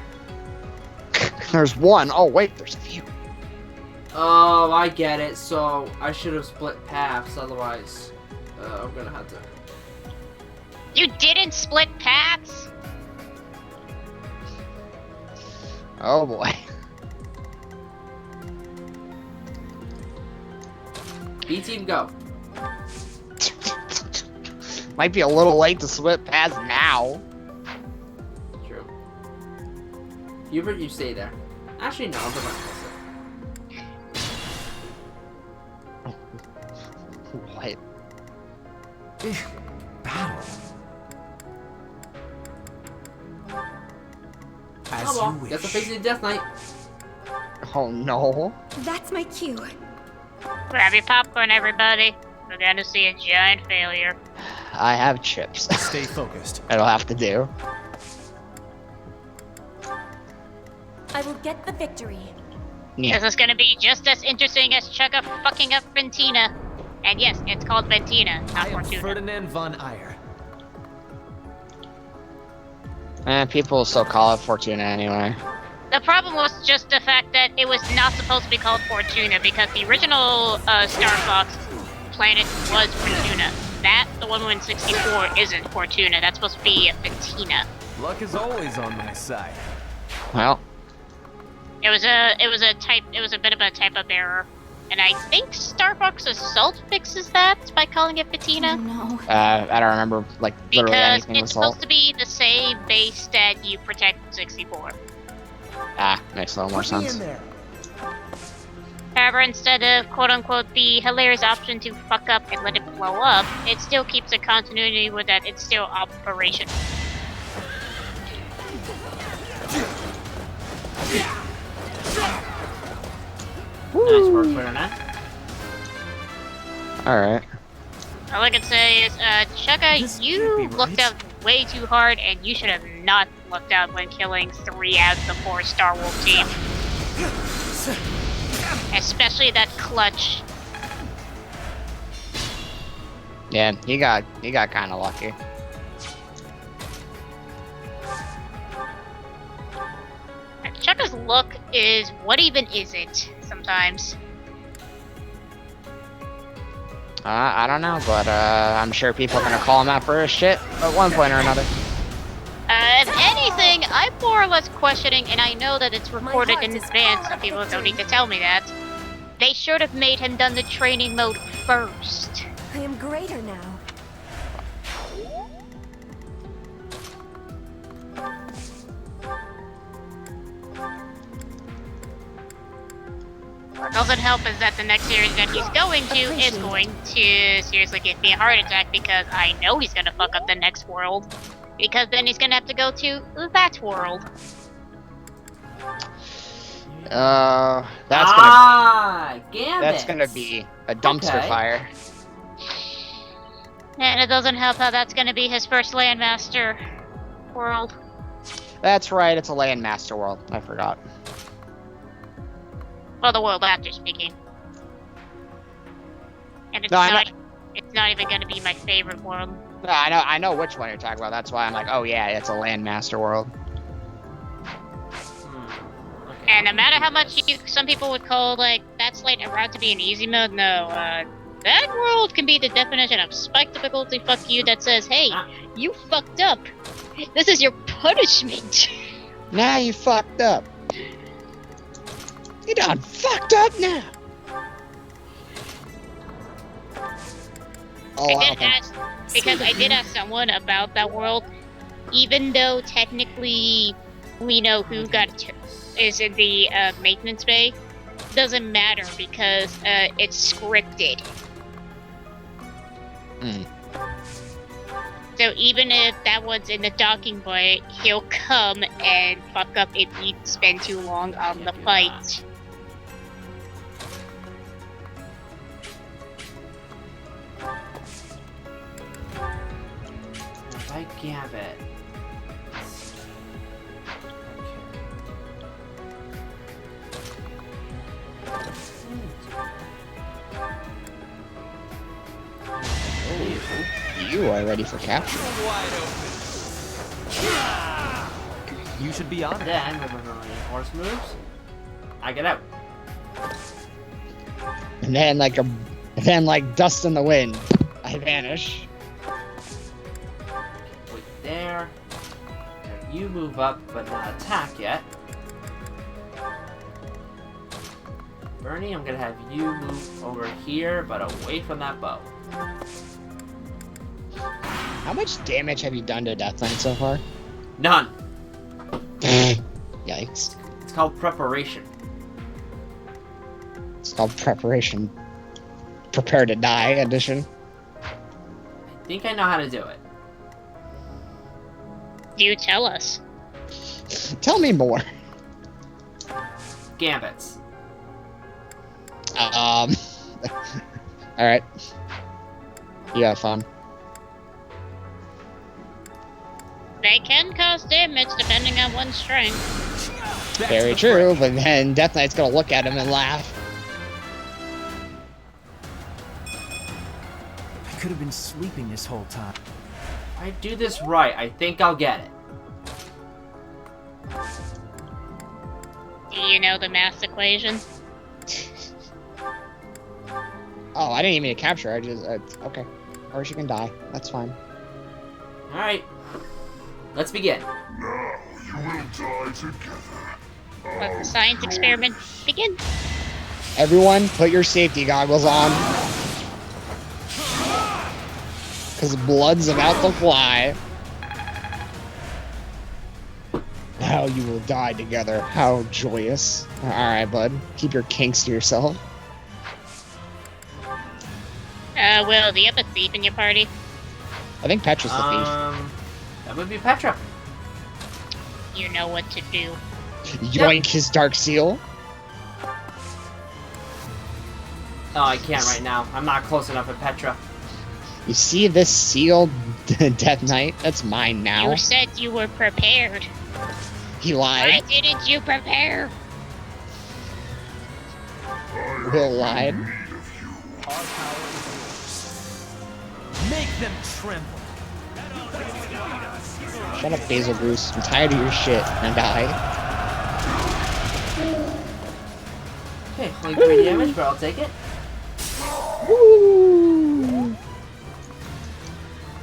There's one. Oh wait, there's a few. Oh, I get it. So I should have split paths. Otherwise, I'm gonna have to. You didn't split paths? Oh boy. B team, go. Might be a little late to split paths now. True. Hubert, you stay there. Actually, no, I'm gonna What? Battle. As oh, well, you wish. Guess I'm facing Death Knight. Oh no. That's my cue. Grab your popcorn, everybody. We're gonna see a giant failure. I have chips. Stay focused. That'll have to do. I will get the victory. Yeah. This is gonna be just as interesting as Chugga fucking up Ventina. And yes, it's called Ventina, not I am Fortuna. Ferdinand von Eyre. People still call it Fortuna anyway. The problem was just the fact that it was not supposed to be called Fortuna because the original Star Fox planet was Fortuna. That, the one in 64, isn't Fortuna. That's supposed to be Ventina. Luck is always on my side. Well, it was a bit of a type of error. And I think Star Fox Assault fixes that by calling it Ventina. No. I don't remember like literally Because anything it's with supposed Salt. to be the same base that you protect in 64. Makes a little more sense. However, instead of quote-unquote the hilarious option to fuck up and let it blow up, it still keeps a continuity with that it's still operation. Nice work, Ferdinand. Alright. All I can say is, Chugga, you looked out way too hard, and you should have not looked out when killing 3 out of the 4 Star Wolf team. Especially that clutch. Yeah, he got kind of lucky. Chugga's look is what even is it sometimes. I don't know, but I'm sure people are gonna call him out for his shit at one point or another. If anything, I'm more or less questioning, and I know that it's recorded in advance, so people don't need to tell me that. They should have made him done the training mode first. I am greater now. What doesn't help is that the next series that he's going to is going to seriously give me a heart attack because I know he's gonna fuck up the next world. Because then he's gonna have to go to that world. That's gonna be a dumpster fire. And it doesn't help how that's gonna be his first Landmaster world. That's right, it's a Landmaster world. I forgot. Well, the world after speaking. And it's it's not even gonna be my favorite world. No, I know which one you're talking about. That's why I'm like, oh yeah, it's a Landmaster world. And no matter how much some people would call like that slate a route to be an easy mode, no, that world can be the definition of spike difficulty fuck you that says, hey, you fucked up. This is your punishment. Now you fucked up. You done fucked up now. Because I did ask someone about that world, even though technically we know who is in the maintenance bay, doesn't matter because it's scripted. So even if that one's in the docking bay, he'll come and fuck up if you spend too long on the fight. I Gambit. You are ready for capture. You should be on it. Then, remember my horse moves. I get out. And then like dust in the wind, I vanish. Wait there. And you move up, but not attack yet. Bernie, I'm gonna have you move over here, but away from that bow. How much damage have you done to Death Knight so far? None. Yikes. It's called preparation. It's called preparation. Prepare to die edition. I think I know how to do it. You tell us. Tell me more. Gambits. Alright. You have fun. They can cause damage depending on one's strength. Very true, but then Death Knight's gonna look at him and laugh. I could have been sleeping this whole time. If I do this right, I think I'll get it. Do you know the math equation? Oh, I didn't even mean to capture her. I just, okay. Or she can die. That's fine. Alright. Let's begin. Now you will die together. Let the science experiment begin. Everyone, put your safety goggles on. Because blood's about to fly. Now you will die together. How joyous. Alright, bud. Keep your kinks to yourself. Will, do you have a thief in your party? I think Petra's the thief. That would be Petra. You know what to do. Yoink his dark seal. Oh, I can't right now. I'm not close enough with Petra. You see this seal, Death Knight? That's mine now. You said you were prepared. He lied. Why didn't you prepare? Will lied. Make them tremble. Shut up, Basil Bruce. I'm tired of your shit. And die. Okay, only 3 damage, but I'll take it. Woo!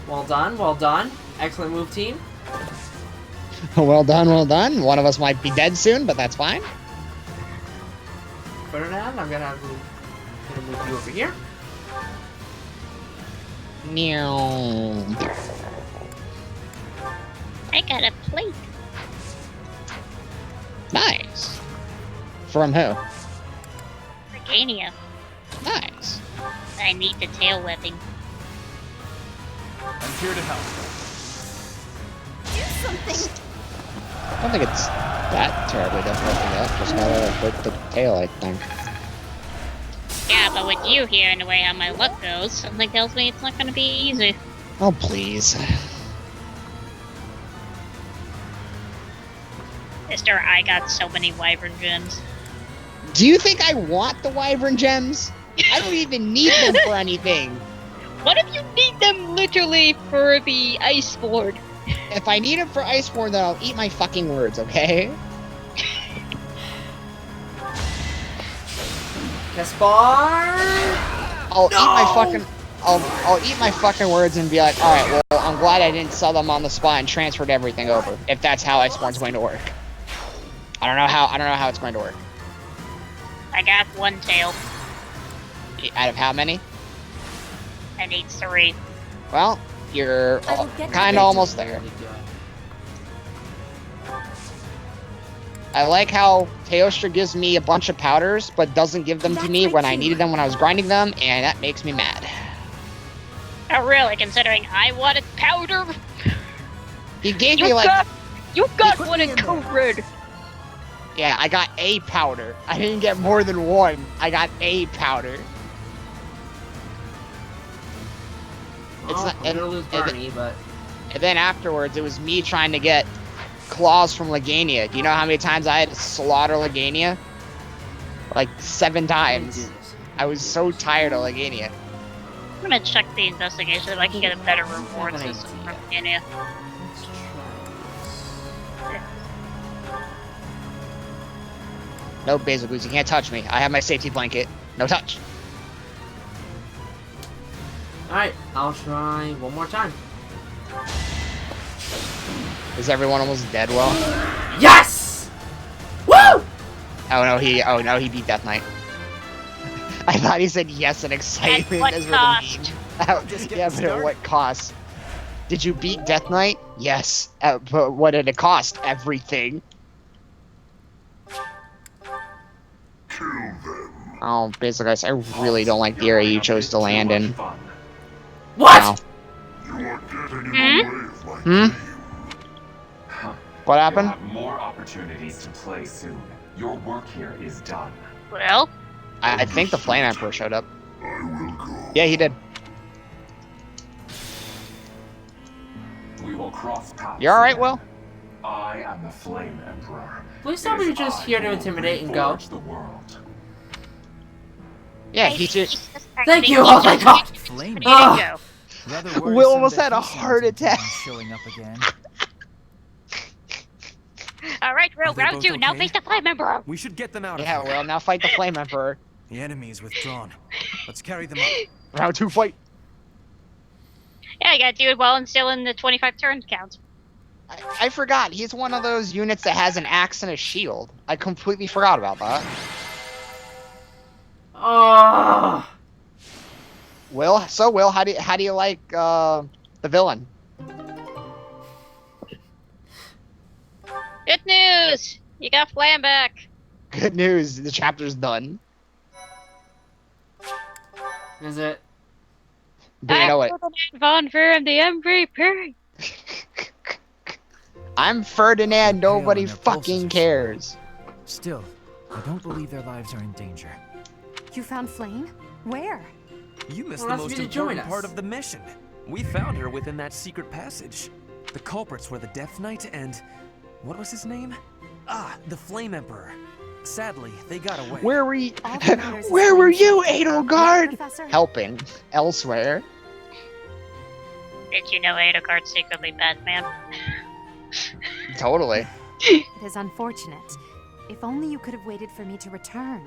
Well done, well done. Excellent move, team. Well done, well done. One of us might be dead soon, but that's fine. Ferdinand, I'm gonna move you over here. Meow. I got a plate. Nice. From who? Regania. Nice. I need the tail webbing. I'm here to help. Do something. I don't think it's that terribly difficult to get. Just gotta break the tail, I think. Yeah, but with you here and the way how my luck goes, something tells me it's not gonna be easy. Oh, please. Mister, I got so many wyvern gems. Do you think I want the wyvern gems? I don't even need them for anything. What if you need them literally for the Iceborn? If I need them for Iceborn, then I'll eat my fucking words, okay? Caspar! I'll eat my fucking words and be like, alright, well, I'm glad I didn't sell them on the spot and transferred everything over, if that's how Iceborn's going to work. I don't know how it's going to work. I got 1 tail. Out of how many? I need 3. Well, you're kind of almost there. I like how Teostra gives me a bunch of powders, but doesn't give them to me when I needed them when I was grinding them, and that makes me mad. Oh, really? Considering I wanted powder? He gave me like... You got one in Code Red! Yeah, I got a powder. I didn't get more than 1. I got a powder. I'm gonna lose Barney, but... And then afterwards, it was me trying to get claws from Legania. Do you know how many times I had to slaughter Legania? Like 7 times. I was so tired of Legania. I'm gonna check the investigation if I can get a better reward system from Legania. No, Basil Goose, you can't touch me. I have my safety blanket. No touch. Alright, I'll try one more time. Is everyone almost dead, Will? Yes! Woo! Oh no, he beat Death Knight. I thought he said yes in excitement as with a meme. Yeah, but at what cost? Did you beat Death Knight? Yes. But what did it cost? Everything. Oh, basically, guys, I really don't like the area you chose to land in. What? Wow. What happened? You'll have more opportunities to play soon. Your work here is done. Well? I think the Flame Emperor showed up. Yeah, he did. We will cross paths. You alright, Will? I am the Flame Emperor. Please tell me you're just here to intimidate and go. The world. Yeah, he just. Thank you. Oh my god. Flame. Ugh. Rather Will worrisome almost that had a he seems heart intent on attack. showing up again. Alright, Are they round both 2. Now okay? face the Flame Emperor. We should get them out of Yeah, here. well, now fight the Flame Emperor. The enemy is withdrawn. Let's carry them up. Round 2 fight. Yeah, you gotta do it while I'm still in the 25 turn count. I forgot. He's one of those units that has an axe and a shield. I completely forgot about that. Oh. Will, how do you like the villain? Good news! You got Flam back. Good news, the chapter's done. Is it? But you know what? Von Verum, the MVP. I'm Ferdinand, nobody and their pulses fucking are cares. Still, I don't believe their lives are in danger. You found Flame? Where? You missed Well, the ask most me to join important us. part of the mission. We found her within that secret passage. The culprits were the Death Knight and... what was his name? Ah, the Flame Emperor. Sadly, they got away. Where were you? All that matters is Where were Flame. you, Edelgard? Professor? Helping elsewhere. Did you know Edelgard's secretly Batman? Totally. It is unfortunate. If only you could have waited for me to return.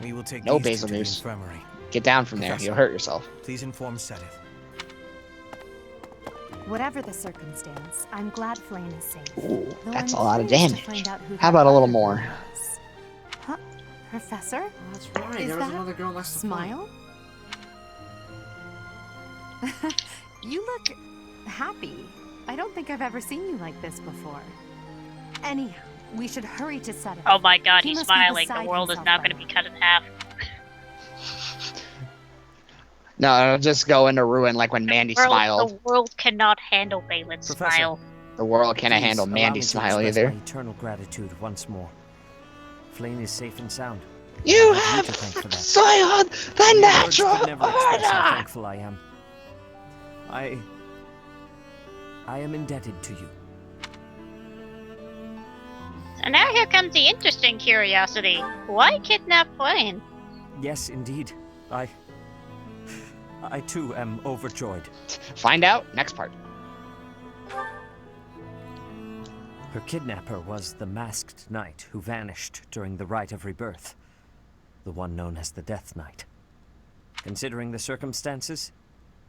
We will take No these two basil to the juice. infirmary. Get down from there. Professor. You'll hurt yourself. Please inform Sedith. Whatever the circumstance, I'm glad Flame is safe. Ooh, Though that's I'm a lot of curious to damage. find out who How that about a little other more? girl was. Huh? Professor? Oh, that's right. Is There was that another girl next to Smile? You look happy. I don't think I've ever seen you like this before. Anyhow, we should hurry to Sedith. Oh my god, He he's must be smiling. The beside world is himself now right going to be cut in half. No, it'll just go into ruin like when Mandy smiled. The world cannot handle Balin's Professor. smile. The world cannot handle Please allow me Mandy's to smile express either. my eternal gratitude once more. Flame is safe and sound. You I have to thank for that. soiled the Mere words natural could never express how order! thankful I am. I am indebted to you. And now here comes the interesting curiosity. Why kidnap Flame? Yes, indeed. I too am overjoyed. Find out next part. Her kidnapper was the masked knight who vanished during the Rite of Rebirth. The one known as the Death Knight. Considering the circumstances,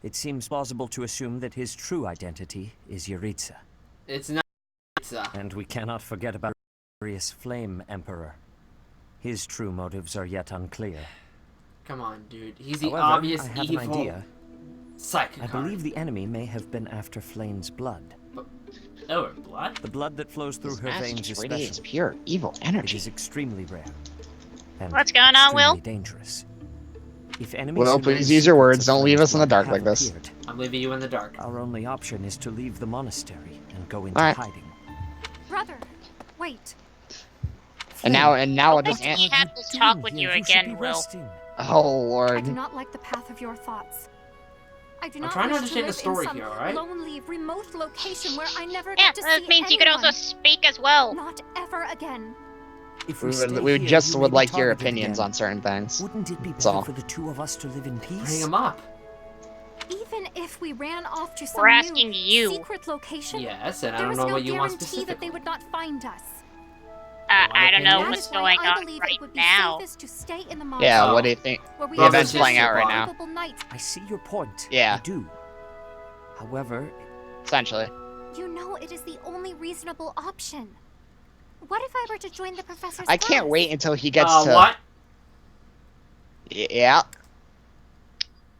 it seems plausible to assume that his true identity is Yuritsa. It's not. And we cannot forget about the mysterious Flame Emperor. His true motives are yet unclear. Come on, dude. He's the However, obvious I have evil an idea. psychic. I believe the enemy may have been after Flame's blood. Oh, her blood? The blood that flows through This her mask veins is just radiates special. pure evil It energy. is extremely rare. And What's going on, Will? extremely dangerous. If enemies Well, who know please the use your secrets words. of Don't leave Flame's us in the blood dark have like this. appeared, I'm leaving you in the dark. our only option is to leave the monastery and go into Alright. hiding. Brother, wait. And now I'll I just. think we have this talk with you should be again, Will. resting. Oh I lord. do not like the path of your thoughts. I do I'm not trying to wish understand the live story in some here, alright? lonely, remote location where I never Yeah, get to that see means you could anyone. also speak as well. Not ever again. If We stay would here, just you would may be like your targeted opinions again. on certain things. Wouldn't it be That's better all. for the two of us to live in Hang peace? him up. Even if we ran off to some We're new asking you. secret location, Yes, and I there don't is know no what you want guarantee that specifically. they would not find us. I don't know opinion? That what's is why going I on believe right it would be now. safest to stay in the Yeah, monastery, what do you think? where we The have event's such playing a out right now. survivable night. I see your point. Yeah. I do. However, Essentially. You know it is the only reasonable option. What if I were to join the professor's I can't class? wait until he gets to. What? Yeah.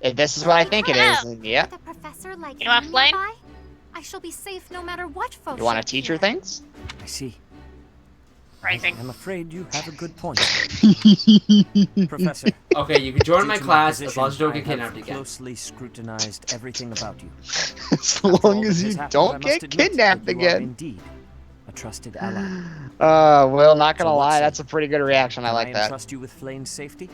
If this is what I think it is, then yeah. With a professor like You want him flame? nearby, I shall be safe no matter what foe You want to should teach her appear. things? I see. Rising. I'm afraid you have a good point. Professor. Okay, you can join due my to class as position, long as you don't I get have kidnapped again. closely scrutinized everything about you. As long all as that you has happened, I don't must get admit that kidnapped you are again. Indeed, a trusted ally. Well, not gonna So what lie, say? that's a pretty good reaction. I Can like that. entrust you with Flame's safety?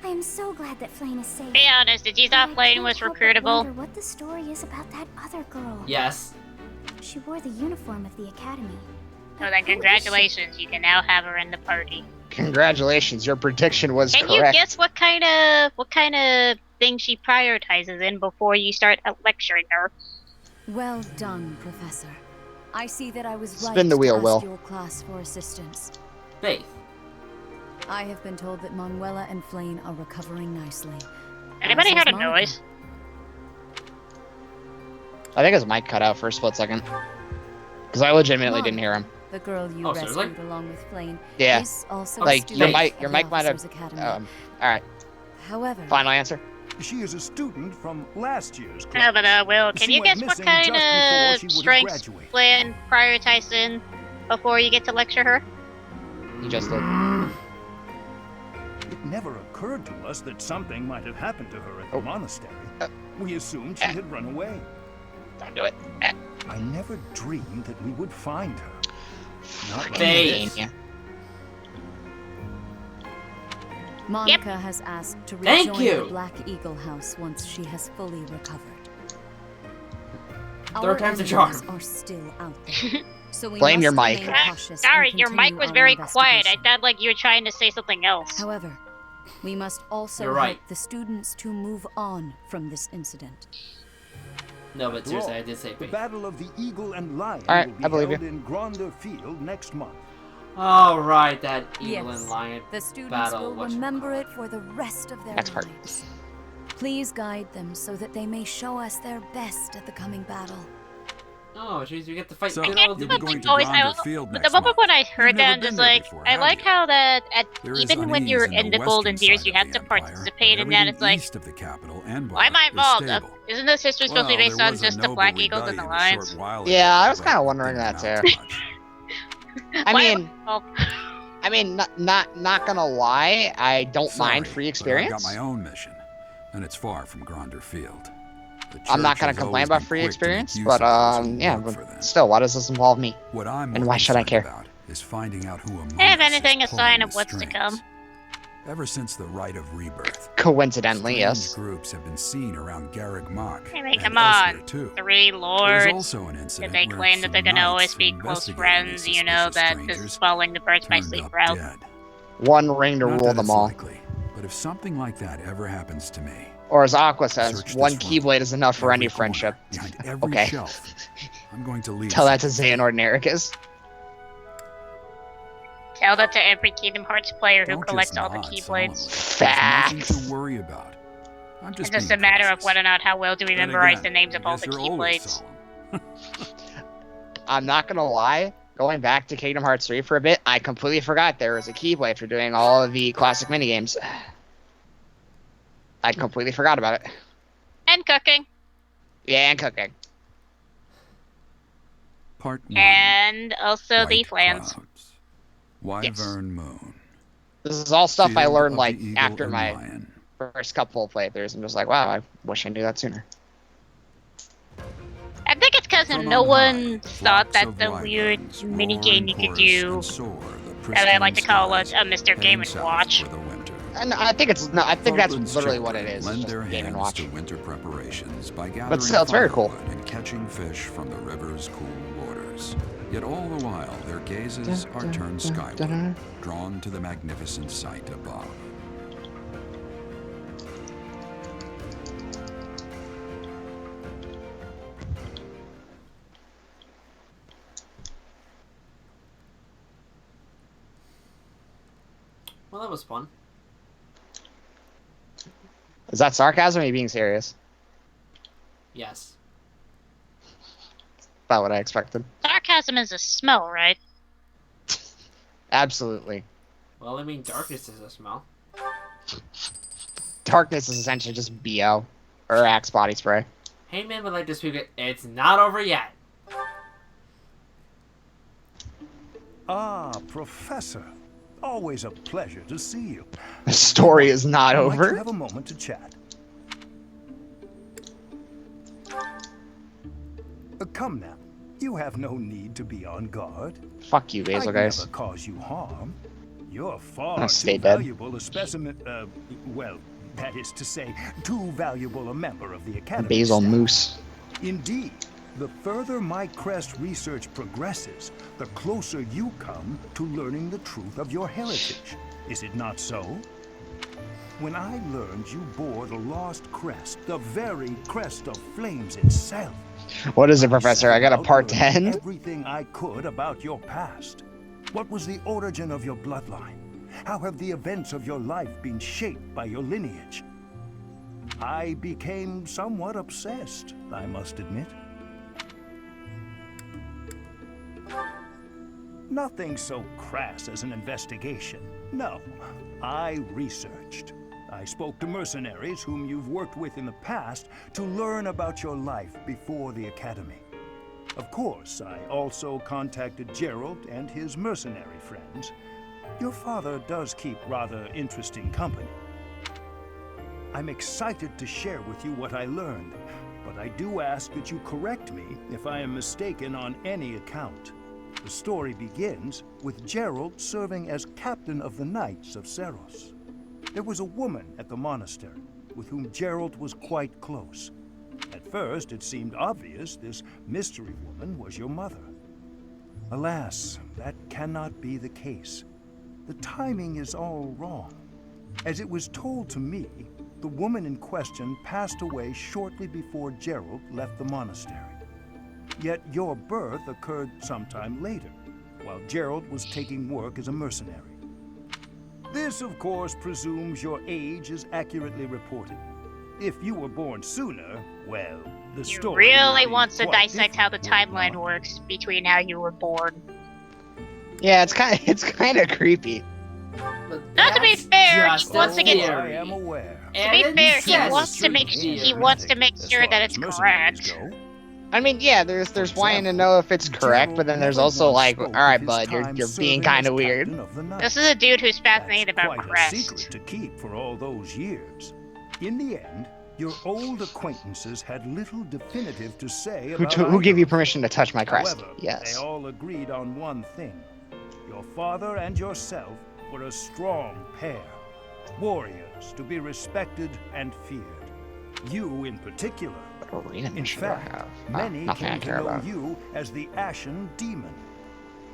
I am I'm so glad that Flame is safe. Be honest, did you thought Flame was recruitable? I wonder what the story is about that other girl. Yes. She wore the uniform of the academy. Well then, congratulations. You can now have her in the party. Congratulations, your prediction was Can correct. you guess what kind of thing she prioritizes in before you start lecturing her? Well done, Professor. I see that I was right Spin the wheel, to Will. ask your class for assistance. Faith. I have been told that Manuela and Flame are recovering nicely. Anybody As heard is a Monica. noise? I think his mic cut out for a split second. Because I legitimately didn't hear him. The girl you Oh, rescued seriously? along with Flame Yeah. is also Like, a your student mic, your of mic the might have... Officers Academy. Alright, However, final answer. She is a student from last year's class. No, but Will, can She you went guess what missing kind just before of she would have strengths graduated. Flynn prioritizing before you get to lecture her? You just did. It never occurred to us that something might have happened to her at the monastery. We assumed she had run away. Don't do it. I never dreamed that we would find her. Not like Faith. this. Monica has asked to Thank rejoin you. the Black Eagle House once she has fully recovered. Third Our time's a enemies charm. are still out there, so we Blame must your mic. remain cautious Sorry, and your mic continue was our very quiet. I investigation. thought like you were trying to say something else. However, we must also You're right. help the students to move on from this incident. No, but seriously, I did say The Faith. Battle of the Eagle and Lion All right, will be I believe held you. in Gronder Field next month. All right, that Eagle Yes, and Lion the students battle. will remember it for the rest of their Next part. lives. Please guide them so that they may show us their best at the coming battle. Oh, jeez, we get to fight So, good old you'll be going to Always, Gronder Field but next the moment month. when I heard You've that, never I'm been just there like, before, I have like you? how that There is even when unease you're in in the the Golden western Years, side you of have the to Empire, participate but in that. everything It's like, east of the capital and why am I is involved? stable. Isn't this history supposed to be Well, based there on was a just the noble Black Eagles and the rebellion a short Lions? while ago, Yeah, I was but kind of it wondering didn't that amount too. to much. I mean, not gonna lie, I don't mind Sorry, free but I've got experience. my own mission, and it's far from Gronder Field. The I'm not church gonna has complain always about been free quick to make experience, use but of those who yeah, work for them. but still, why does this involve me? What I'm And more why should I concerned care? about is finding out who among If us anything, a is sign pulling of the what's to strings. come. Ever since the Rite of Rebirth, Coincidentally, strange yes. groups have been seen around Garreg Mach I mean, and come elsewhere on. too. Three There was lords. also an That incident they where claim that some they're gonna always knights be who close investigated friends, these you know, suspicious that this is strangers following the birds by turned sleep up route. dead. One ring to Not rule that them it's all. likely, but if something like that ever happens to me, Or as Aqua says, search one this room, keyblade is enough for every any corner, friendship. behind every Okay. shelf. I'm going to leave Tell that to something. Xehanort and Ericus. Tell that to every Kingdom Hearts player who Don't collects just all the nod Keyblades. solemnly. There's nothing to worry about. I'm just It's just being a matter of cautious. whether or not how well do we Then memorize again, the names I of all guess the you're always Keyblades. solemn. I'm not gonna lie, going back to Kingdom Hearts 3 for a bit, I completely forgot there was a Keyblade for doing all of the classic minigames. I completely forgot about it. And cooking. Yeah, and cooking. Part 1. And also the White flans. Clouds. Wyvern Moon. This is all stuff I Field learned of like the Eagle after and my Lion. first couple of playthroughs. I'm just like, wow, I wish I knew that sooner. I think it's because From no on one high, thought flocks that of the wyverns weird roar minigame in you could chorus do and soar the that I like to pristine call a skies, Mr. Game heading and south Watch. for the winter. And I think it's no, I think that's Falkland's literally what it children is. Lend Just their Game and hands Watch. to winter preparations by gathering But still, it's very cool. firewood and catching fish from the river's cool waters. Yet all the while, their gazes are turned skyward, drawn to the magnificent sight above. Well, that was fun. Is that sarcasm or are you being serious? Yes. About what I expected. Sarcasm is a smell, right? Absolutely. Well, I mean, darkness is a smell. Darkness is essentially just BO. Or Axe body spray. Hey man would like to speak it. It's not over yet. Ah, Professor. Always a pleasure to see you. The story is not I'd like to over. have a moment to chat. Come now. You have no need to be on guard. Fuck you, Basil, I'd guys. never cause you harm. You're far I'll too stay dead. valuable a specimen, well, That is to say, too valuable a member of the Academy. Basil staff. Moose. Indeed, the further my crest research progresses, the closer you come to learning the truth of your heritage. Is it not so? When I learned you bore the lost crest, the very crest of flames itself. What is it, Professor? I got a part to learned end? Everything I could about your past. What was the origin of your bloodline? How have the events of your life been shaped by your lineage? I became somewhat obsessed, I must admit. Nothing so crass as an investigation. No, I researched. I spoke to mercenaries whom you've worked with in the past to learn about your life before the Academy. Of course, I also contacted Gerald and his mercenary friends. Your father does keep rather interesting company. I'm excited to share with you what I learned, but I do ask that you correct me if I am mistaken on any account. The story begins with Gerald serving as captain of the Knights of Seros. There was a woman at the monastery with whom Gerald was quite close. At first, it seemed obvious this mystery woman was your mother. Alas, that cannot be the case. The timing is all wrong. As it was told to me, the woman in question passed away shortly before Gerald left the monastery. Yet your birth occurred sometime later, while Gerald was taking work as a mercenary. This, of course, presumes your age is accurately reported. If you were born sooner, well, the He story really would be wants to quite dissect how the different, would it timeline not? works between how you were born. Yeah, it's kind of creepy. Not to be fair, he just wants a to get. theory. I am aware. To be And fair, he says wants to make theory. he wants to make As sure far that as it's mercenaries correct. go. I mean, yeah, there's wanting to example, know if it's correct, but then there's Gerald also never like, once all spoke right, of his bud, you're time being serving kind as of weird. captain of the Knights. This is a dude who's fascinated That's about quite a crest. secret to keep for all those years. In the end, your old acquaintances had little definitive to say about Who gave either you of them. permission to touch my crest? However, Yes. they all agreed on one thing. Your father and yourself were a strong pair. Warriors to be respected and feared. You in particular. What arena In mission do I fact, have? many Nothing I came to care know about. you as the Ashen Demon.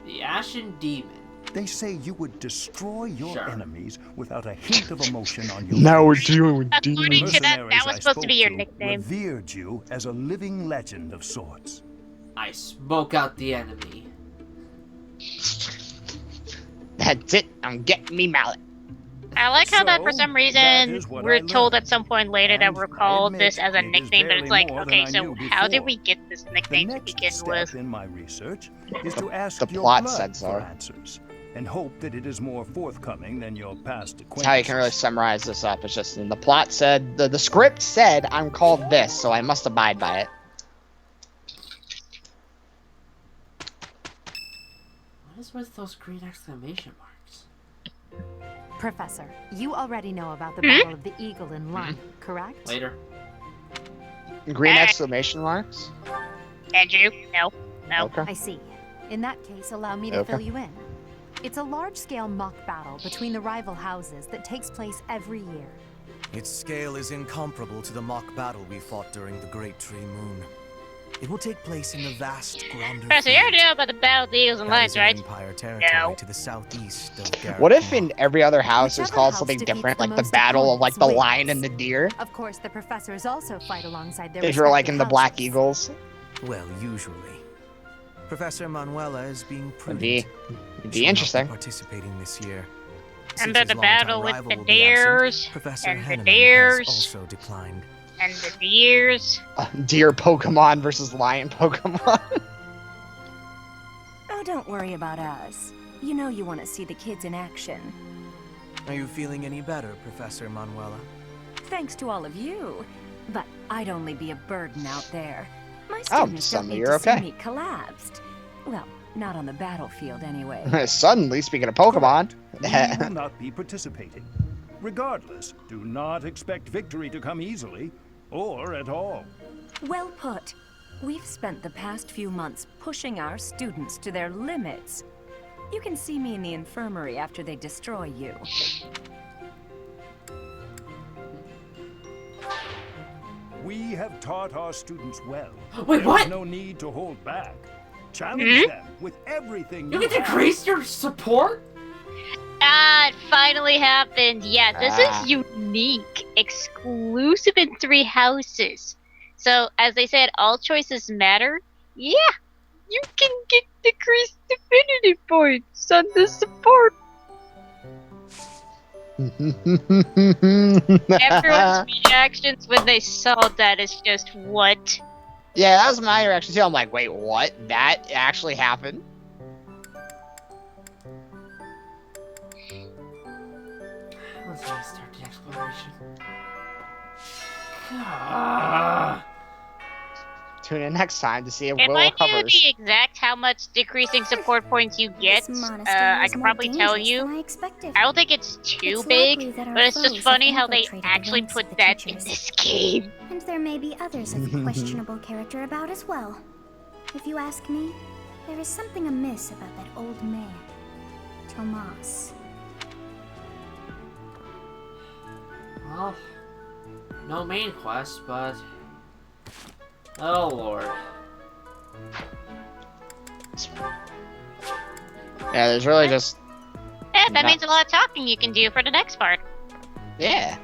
The Ashen Demon. They say you would destroy your Sure. enemies without a hint of emotion on your Now we're face. dealing with According demons. to that, Mercenaries that was I supposed to be spoke your to nickname. revered you as a living legend of sorts. I smoke out the enemy. That's it. I'm getting me mallet. I like how that for So, some that reason is what we're I told learned. at some point later that And we're I called admit this as a it is nickname, but it's barely like, more than okay, I so knew how did before. we get this The nickname to next begin step with? in my research is to ask the your plot blood said so. for answers, and hope that it is more forthcoming than your past acquaintances. That's how you can really summarize this up. It's just the plot said, the script said I'm called this, so I must abide by it. What is with those green exclamation marks? Professor, you already know about the Battle of the Eagle in Lund, correct? Later. Green exclamation marks? And you? No. No. Okay. I see. In that case, allow me to Okay. fill you in. It's a large-scale mock battle between the rival houses that takes place every year. Its scale is incomparable to the mock battle we fought during the Great Tree Moon. It will take place in the vast Gronder Professor, you already know about the Battle of the Eagles and That Lions, is in right? Empire territory No. to the southeast of Garrett. What if in every other house is Whichever called house something defeats different, the like the most battle of like the opponents lion wins. and the deer? Of course, the professors also fight alongside their If you're like respective in the Black houses. Eagles, Well, usually. Professor Manuela is being it'd prudent. be She will not interesting. be participating this year. And Since then his the battle longtime with rival the will be absent, deers, Professor and the Henneman deers. has also declined. And the deers. Deer Pokemon versus lion Pokemon. Oh, don't worry about us. You know you want to see the kids in action. Are you feeling any better, Professor Manuela? Thanks to all of you. But I'd only be a burden out there. My Oh, students don't suddenly need you're to okay. see me collapsed. Well, not on the battlefield anyway. Suddenly, speaking of Pokemon. We will not be participating. Regardless, do not expect victory to come easily, or at all. Well put. We've spent the past few months pushing our students to their limits. You can see me in the infirmary after they destroy you. We have taught our students well. Wait, There what? is no need to hold back. Challenge them with everything You you can have. decrease your support? Ah, it finally happened. Yeah, this Ah. is unique, exclusive in 3 houses. So, as they said, all choices matter. Yeah, you can get decreased affinity points on the support. Everyone's reactions when they saw that is just, what? Yeah, that was my reaction too. I'm like, wait, what? That actually happened? Let's start the exploration. Ah. Tune in next time to see if If Will I knew recovers. the exact how much decreasing support points you get, I could probably tell you. I don't think it's too big, but it's just funny how they actually put that in this game. And there may be others of questionable character about as well. If you ask me, there is something amiss about that old man, Tomas. Well, no main quest, but... Oh lord. Yeah, there's really just... Yeah, that means a lot of talking you can do for the next part. Yeah.